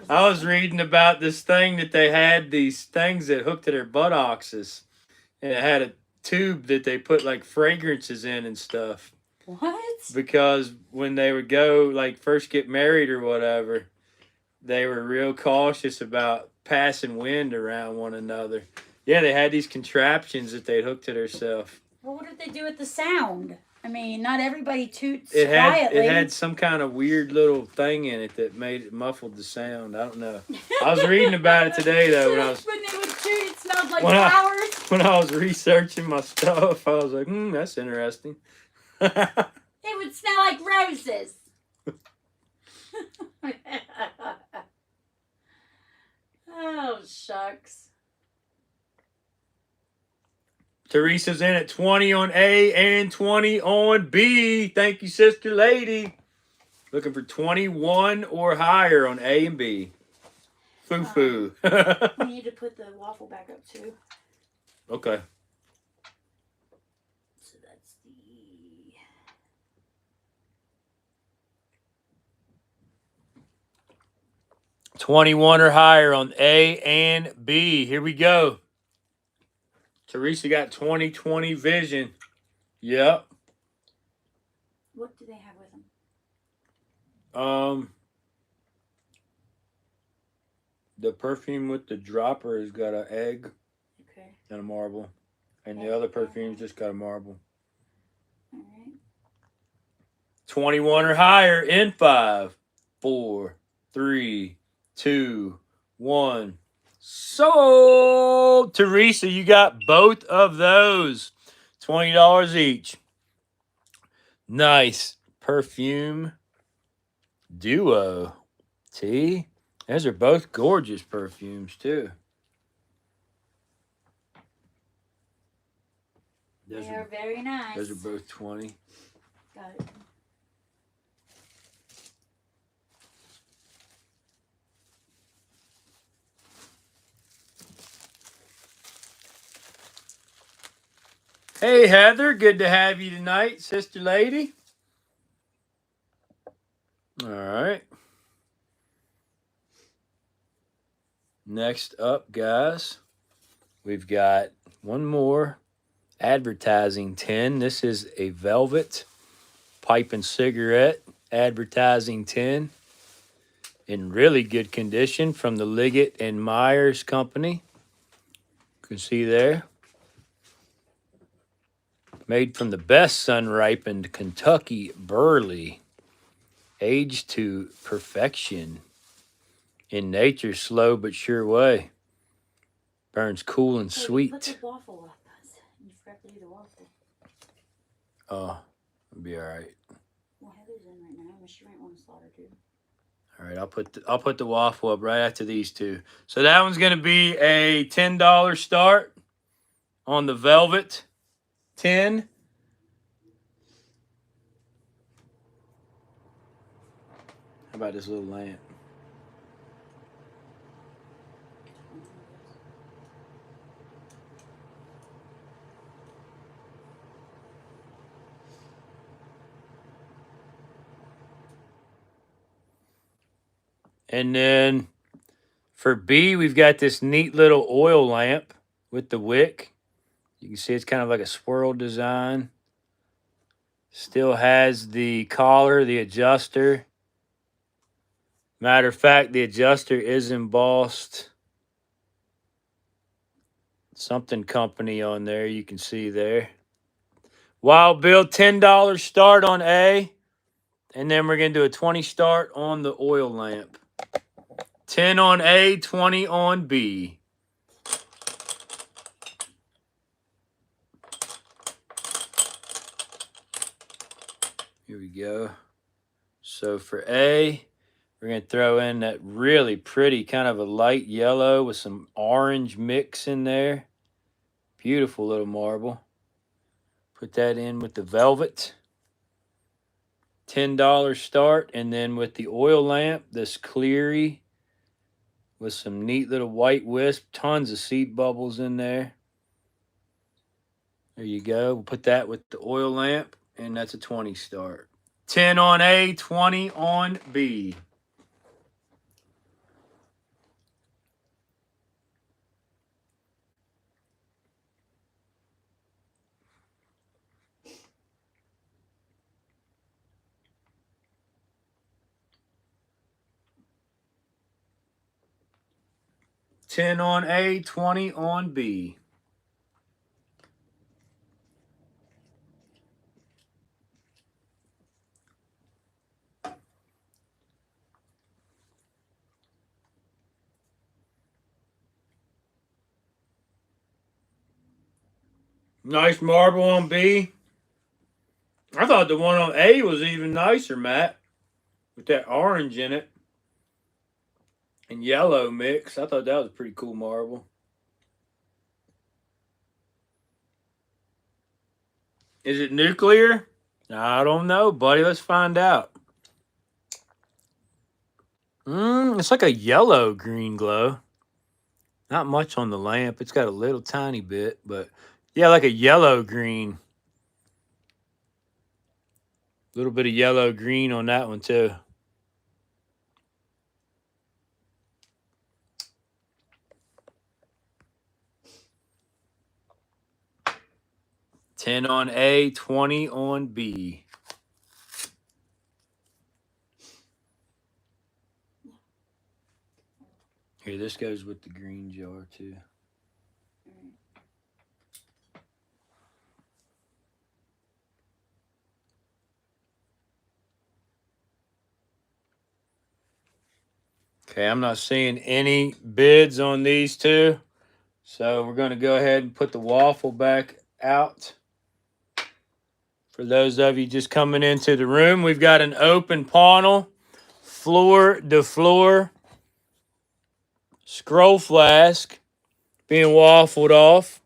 I was reading about this thing that they had, these things that hooked to their buttocks, and it had a tube that they put like fragrances in and stuff. What? Because when they would go, like, first get married or whatever, they were real cautious about passing wind around one another. Yeah, they had these contraptions that they'd hook to themselves. Well, what did they do with the sound? I mean, not everybody toots It quietly. had some kind of weird little thing in it that muffled the sound. I don't know. I was reading about it today, though, when they would toot, it smelled like flowers. When I was researching my stuff, I was like, that's interesting. It would smell like roses. Oh, shucks. Teresa's in at 20 on A and 20 on B. Thank you, sister lady. Looking for 21 or higher on A and B. Foo-foo. We need to put the waffle back up, too. Okay. So that's the... 21 or higher on A and B. Here we go. Teresa got 20/20 vision. Yep. What do they have with them? The perfume with the dropper has got an egg Okay. and a marble. And the other perfume's just got a marble. All right. 21 or higher in 5, 4, 3, 2, 1. So, Teresa, you got both of those. $20 each. Nice perfume duo. T. Those are both gorgeous perfumes, too. They are very nice. Those are both 20. Got it. Hey, Heather. Good to have you tonight, sister lady. All right. Next up, guys, we've got one more advertising tin. This is a velvet pipe and cigarette advertising tin in really good condition from the Liggett and Myers Company. You can see there. Made from the best sun-ripened Kentucky burley, aged to perfection in nature's slow but sure way. Burns cool and Hey, sweet. put the waffle up. You forgot to do the waffle. Oh, it'll be all right. Well, Heather's in right now, but she might want to slaughter too. All right, I'll put the waffle up right after these two. So that one's gonna be a $10 start on the velvet tin. How about this little lamp? And then for B, we've got this neat little oil lamp with the wick. You can see it's kind of like a swirl design. Still has the collar, the adjuster. Matter of fact, the adjuster is embossed. Something company on there, you can see there. Wild Bill, $10 start on A. And then we're going to do a 20 start on the oil lamp. 10 on A, 20 on B. Here we go. So for A, we're going to throw in that really pretty kind of a light yellow with some orange mix in there. Beautiful little marble. Put that in with the velvet. $10 start. And then with the oil lamp, this cleary with some neat little white wisp. Tons of seed bubbles in there. There you go. We'll put that with the oil lamp. And that's a 20 start. 10 on A, 20 on B. $10 on A, 20 on B. Nice marble on B. I thought the one on A was even nicer, Matt. With that orange in it. And yellow mix. I thought that was a pretty cool marble. Is it nuclear? I don't know, buddy. Let's find out. It's like a yellow green glow. Not much on the lamp. It's got a little tiny bit, but yeah, like a yellow green. A little bit of yellow green on that one too. $10 on A, 20 on B. Here, this goes with the green jar too. Okay, I'm not seeing any bids on these two. So we're going to go ahead and put the waffle back out. For those of you just coming into the room, we've got an open panel, floor to floor, scroll flask being waffled off,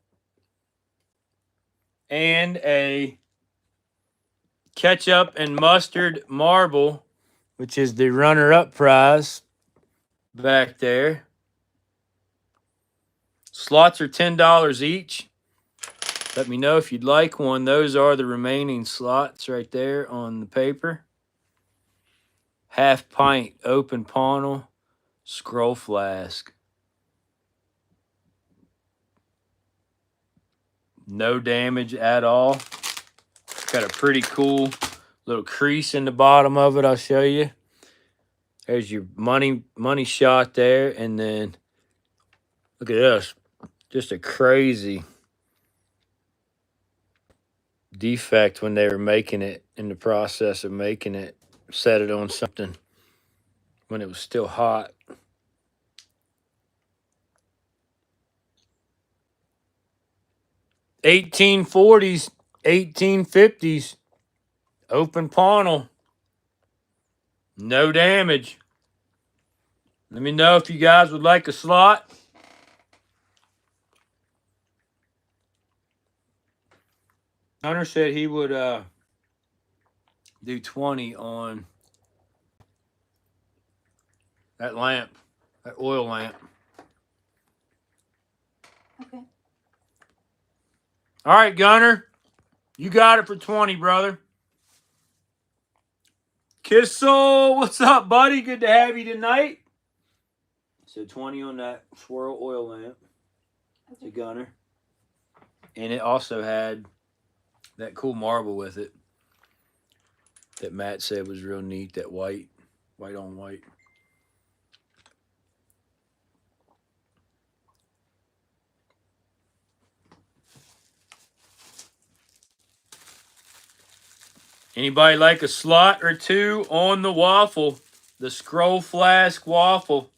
and a ketchup and mustard marble, which is the runner-up prize back there. Slots are $10 each. Let me know if you'd like one. Those are the remaining slots right there on the paper. Half pint open panel scroll flask. No damage at all. Got a pretty cool little crease in the bottom of it. I'll show you. There's your money shot there. And then look at this. Just a crazy defect when they were making it, in the process of making it. Set it on something when it was still hot. $18.40s, $18.50s, open panel, no damage. Let me know if you guys would like a slot. Hunter said he would do 20 on that lamp, that oil lamp. Okay. All right, Gunner, you got it for 20, brother. Kissel, what's up, buddy? Good to have you tonight. So 20 on that swirl oil lamp to Gunner. And it also had that cool marble with it that Matt said was real neat, that white on white. Anybody like a slot or two on the waffle? The scroll flask waffle.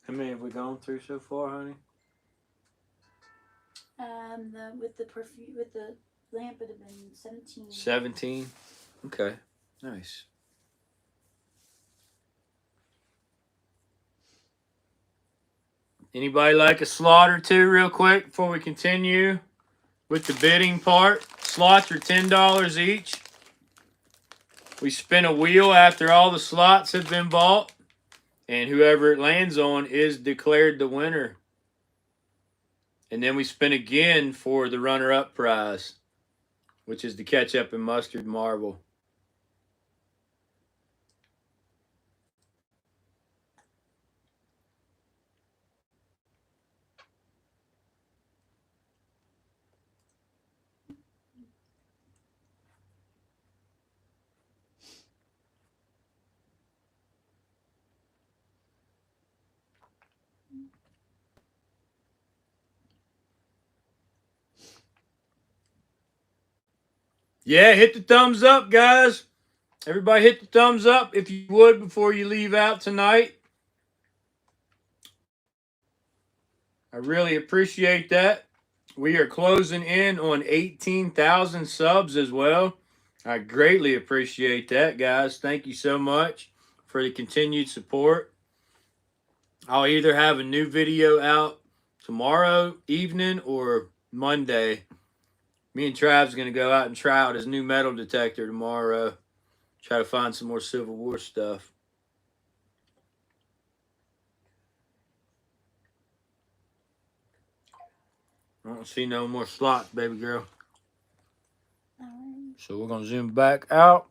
How many have we gone through so far, honey? With the perfume, with the lamp, it would have been 17. 17? Okay, nice. Anybody like a slot or two real quick before we continue with the bidding part? Slots are $10 each. We spin a wheel after all the slots have been bought, and whoever it lands on is declared the winner. And then we spin again for the runner-up prize, which is the ketchup and mustard marble. Yeah, hit the thumbs up, guys. Everybody hit the thumbs up if you would before you leave out tonight. I really appreciate that. We are closing in on 18,000 subs as well. I greatly appreciate that, guys. Thank you so much for the continued support. I'll either have a new video out tomorrow evening or Monday. Me and Trav's going to go out and try out his new metal detector tomorrow. Try to find some more Civil War stuff. I don't see no more slots, baby girl. So we're going to zoom back out.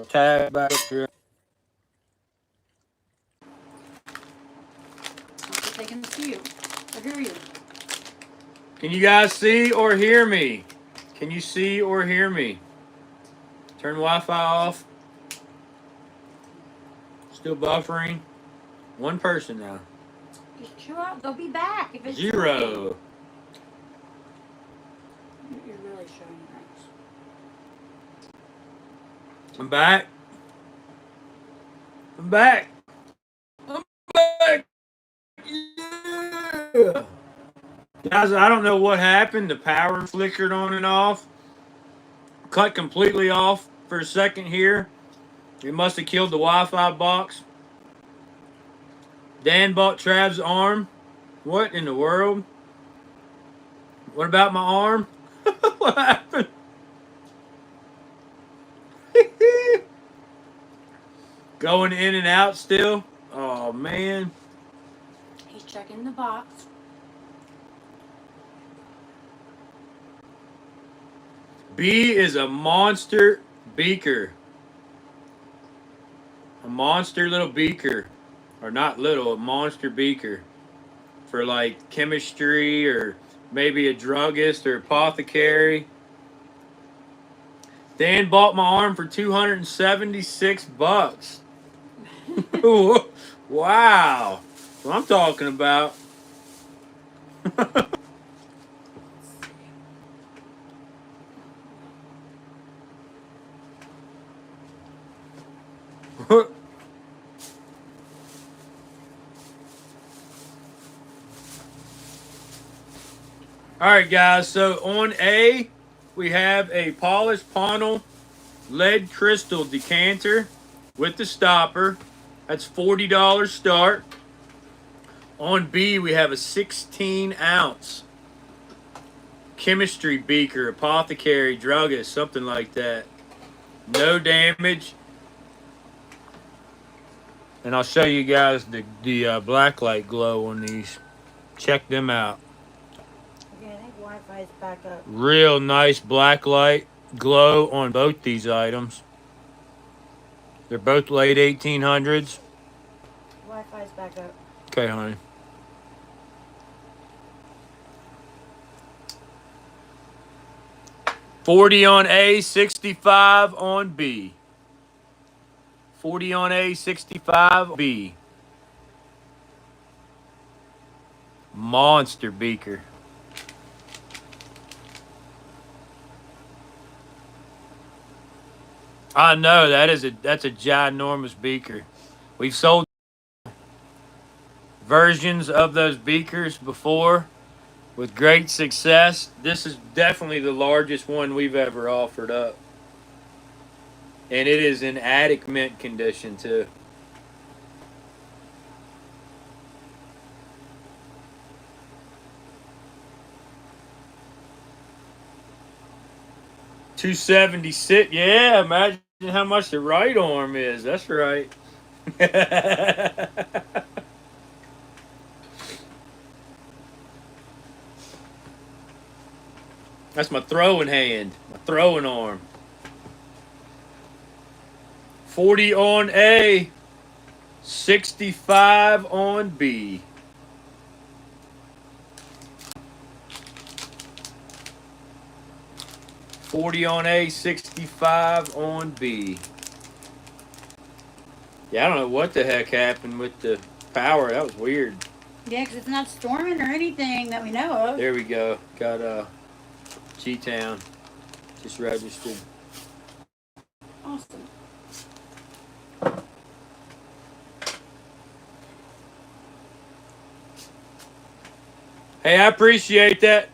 Tag back up here. They can see you or hear you. Can you guys see or hear me? Can you see or hear me? Turn Wi-Fi off. Still buffering. One person now. Just Sure, they'll be back if it's 0. You're really showing nice. I'm back. I'm back. I'm back. Yeah. Guys, I don't know what happened. The power flickered on and off. Cut completely off for a second here. It must have killed the Wi-Fi box. Dan bought Trav's arm. What in the world? What about my arm? What happened? Going in and out still? Oh, man. He's checking the box. B is a monster beaker. A monster little beaker. Or not little, a monster beaker. For like chemistry or maybe a druggist or apothecary. Dan bought my arm for $276. Wow. That's what I'm talking about. All right, guys. So on A, we have a polished Ponel lead crystal decanter with the stopper. That's $40 start. On B, we have a 16-ounce chemistry beaker, apothecary, druggist, something like that. No damage. And I'll show you guys the blacklight glow on these. Check them out. Okay, I think Wi-Fi's back up. Real nice blacklight glow on both these items. They're both late 1800s. Wi-Fi's back up. Okay, honey. $40 on A, $65 on B. $40 on A, $65 on B. Monster beaker. I know that's a ginormous beaker. We've sold versions of those beakers before with great success. This is definitely the largest one we've ever offered up. And it is in attic mint condition too. $276. Yeah, imagine how much the right arm is. That's right. That's my throwing hand, my throwing arm. 40 on A, 65 on B. $40 on A, 65 on B. Yeah, I don't know what the heck happened with the power. That was weird. Yeah, because it's not storming or anything that we know of. There we go. Got G-Town just registered. Awesome. Hey, I appreciate that,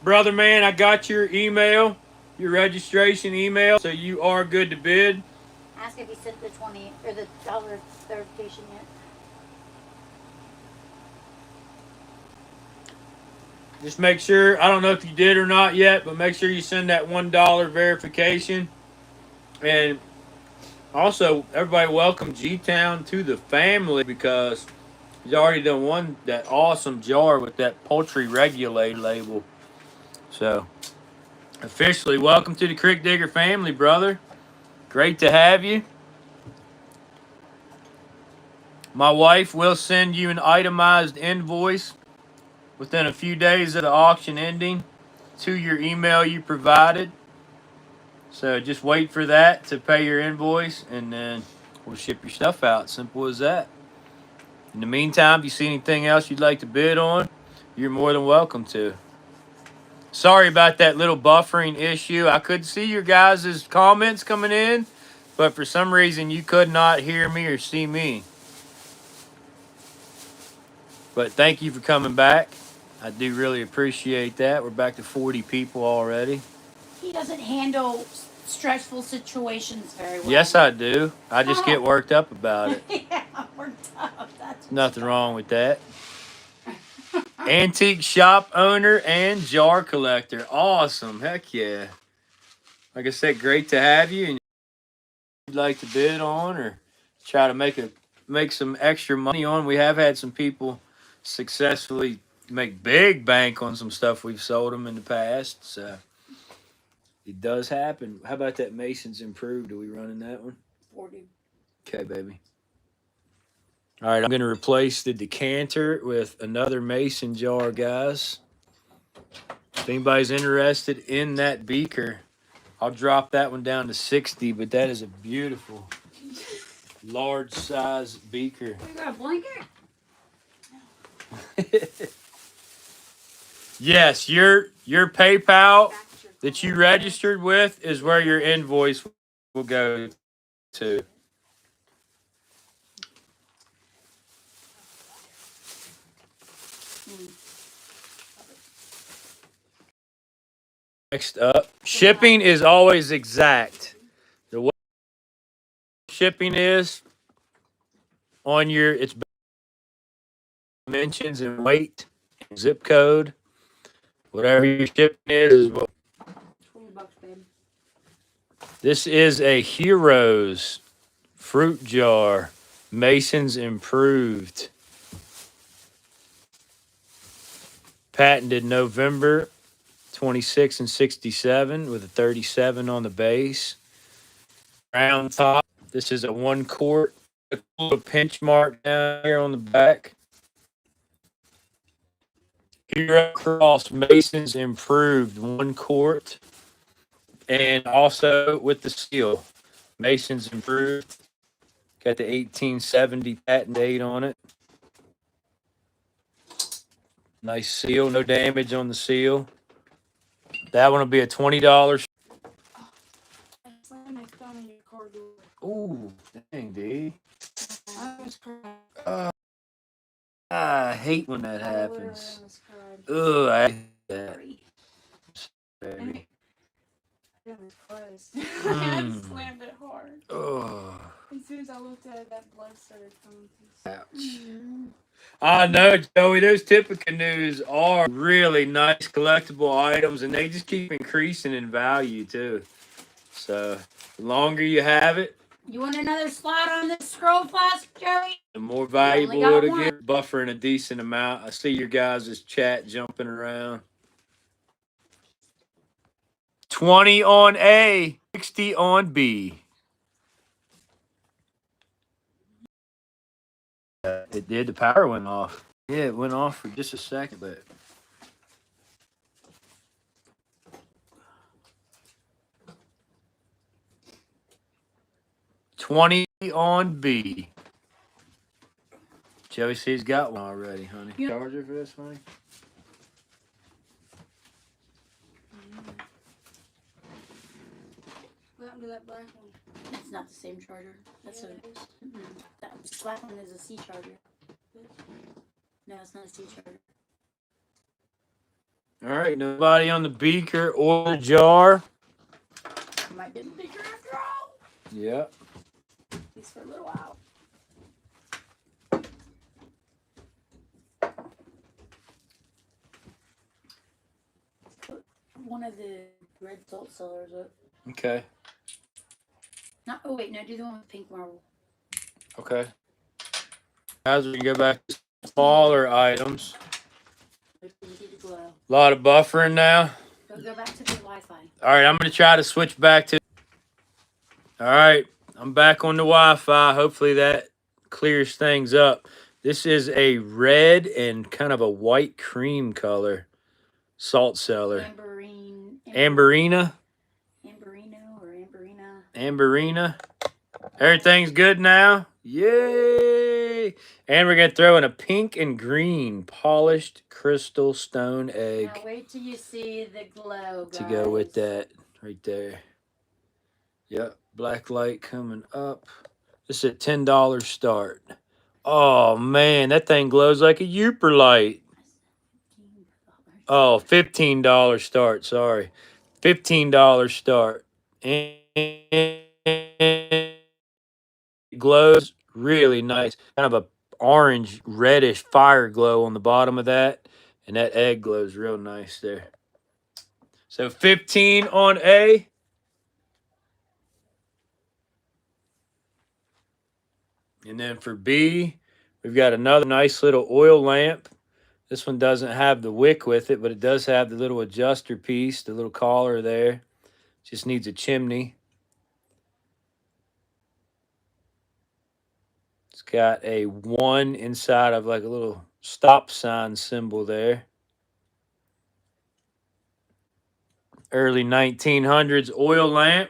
brother man. I got your email, your registration email, so you are good to bid. Ask if he sent the $20 or the dollar verification yet. Just make sure, I don't know if you did or not yet, but make sure you send that $1 verification. And also, everybody welcome G-Town to the family because he's already done won that awesome jar with that poultry regulated label. So, officially, welcome to the Crick Digger family, brother. Great to have you. My wife will send you an itemized invoice within a few days of the auction ending to your email you provided. So just wait for that to pay your invoice, and then we'll ship your stuff out. Simple as that. In the meantime, if you see anything else you'd like to bid on, you're more than welcome to. Sorry about that little buffering issue. I could see your guys' comments coming in, but for some reason you could not hear me or see me. But thank you for coming back. I do really appreciate that. We're back to 40 people already. He doesn't handle stressful situations very well. Yes, I do. I just get worked up about it. Yeah, worked up. That's Nothing wrong with that. Antique shop owner and jar collector. Awesome. Heck yeah. Like I said, great to have you. And you'd like to bid on or try to make some extra money on. We have had some people successfully make big bank on some stuff we've sold them in the past. So it does happen. How about that Mason's Improved? Are we running that one? 40. Okay, baby. All right, I'm going to replace the decanter with another mason jar, guys. If anybody's interested in that beaker, I'll drop that one down to 60, but that is a beautiful, large size beaker. You got a blanket? Yes, your PayPal that you registered with is where your invoice will go to. Next up, shipping is always exact. The way shipping is on your it's dimensions and weight, and zip code, whatever your shipping is what. $20, babe. This is a Heroes fruit jar, Mason's Improved. Patented November 26 and 67 with a 37 on the base. Round top. This is a 1 quart. A little pinch mark down here on the back. Hero Cross Mason's Improved 1 quart. And also with the seal. Mason's Improved. Got the 1870 patent date on it. Nice seal. No damage on the seal. That one will be a $20. I slammed my thumb in your car door. Ooh, dang, D. I was crying. I hate when that I literally happens. almost cried. Ugh, I hate that. Sorry. Baby. I almost closed. Mm. Slammed it hard. Ugh. As soon as I looked at it, that blood started coming. Ouch. I know, Joey, those Tippecanoes are really nice collectible items, and they just keep increasing in value, too. So, the longer you have it, You want another slot on this scroll flask, Joey? the more only valuable got it'll one. get. Buffering a decent amount. I see your guys' chat jumping around. 20 on A, 60 on B. It did. The power went off. Yeah, it went off for just a second, but $20 on B. Joey C's got one already, honey. Yeah. Charger for this, honey? What happened to that black one? It's not the same charger. That's that black one is a C charger. No, it's not a C charger. All right, nobody on the beaker or the jar. Might get a bigger after all. Yep. At least for a little while. Put one of the red salt cellars up. Okay. Not. Oh wait, no. Do the one with pink marble. Okay. Guys, we can go back to smaller items. Glow. A lot of buffering now. Go back to the Wi-Fi. All right, I'm going to try to switch back to. All right, I'm back on the Wi-Fi. Hopefully that clears things up. This is a red and kind of a white cream color salt cellar. Amberina? Amberino or Amberina. Amberina. Everything's good now? Yay! And we're going to throw in a pink and green polished crystal stone egg Now wait till you see the glow, guys. to go with that right there. Yep, black light coming up. This is a $10 start. Oh, man, that thing glows like a Uper light. Oh, $15 start, sorry. $15 start. And it glows really nice. Kind of a orange, reddish fire glow on the bottom of that. And that egg glows real nice there. So 15 on A. And then for B, we've got another nice little oil lamp. This one doesn't have the wick with it, but it does have the little adjuster piece, the little collar there. Just needs a chimney. It's got a 1 inside of like a little stop sign symbol there. Early 1900s oil lamp.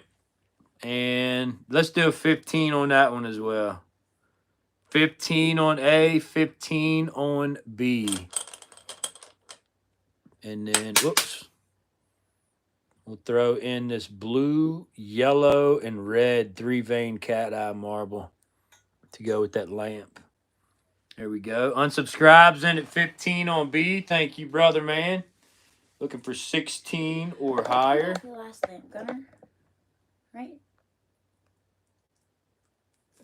And let's do a 15 on that one as well. 15 on A, 15 on B. And then, whoops. We'll throw in this blue, yellow, and red 3-vein cat eye marble to go with that lamp. There we go. Unsubscribes in at 15 on B. Thank you, brother man. Looking for 16 or higher. The last lamp, Gunner. Right?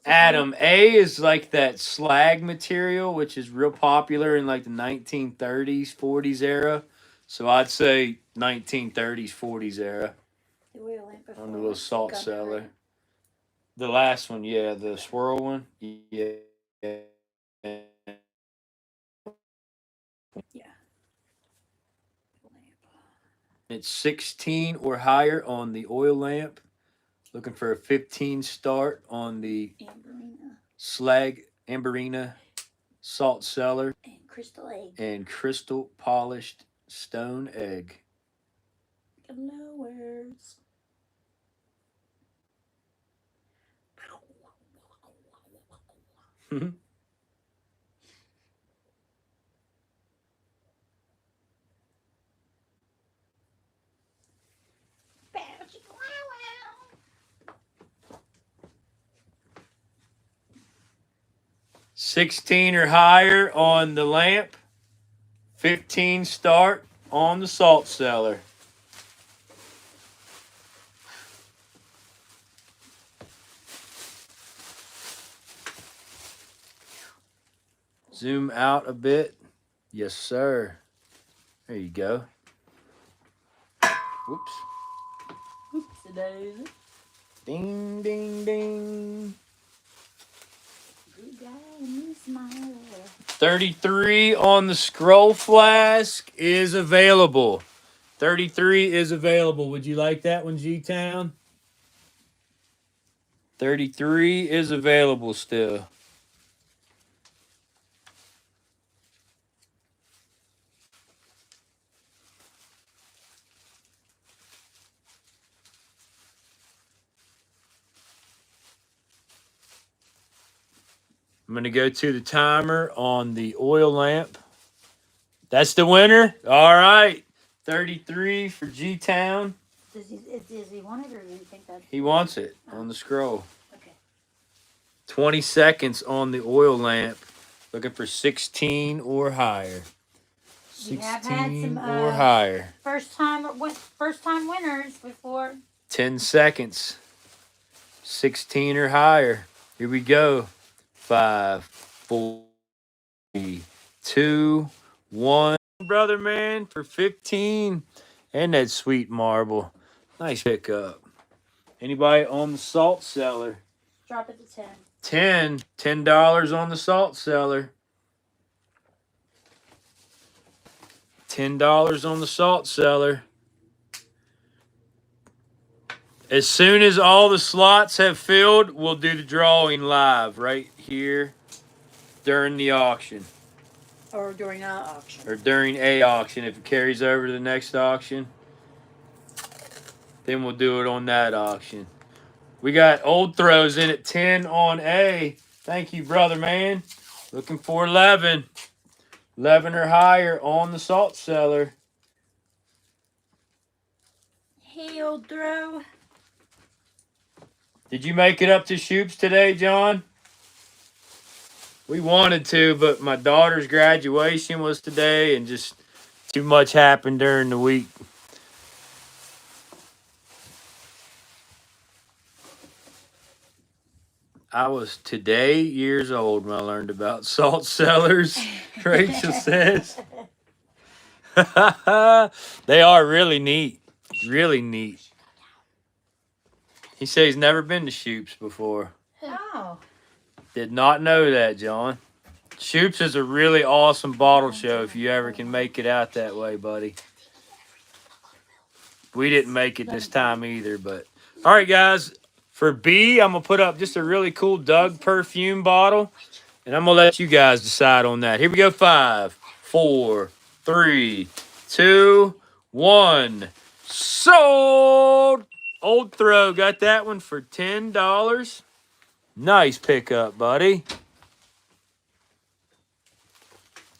Adam, A is like that slag material, which is real popular in like the 1930s, 40s era. So I'd say 1930s, 40s era. The oil lamp before. On the little salt Gunner, cellar. right? The last one, yeah, the swirl one. Yeah. Yeah. It's 16 or higher on the oil lamp. Looking for a 15 start on the Amberina. slag Amberina salt cellar And crystal egg. and crystal polished stone egg. Glowers. $16 or higher on the lamp. 15 start on the salt cellar. Zoom out a bit. Yes, sir. There you go. Whoops. Oopsie daisy. Ding, ding, ding. Good guy and me smile. 33 on the scroll flask is available. 33 is available. Would you like that one, G-Town? 33 is available still. I'm going to go to the timer on the oil lamp. That's the winner. All right. 33 for G-Town. Does he want it, or do you think that He wants it on the scroll. okay? 20 seconds on the oil lamp. Looking for 16 or higher. We have 16 had some or higher. first time winners before. 10 seconds. 16 or higher. Here we go. 5, 4, 3, 2, 1. Brother man for 15. And that sweet marble. Nice pickup. Anybody on the salt cellar? Drop it to 10. $10 on the salt cellar. $10 on the salt cellar. As soon as all the slots have filled, we'll do the drawing live right here during the auction. Or during an auction. Or during a auction. If it carries over to the next auction, then we'll do it on that auction. We got old throws in at 10 on A. Thank you, brother man. Looking for 11. 11 or higher on the salt cellar. Hey, old throw. Did you make it up to Shoops today, John? We wanted to, but my daughter's graduation was today and just too much happened during the week. I was today years old when I learned about salt cellars, Rachel says. They are really neat. Really neat. He says he's never been to Shoops before. Oh. Did not know that, John. Shoops is a really awesome bottle show if you ever can make it out that way, buddy. We didn't make it this time either, but all right, guys. For B, I'm gonna put up just a really cool Doug perfume bottle, and I'm gonna let you guys decide on that. Here we go. 5, 4, 3, 2, 1. Sold. Old throw. Got that one for $10. Nice pickup, buddy.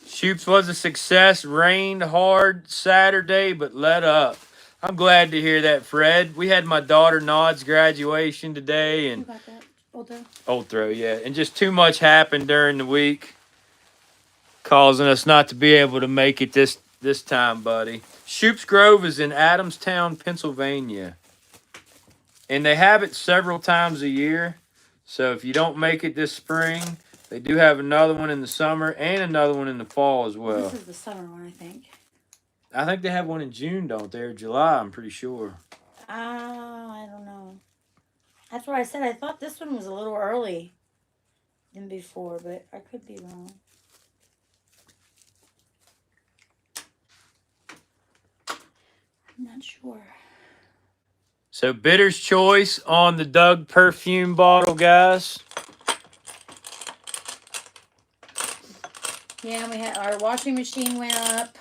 Shoops was a success. Rained hard Saturday, but let up. I'm glad to hear that, Fred. We had my daughter Nod's graduation today, Who and got that? Old throw. old throw, yeah, and just too much happened during the week, causing us not to be able to make it this time, buddy. Shoops Grove is in Adamstown, Pennsylvania, and they have it several times a year. So if you don't make it this spring, they do have another one in the summer and another one in the fall as well. This is the summer one, I think. I think they have one in June, don't they? Or July, I'm pretty sure. I don't know. That's what I said. I thought this one was a little early than before, but I could be wrong. I'm not sure. So Bitter's Choice on the Doug perfume bottle, guys. Yeah, we had our washing machine went up.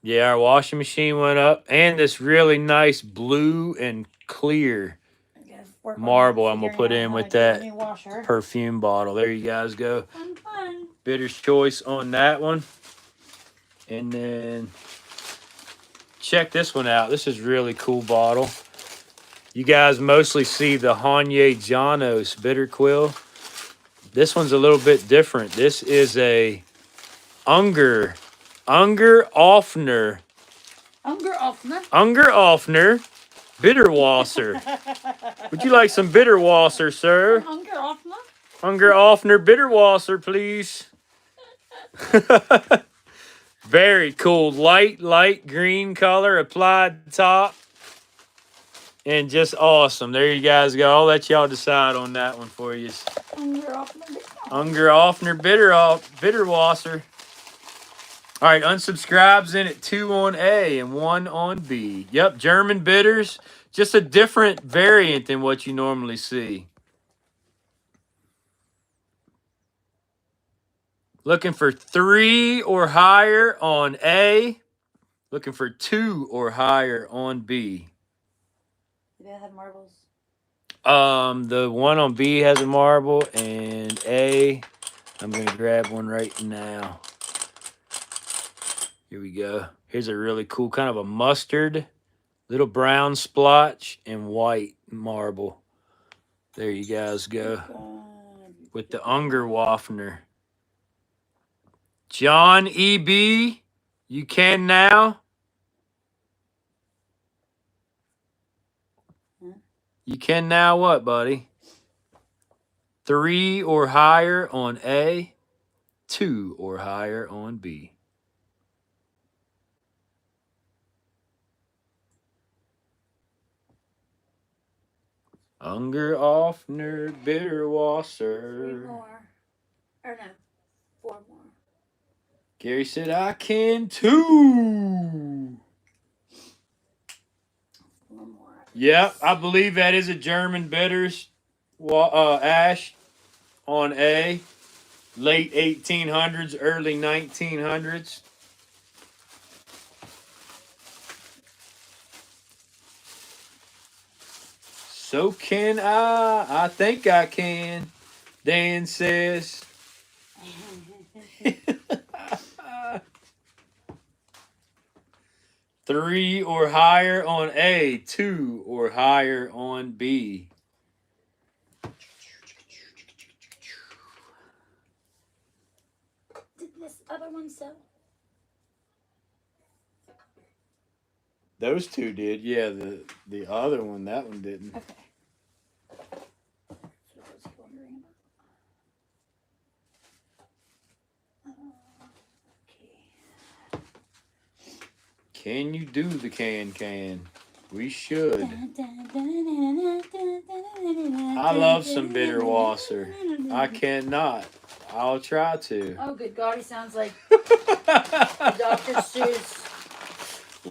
Yeah, our washing machine went up. And this really nice blue and clear I gotta work on marble I'm going to figuring put out in how with to get a that new washer. perfume bottle. There you guys go. Fun. Bitter's Choice on that one. And then check this one out. This is a really cool bottle. You guys mostly see the Hanye Janos bitter quill. This one's a little bit different. This is a Unger Offner Bitterwasser. Would you like some Bitterwasser, sir? Unger Offner Bitterwasser, please. Very cool. Light green color applied top. And just awesome. There you guys go. I'll let y'all decide on that one for you. Unger Offner Bitterwasser. All right, unsubscribes in at 2 on A and 1 on B. Yep, German bitters. Just a different variant than what you normally see. Looking for 3 or higher on A. Looking for 2 or higher on B. Do they have marbles? The one on B has a marble, and A, I'm gonna grab one right now. Here we go. Here's a really cool kind of a mustard, little brown splotch, and white marble. There you guys go. With the Unger Waffner. John E.B., you can now. You can now what, buddy? 3 or higher on A, 2 or higher on B. Unger Offner Bitterwasser. 3 more. Or no, 4 more. Gary said, I can too. 4 more. Yep, I believe that is a German bitters ash on A. Late 1800s, early 1900s. So can I. I think I can. Dan says. 3 or higher on A. 2 or higher on B. Did this other one sell? Those two did, yeah. The other one, that one didn't. Okay. That's what I was wondering about. Okay. Can you do the can? We should. I love some bitter Wasser. I cannot. I'll try to. Oh, good God, he sounds like Dr. Seuss.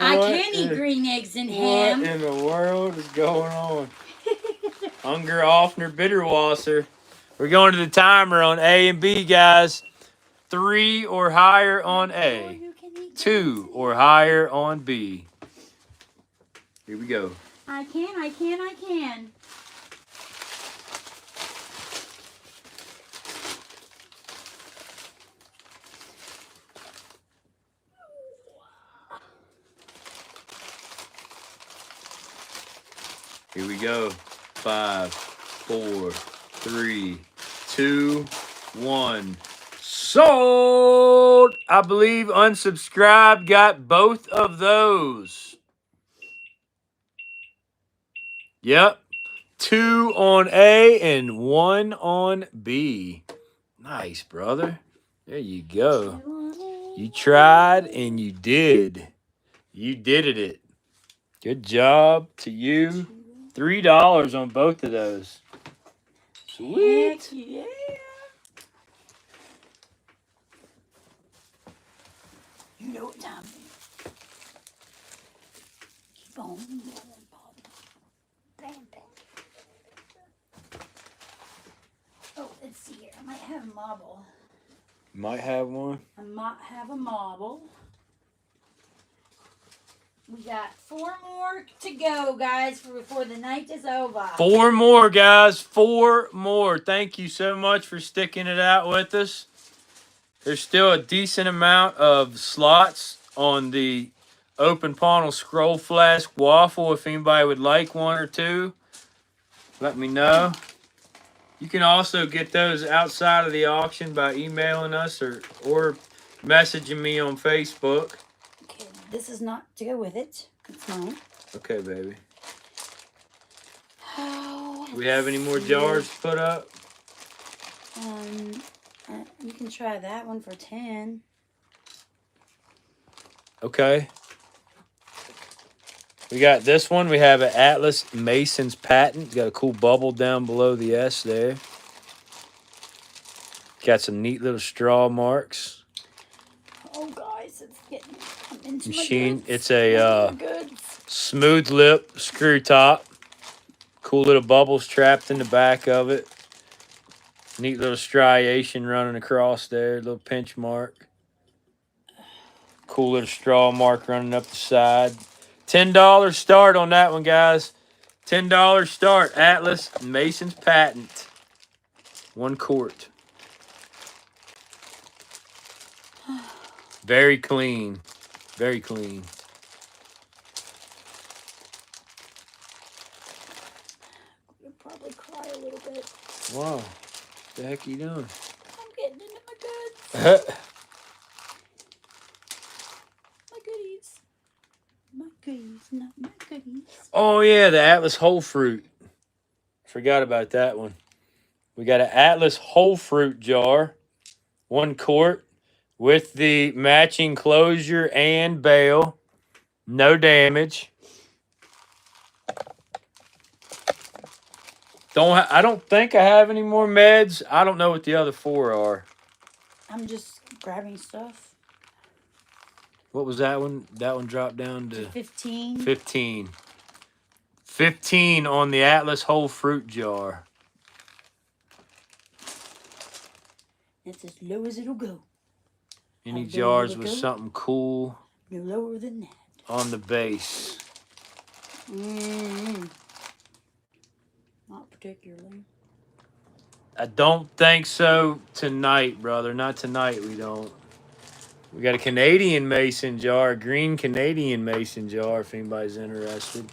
I can eat green eggs and ham. What in the world is going on? Unger Offner bitter Wasser. We're going to the timer on A and B, guys. 3 or higher on A. 2 or higher on B. Here we go. I can. Here we go. 5, 4, 3, 2, 1. Sold! I believe unsubscribed got both of those. Yep. 2 on A and 1 on B. Nice, brother. There you go. You tried and you did. You did it. Good job to you. $3 on both of those. Sweet. Heck yeah. You know what time it is. Keep on moving, Bob. Bam, bam. Oh, let's see here. I might have a marble. Might have one. I might have a marble. We got 4 more to go, guys, before the night is over. 4 more, guys. 4 more. Thank you so much for sticking it out with us. There's still a decent amount of slots on the open panel scroll flask waffle. If anybody would like 1 or 2, let me know. You can also get those outside of the auction by emailing us or messaging me on Facebook. Okay, this is not to go with it. It's not. Okay, baby. Oh, We have any more jars to put up? You can try that one for 10. Okay. We got this one. We have an Atlas Mason's patent. It's got a cool bubble down below the S there. Got some neat little straw marks. Oh, guys, it's getting into Machine. my goods. It's a Goods. smooth lip screw top. Cool little bubbles trapped in the back of it. Neat little striation running across there. Little pinch mark. Cool little straw mark running up the side. $10 start on that one, guys. $10 start. Atlas Mason's patent. 1 quart. Very clean. Very clean. You'll probably cry a little bit. Wow. What the heck are you doing? I'm getting into my goods. My goodies. My goodies, not my goodies. Oh, yeah, the Atlas Whole Fruit. Forgot about that one. We got an Atlas Whole Fruit jar. 1 quart with the matching closure and bail. No damage. I don't think I have any more meds. I don't know what the other 4 are. I'm just grabbing stuff. What was that one? That one dropped down to 15. 15. 15 on the Atlas Whole Fruit jar. It's as low as it'll go. Any How low jars will it with go? something cool No lower than that. on the base? Not particularly. I don't think so tonight, brother. Not tonight, we don't. We got a Canadian mason jar, a green Canadian mason jar, if anybody's interested.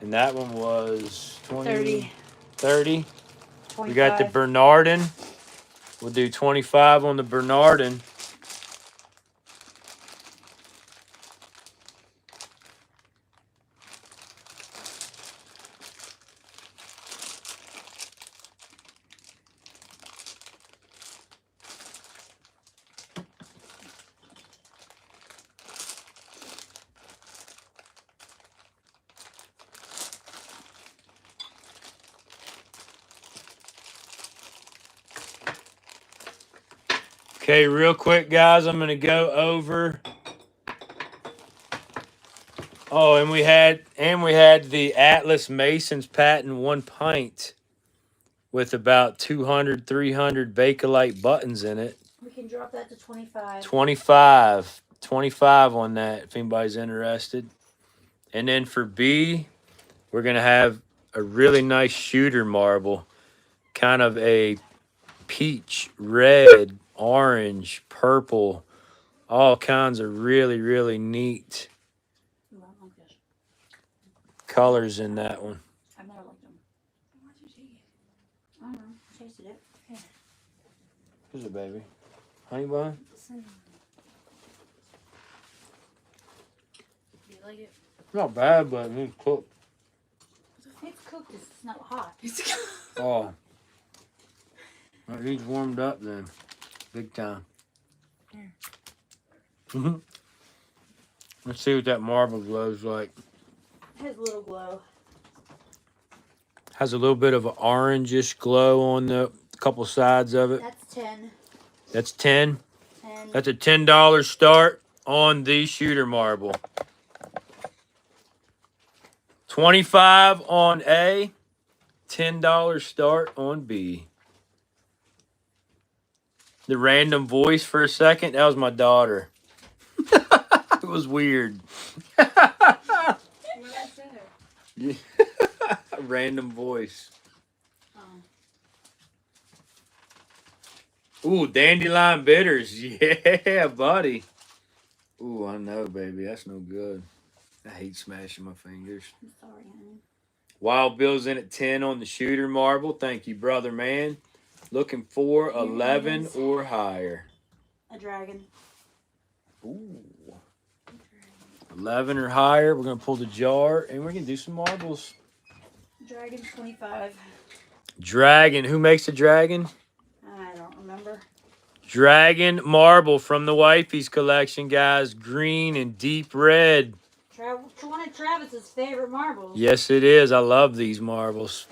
And that one was 30. 30. 25. We got the Bernardin. We'll do 25 on the Bernardin. Okay, real quick, guys, I'm going to go over. Oh, and we had the Atlas Mason's patent 1 pint with about 200, 300 Bakelite buttons in it. We can drop that to 25. 25 on that if anybody's interested. And then for B, we're going to have a really nice shooter marble, kind of a peach, red, orange, purple, all kinds of really, really neat Ooh, I don't like this. colors in that one. I've never liked them. Why'd you take it? I don't know. I tasted it. Yeah. Here's a baby. Honey bun? Do you like it? Not bad, but it needs cooked. It's cooked. It's not hot. Oh. Well, he's warmed up then. Big time. Let's see what that marble glows like. It has a little glow. Has a little bit of an orangish glow on the couple sides of it. That's 10. That's 10. 10. That's a $10 start on the shooter marble. 25 on A. $10 start on B. The random voice for a second, that was my daughter. It was weird. What I said. Random voice. Oh. Ooh, dandelion bitters. Yeah, buddy. Ooh, I know, baby. That's no good. I hate smashing my fingers. I'm sorry, honey. Wild Bill's in at 10 on the shooter marble. Thank you, brother, man. Looking for Here it 11 is. or higher. A dragon. Ooh. 11 or higher. We're going to pull the jar and we're going to do some marbles. Dragon 25. Dragon. Who makes the dragon? I don't remember. Dragon marble from the Wifey's collection, guys. Green and deep red. One of Travis's favorite marbles. Yes, it is. I love these marbles.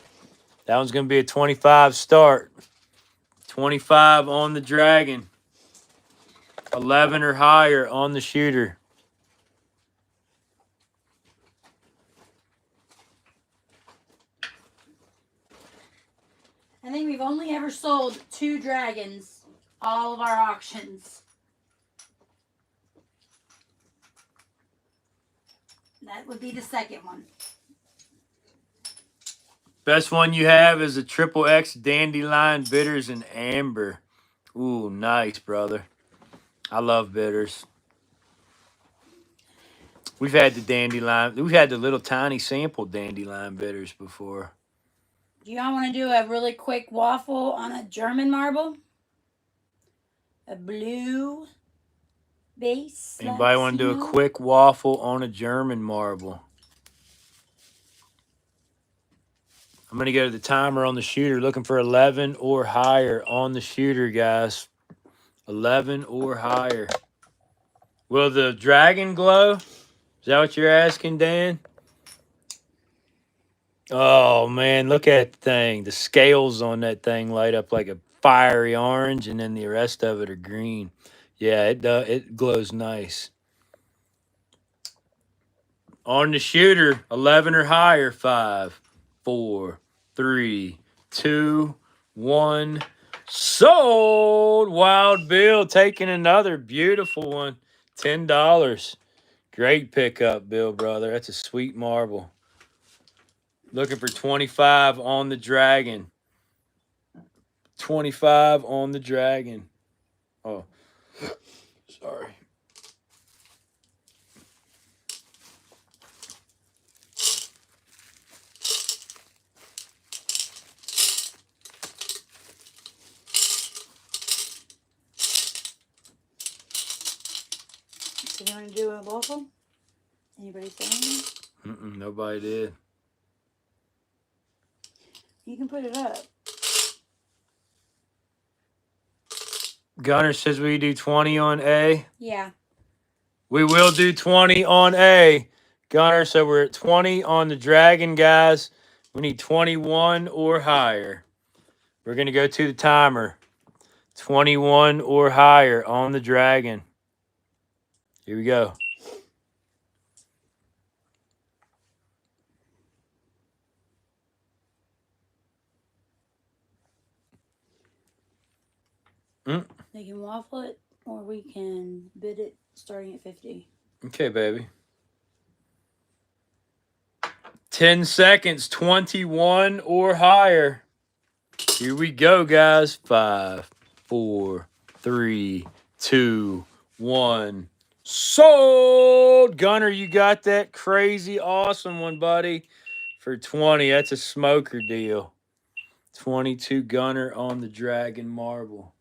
That one's going to be a 25 start. 25 on the dragon. 11 or higher on the shooter. I think we've only ever sold 2 dragons, all of our auctions. That would be the second one. Best one you have is a Triple X Dandelion Bitters and Amber. Ooh, nice, brother. I love bitters. We've had the dandelion. We've had the little tiny sample dandelion bitters before. Do y'all want to do a really quick waffle on a German marble? A blue base. Anybody want to do a quick waffle on a German marble? I'm going to go to the timer on the shooter, looking for 11 or higher on the shooter, guys. 11 or higher. Will the dragon glow? Is that what you're asking, Dan? Oh, man, look at the thing. The scales on that thing light up like a fiery orange, and then the rest of it are green. Yeah, it glows nice. On the shooter, 11 or higher. 5, 4, 3, 2, 1. Sold. Wild Bill taking another beautiful one. $10. Great pickup, Bill, brother. That's a sweet marble. Looking for 25 on the dragon. 25 on the dragon. Oh. Sorry. So you want to do a waffle? Anybody say anything? Nobody did. You can put it up. Gunner says we do 20 on A. Yeah. We will do 20 on A. Gunner, so we're at 20 on the dragon, guys. We need 21 or higher. We're going to go to the timer. 21 or higher on the dragon. Here we go. They can waffle it, or we can bid it starting at 50. Okay, baby. 10 seconds, 21 or higher. Here we go, guys. 5, 4, 3, 2, 1. Sold! Gunner, you got that crazy awesome one, buddy. For 20. That's a smoker deal. 22 Gunner on the Dragon Marble.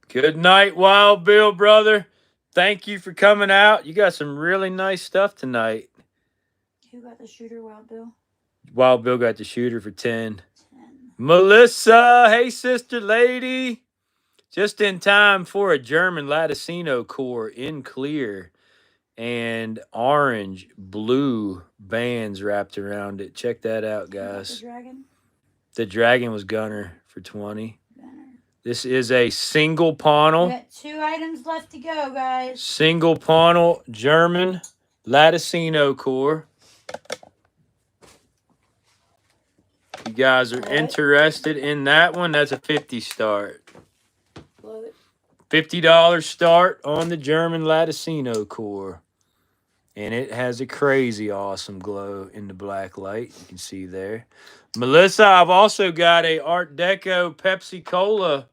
Good night, Wild Bill, brother. Thank you for coming out. You got some really nice stuff tonight. Who got the shooter, Wild Bill? Wild Bill got the shooter for 10. 10. Melissa, hey, sister lady. Just in time for a German Latticino core in clear and orange, blue bands wrapped around it. Check that out, Who got guys. the dragon? The Dragon was Gunner for 20. Gunner. This is a single We panel. got 2 items left to go, guys. Single panel German Latticino core. You guys are interested in that one? That's a 50 start. Blow it. $50 start on the German Latticino core. And it has a crazy awesome glow in the black light. You can see there. Melissa, I've also got a Art Deco Pepsi Cola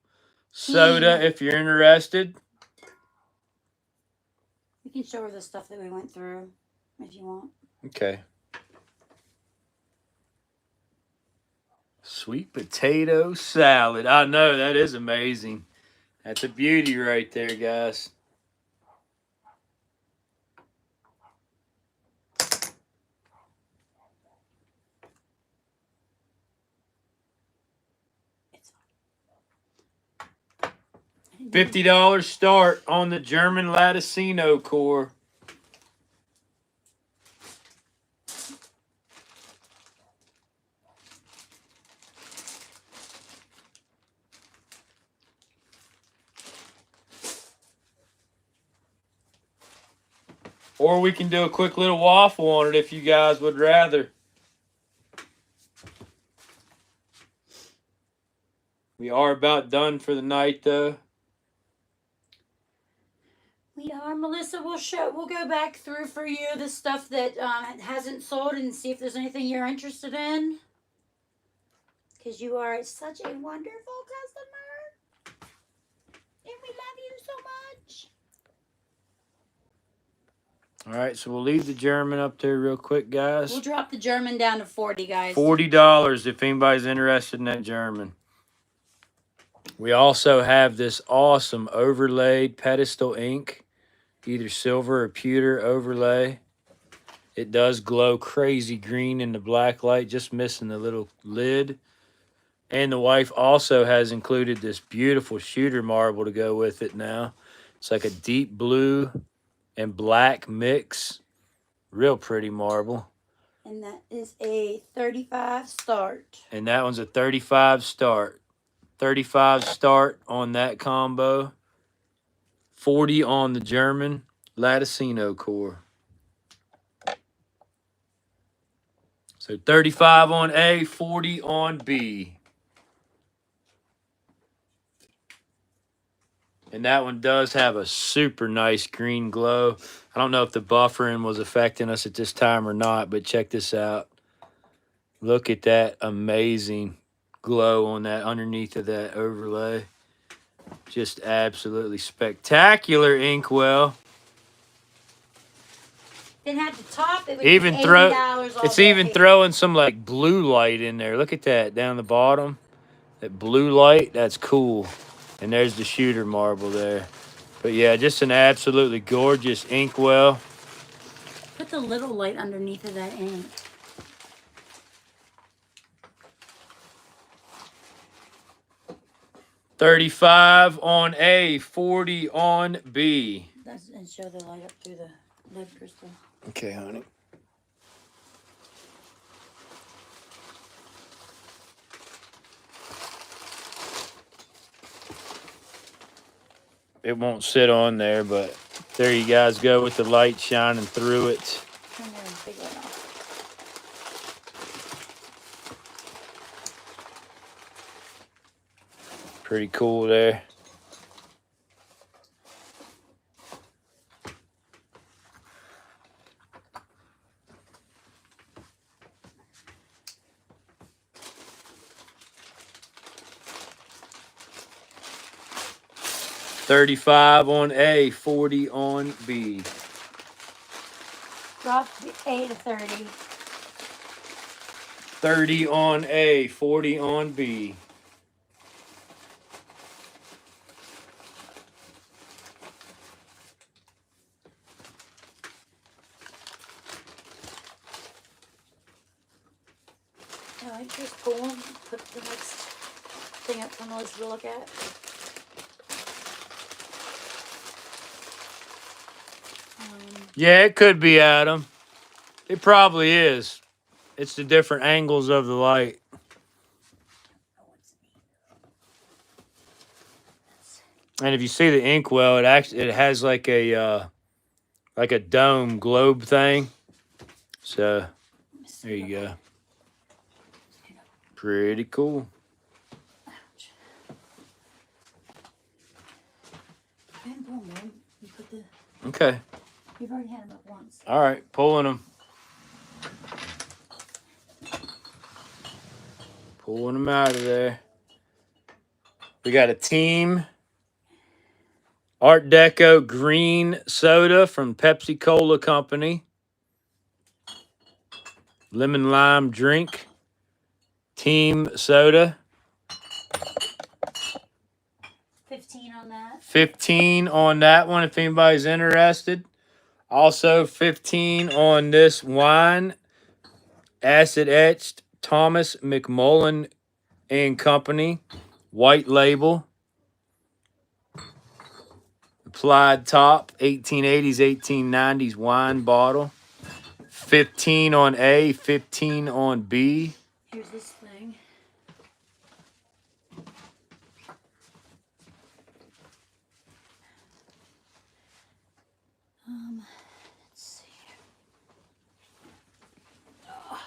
soda if you're interested. We can show her the stuff that we went through if you want. Okay. Sweet potato salad. I know, that is amazing. That's a beauty right there, guys. $50 start on the German Latticino core. Or we can do a quick little waffle on it if you guys would rather. We are about done for the night, though. We are, Melissa. We'll go back through for you the stuff that hasn't sold and see if there's anything you're interested in. Because you are such a wonderful customer, and we love you so much. All right, so we'll leave the German up there real quick, guys. We'll drop the German down to 40, guys. $40 if anybody's interested in that German. We also have this awesome overlaid pedestal ink, either silver or pewter overlay. It does glow crazy green in the black light, just missing the little lid. And the wife also has included this beautiful shooter marble to go with it now. It's like a deep blue and black mix. Real pretty marble. And that is a 35 start. And that one's a 35 start. 35 start on that combo. 40 on the German Latticino core. So 35 on A, 40 on B. And that one does have a super nice green glow. I don't know if the buffering was affecting us at this time or not, but check this out. Look at that amazing glow on that underneath of that overlay. Just absolutely spectacular inkwell. Then at the top, it would Even be throw $80 all it's day. even throwing some like blue light in there. Look at that down the bottom. That blue light, that's cool. And there's the shooter marble there. But yeah, just an absolutely gorgeous inkwell. Put the little light underneath of that ink. $35 on A, $40 on B. And show the light up through the lid crystal. Okay, honey. It won't sit on there, but there you guys go with the light shining through it. Turn there and big light off. Pretty cool there. $35 on A, $40 on B. Drop the A to 30. 30 on A, 40 on B. I like this poem. Put the next thing up on the list to look at. Yeah, it could be Adam. It probably is. It's the different angles of the light. And if you see the inkwell, it has like a dome globe thing. So there you go. Pretty cool. Ouch. And boom, man. You put the. Okay. You've already had them up once. All right, pulling them. Pulling them out of there. We got a Team Art Deco green soda from Pepsi Cola Company. Lemon lime drink. Team soda. 15 on that. 15 on that one if anybody's interested. Also 15 on this wine. Acid etched Thomas McMullen and Company. White label. Applied top. 1880s, 1890s wine bottle. 15 on A, 15 on B. Here's this thing. Let's see. Oh.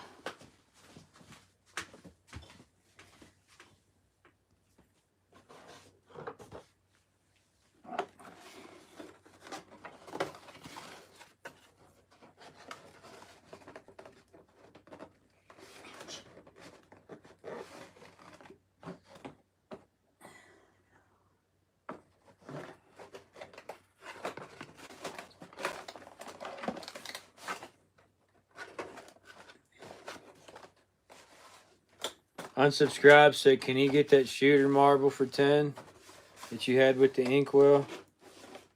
Unsubscribe said, can you get that shooter marble for 10 that you had with the inkwell?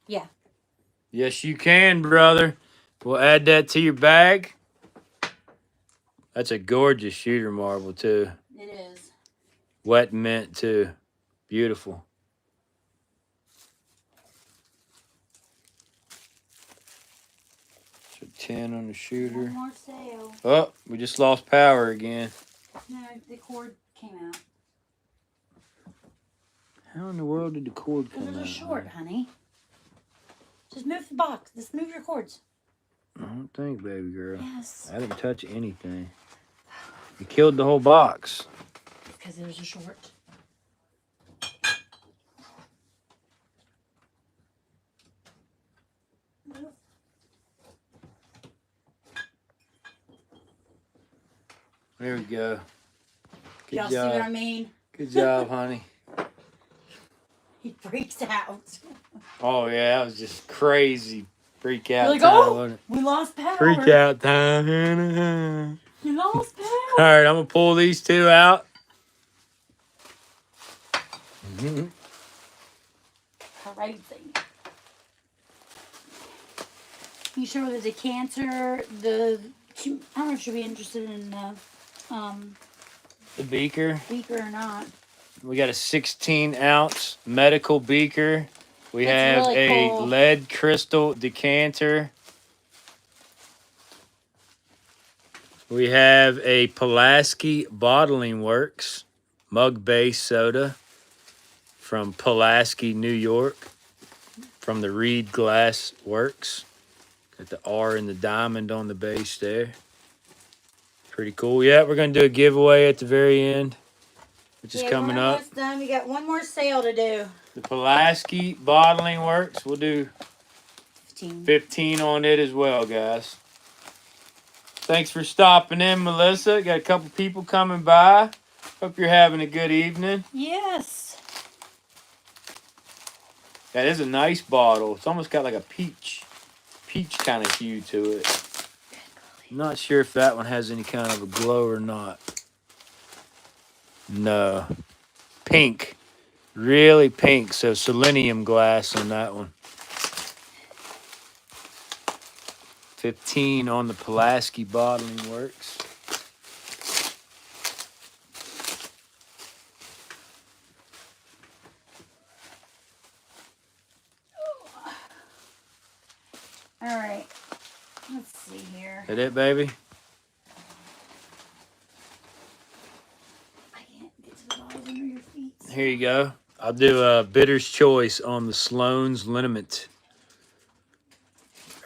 Yeah. Yes, you can, brother. We'll add that to your bag. That's a gorgeous shooter marble, too. It is. Wet mint, too. Beautiful. So 10 on the shooter. One more sale. Oh, we just lost power again. No, the cord came out. How in the world did the cord come Because out? they're short, honey. Just move the box. Just move your cords. I don't think, baby girl. Yes. I didn't touch anything. You killed the whole box. Because there's a short. There we go. Good Y'all see what I job. mean? Good job, honey. He freaks out. Oh yeah, that was just crazy. Freak out You're like, time, oh, wasn't it? we lost power. Freak out time. We lost All power. right, I'm gonna pull these two out. Crazy. You sure the decanter, I don't know if you'll be interested in The beaker. beaker or not. We got a 16-ounce medical beaker. We That's have really a cool. lead crystal decanter. We have a Pulaski Bottling Works mug-based soda from Pulaski, New York, from the Reed Glass Works. Got the R and the diamond on the base there. Pretty cool. Yeah, we're going to do a giveaway at the very end, which is coming we're up. almost done. We got one more sale to do. The Pulaski Bottling Works. We'll do 15. 15 on it as well, guys. Thanks for stopping in, Melissa. Got a couple people coming by. Hope you're having a good evening. Yes. That is a nice bottle. It's almost got like a peach kind of hue to it. I'm not sure if that one has any kind of a glow or not. No. Pink. Really pink. So selenium glass on that one. 15 on the Pulaski Bottling Works. All right. Let's see here. That it, baby? I can't get to the balls under your feet. Here you go. I'll do a Bitter's Choice on the Sloan's Liniment.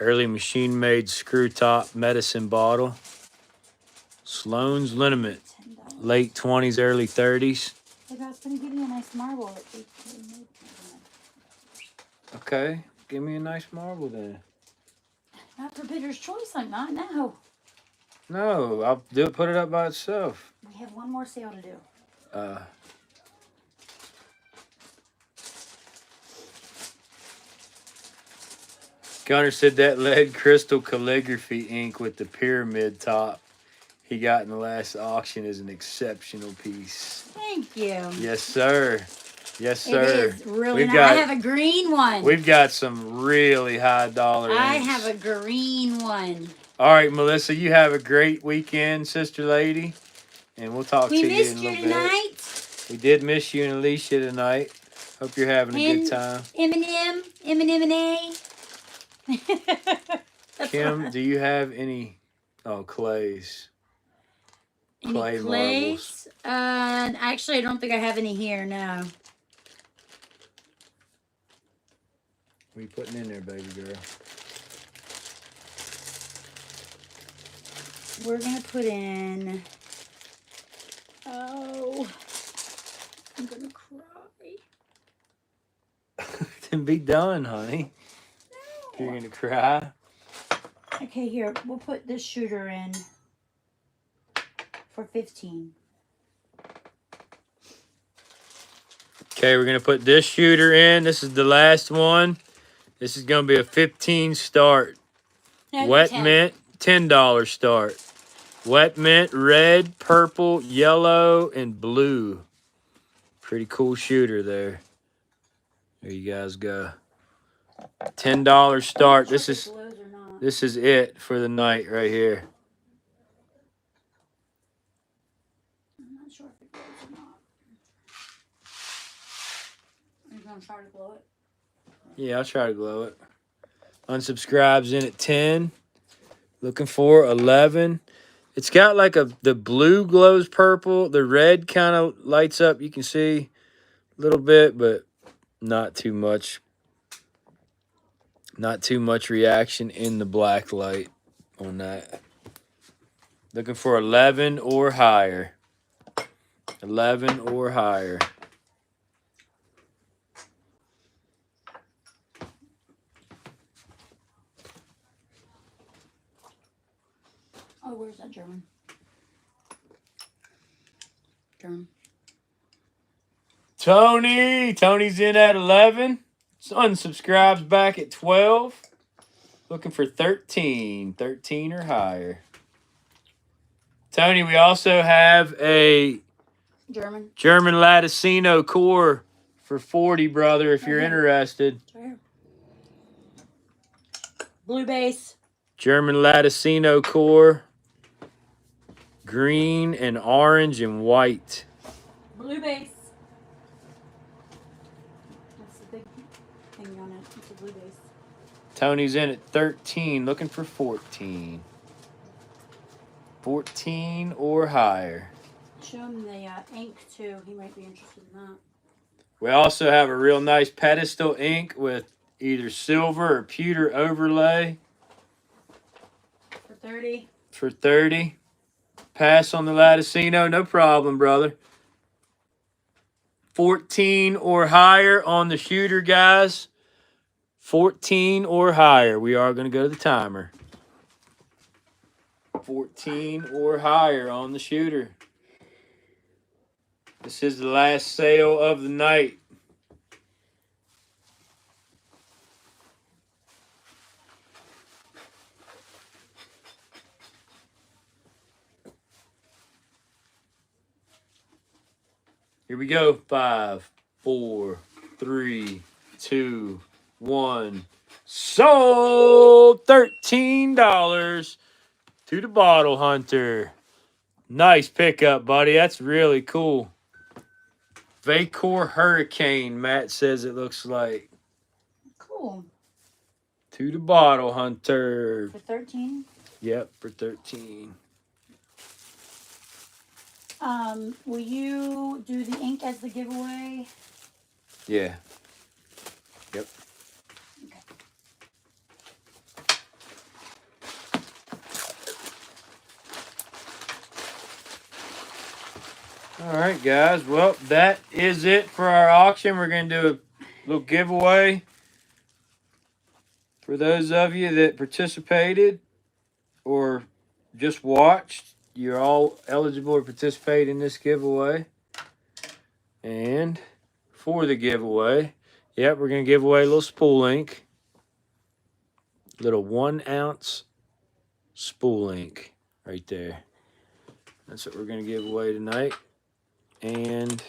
Early machine-made screw-top medicine bottle. Sloan's Liniment. $10. Late 20s, early 30s. Hey, I was going to give you a nice marble. Okay. Give me a nice marble then. Not for Bitter's Choice, I'm not. No. No, I'll do it. Put it up by itself. We have one more sale to do. Gunner said that lead crystal calligraphy ink with the pyramid top he got in the last auction is an exceptional piece. Thank you. Yes, sir. Yes, sir. It is really We've nice. got- I have a green one. We've got some really high dollar I inks. have a green one. All right, Melissa, you have a great weekend, sister lady, and we'll talk We to you in missed a you little tonight. bit. We did miss you and Alicia tonight. Hope you're having a good time. Eminem and A. Kim, do you have any clays? Clay marbles. Actually, I don't think I have any here. No. What are you putting in there, baby girl? We're gonna put in. Oh, I'm gonna cry. Then be done, honey. No. You're gonna cry. Okay, here we'll put this shooter in for 15. Okay, we're gonna put this shooter in. This is the last one. This is gonna be a 15 start. No, Wet 10. mint, $10 start. Wet mint, red, purple, yellow, and blue. Pretty cool shooter there. There you guys go. $10 start. I'm not sure if it glows or not. This is it for the night right here. I'm not sure if it glows or not. Are you gonna try to glow it? Yeah, I'll try to glow it. Unsubscribes in at 10. Looking for 11. It's got like the blue glows purple. The red kind of lights up. You can see a little bit, but not too much. Not too much reaction in the black light on that. Looking for 11 or higher. 11 or higher. Oh, where's that German? term. Tony's in at 11. Unsubscribes back at 12. Looking for 13 or higher. Tony, we also have a German. Latticino core for 40, brother, if you're interested. Right here. Blue base. German Latticino core. Green and orange and white. Blue base. That's the big thing on it. It's a blue base. Tony's in at 13, looking for 14. 14 or higher. Show him the ink too. He might be interested in that. We also have a real nice pedestal ink with either silver or pewter overlay. For 30. For 30. Pass on the Latticino, no problem, brother. 14 or higher on the shooter, guys. 14 or higher. We are going to go to the timer. 14 or higher on the shooter. This is the last sale of the night. Here we go. 5, 4, 3, 2, 1. Sold $13 to the bottle hunter. Nice pickup, buddy. That's really cool. Vacor Hurricane, Matt says it looks like. Cool. To the bottle hunter. For 13. Yep, for 13. Will you do the ink as the giveaway? Yeah. Yep. Okay. All right, guys. Well, that is it for our auction. We're going to do a little giveaway for those of you that participated or just watched. You're all eligible to participate in this giveaway. And for the giveaway, yep, we're going to give away a little spool ink. Little 1 ounce spool ink right there. That's what we're going to give away tonight. And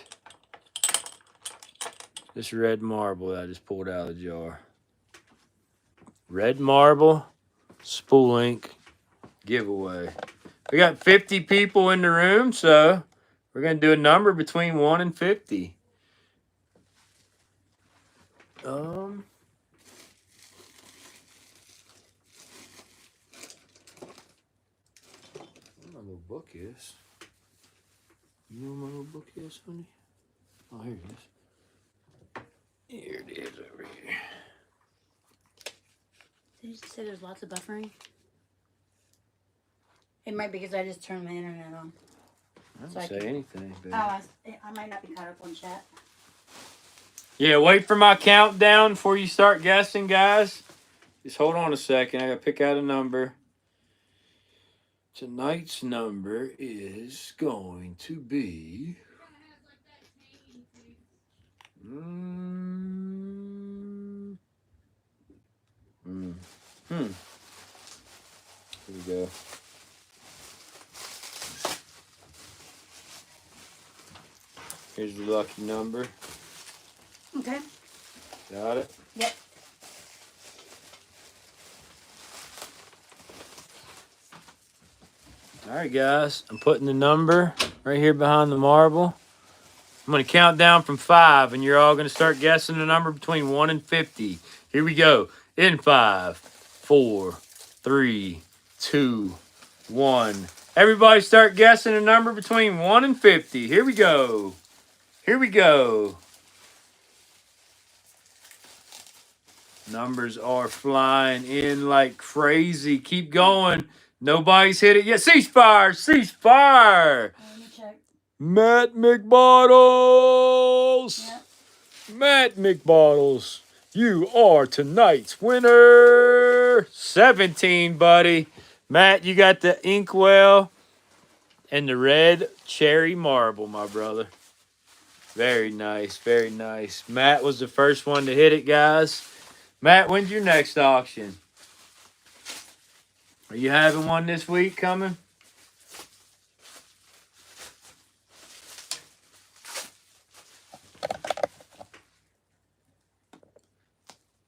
this red marble that I just pulled out of the jar. Red marble spool ink giveaway. We got 50 people in the room, so we're going to do a number between 1 and 50. My little book is. You know where my little book is, honey? Oh, here it is. Here it is over here. Did you say there's lots of buffering? It might be because I just turned my internet on. I So don't I say can- anything, baby. Oh, I might not be caught up on chat. Yeah, wait for my countdown before you start guessing, guys. Just hold on a second. I got to pick out a number. Tonight's number is going to be... Here we go. Here's the lucky number. Okay. Got it? Yep. All right, guys. I'm putting the number right here behind the marble. I'm going to count down from 5, and you're all going to start guessing the number between 1 and 50. Here we go. In 5, 4, 3, 2, 1. Everybody start guessing a number between 1 and 50. Here we go. Here we go. Numbers are flying in like crazy. Keep going. Nobody's hit it yet. Ceasefire! Ceasefire! Let me check. Matt McBottles! Yep. Matt McBottles, you are tonight's winner. 17, buddy. Matt, you got the inkwell And the red cherry marble, my brother. Very nice, very nice. Matt was the first one to hit it, guys. Matt, when's your next auction? Are you having one this week coming?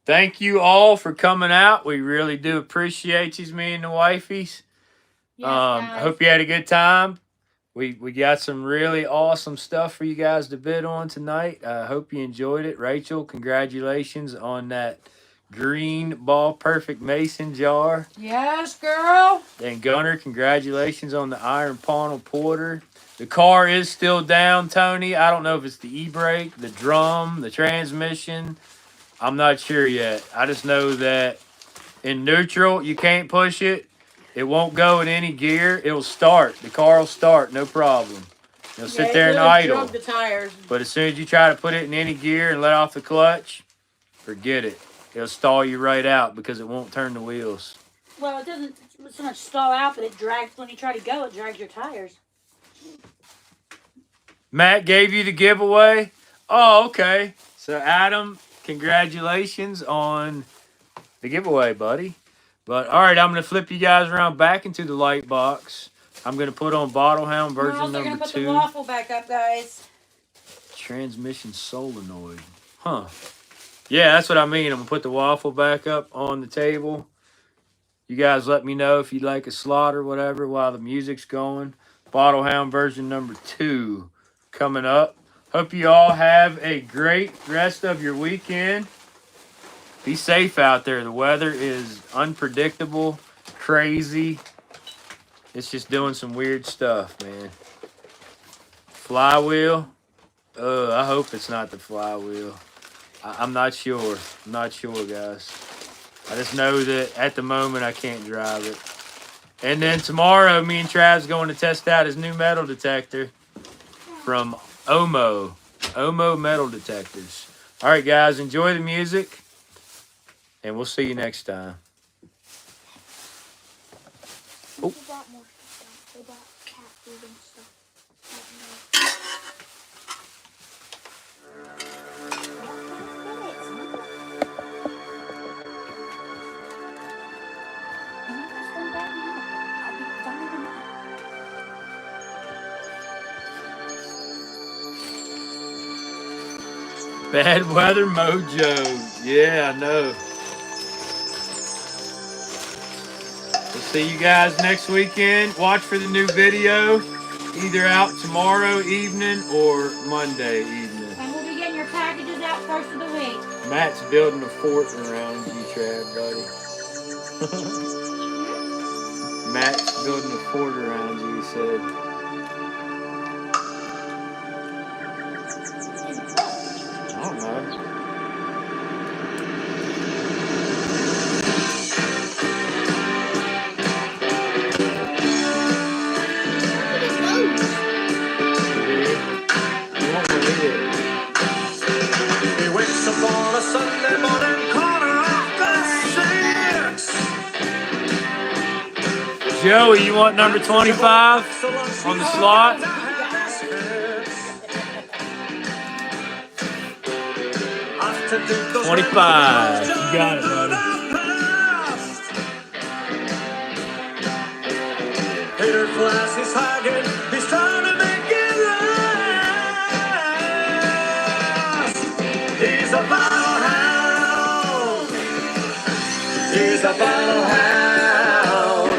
Thank you all for coming out. We really do appreciate you, me and the wifeys. Yes, I guys. hope you had a good time. We got some really awesome stuff for you guys to bid on tonight. I hope you enjoyed it. Rachel, congratulations on that green ball perfect mason jar. Yes, girl. And Gunner, congratulations on the iron panel porter. The car is still down, Tony. I don't know if it's the e-brake, the drum, the transmission. I'm not sure yet. I just know that in neutral, you can't push it. It won't go in any gear. It'll start. The car will start, no problem. It'll sit there and idle. The tires. But as soon as you try to put it in any gear and let off the clutch, forget it. It'll stall you right out because it won't turn the wheels. Well, it doesn't so much stall out, but it drags when you try to go. It drags your tires. Matt gave you the giveaway. Oh, okay. So Adam, congratulations on the giveaway, buddy. But all right, I'm gonna flip you guys around back into the light box. I'm gonna put on Bottle Hound We're version also number gonna put 2. the waffle back up, guys. Transmission solenoid. Huh. Yeah, that's what I mean. I'm gonna put the waffle back up on the table. You guys let me know if you'd like a slot or whatever while the music's going. Bottle Hound version number 2 coming up. Hope you all have a great rest of your weekend. Be safe out there. The weather is unpredictable, crazy. It's just doing some weird stuff, man. Flywheel. I hope it's not the flywheel. I'm not sure. I'm not sure, guys. I just know that at the moment I can't drive it. And then tomorrow, me and Trav's going to test out his new metal detector from Omo Metal Detectors. All right, guys, enjoy the music, and we'll see you next time. They brought more stuff. They brought cat food and stuff. Bad weather mojo. Yeah, I know. We'll see you guys next weekend. Watch for the new video, either out tomorrow evening or Monday evening. And we'll be getting your packages out first of the week. Matt's building a fort around you, Trav, buddy. Matt's building a fort around you, he said. I don't know. You won't believe it. He wakes up on a Sunday morning, corner after 6. Joey, you want number 25 on the slot? 25. You got it, buddy. Hater class, he's hugging, he's trying to make it last. He's a battle hound. He's a battle hound.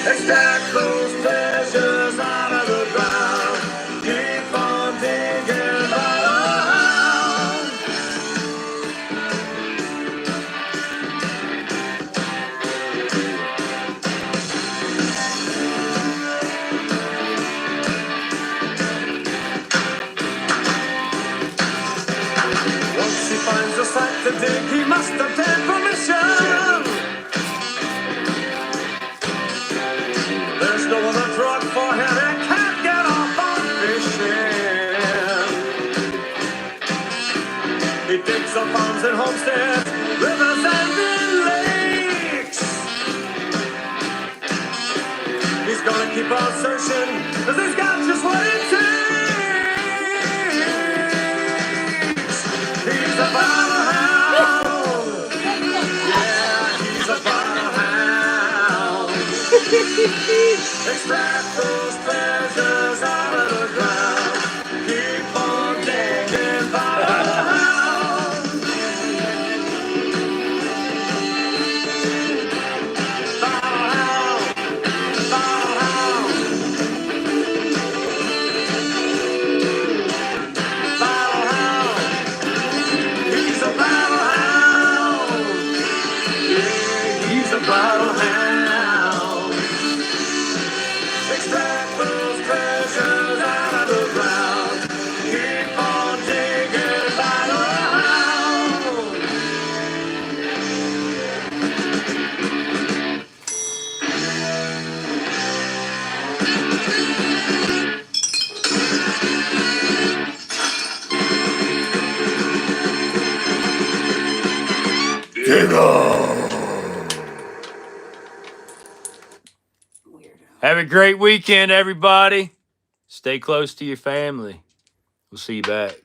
Extract those treasures out of the ground. Keep on digging, battle hound. Once he finds a site to dig, he must obtain permission. There's no other drug for him, he can't get off on fishing. He digs up farms and homesteads, rivers and lakes. He's gonna Keep on searching, cause he's got just what it takes. He's a bottle hound. Yeah, he's a bottle hound. Extract those treasures out of the ground. Keep on digging, bottle hound. Bottle hound. Bottle hound. Bottle hound. He's a bottle hound. Yeah, he's a bottle hound. Extract those treasures out of the ground. Keep on digging, bottle hound. Have a great weekend, everybody. Stay close to your family. We'll see you back.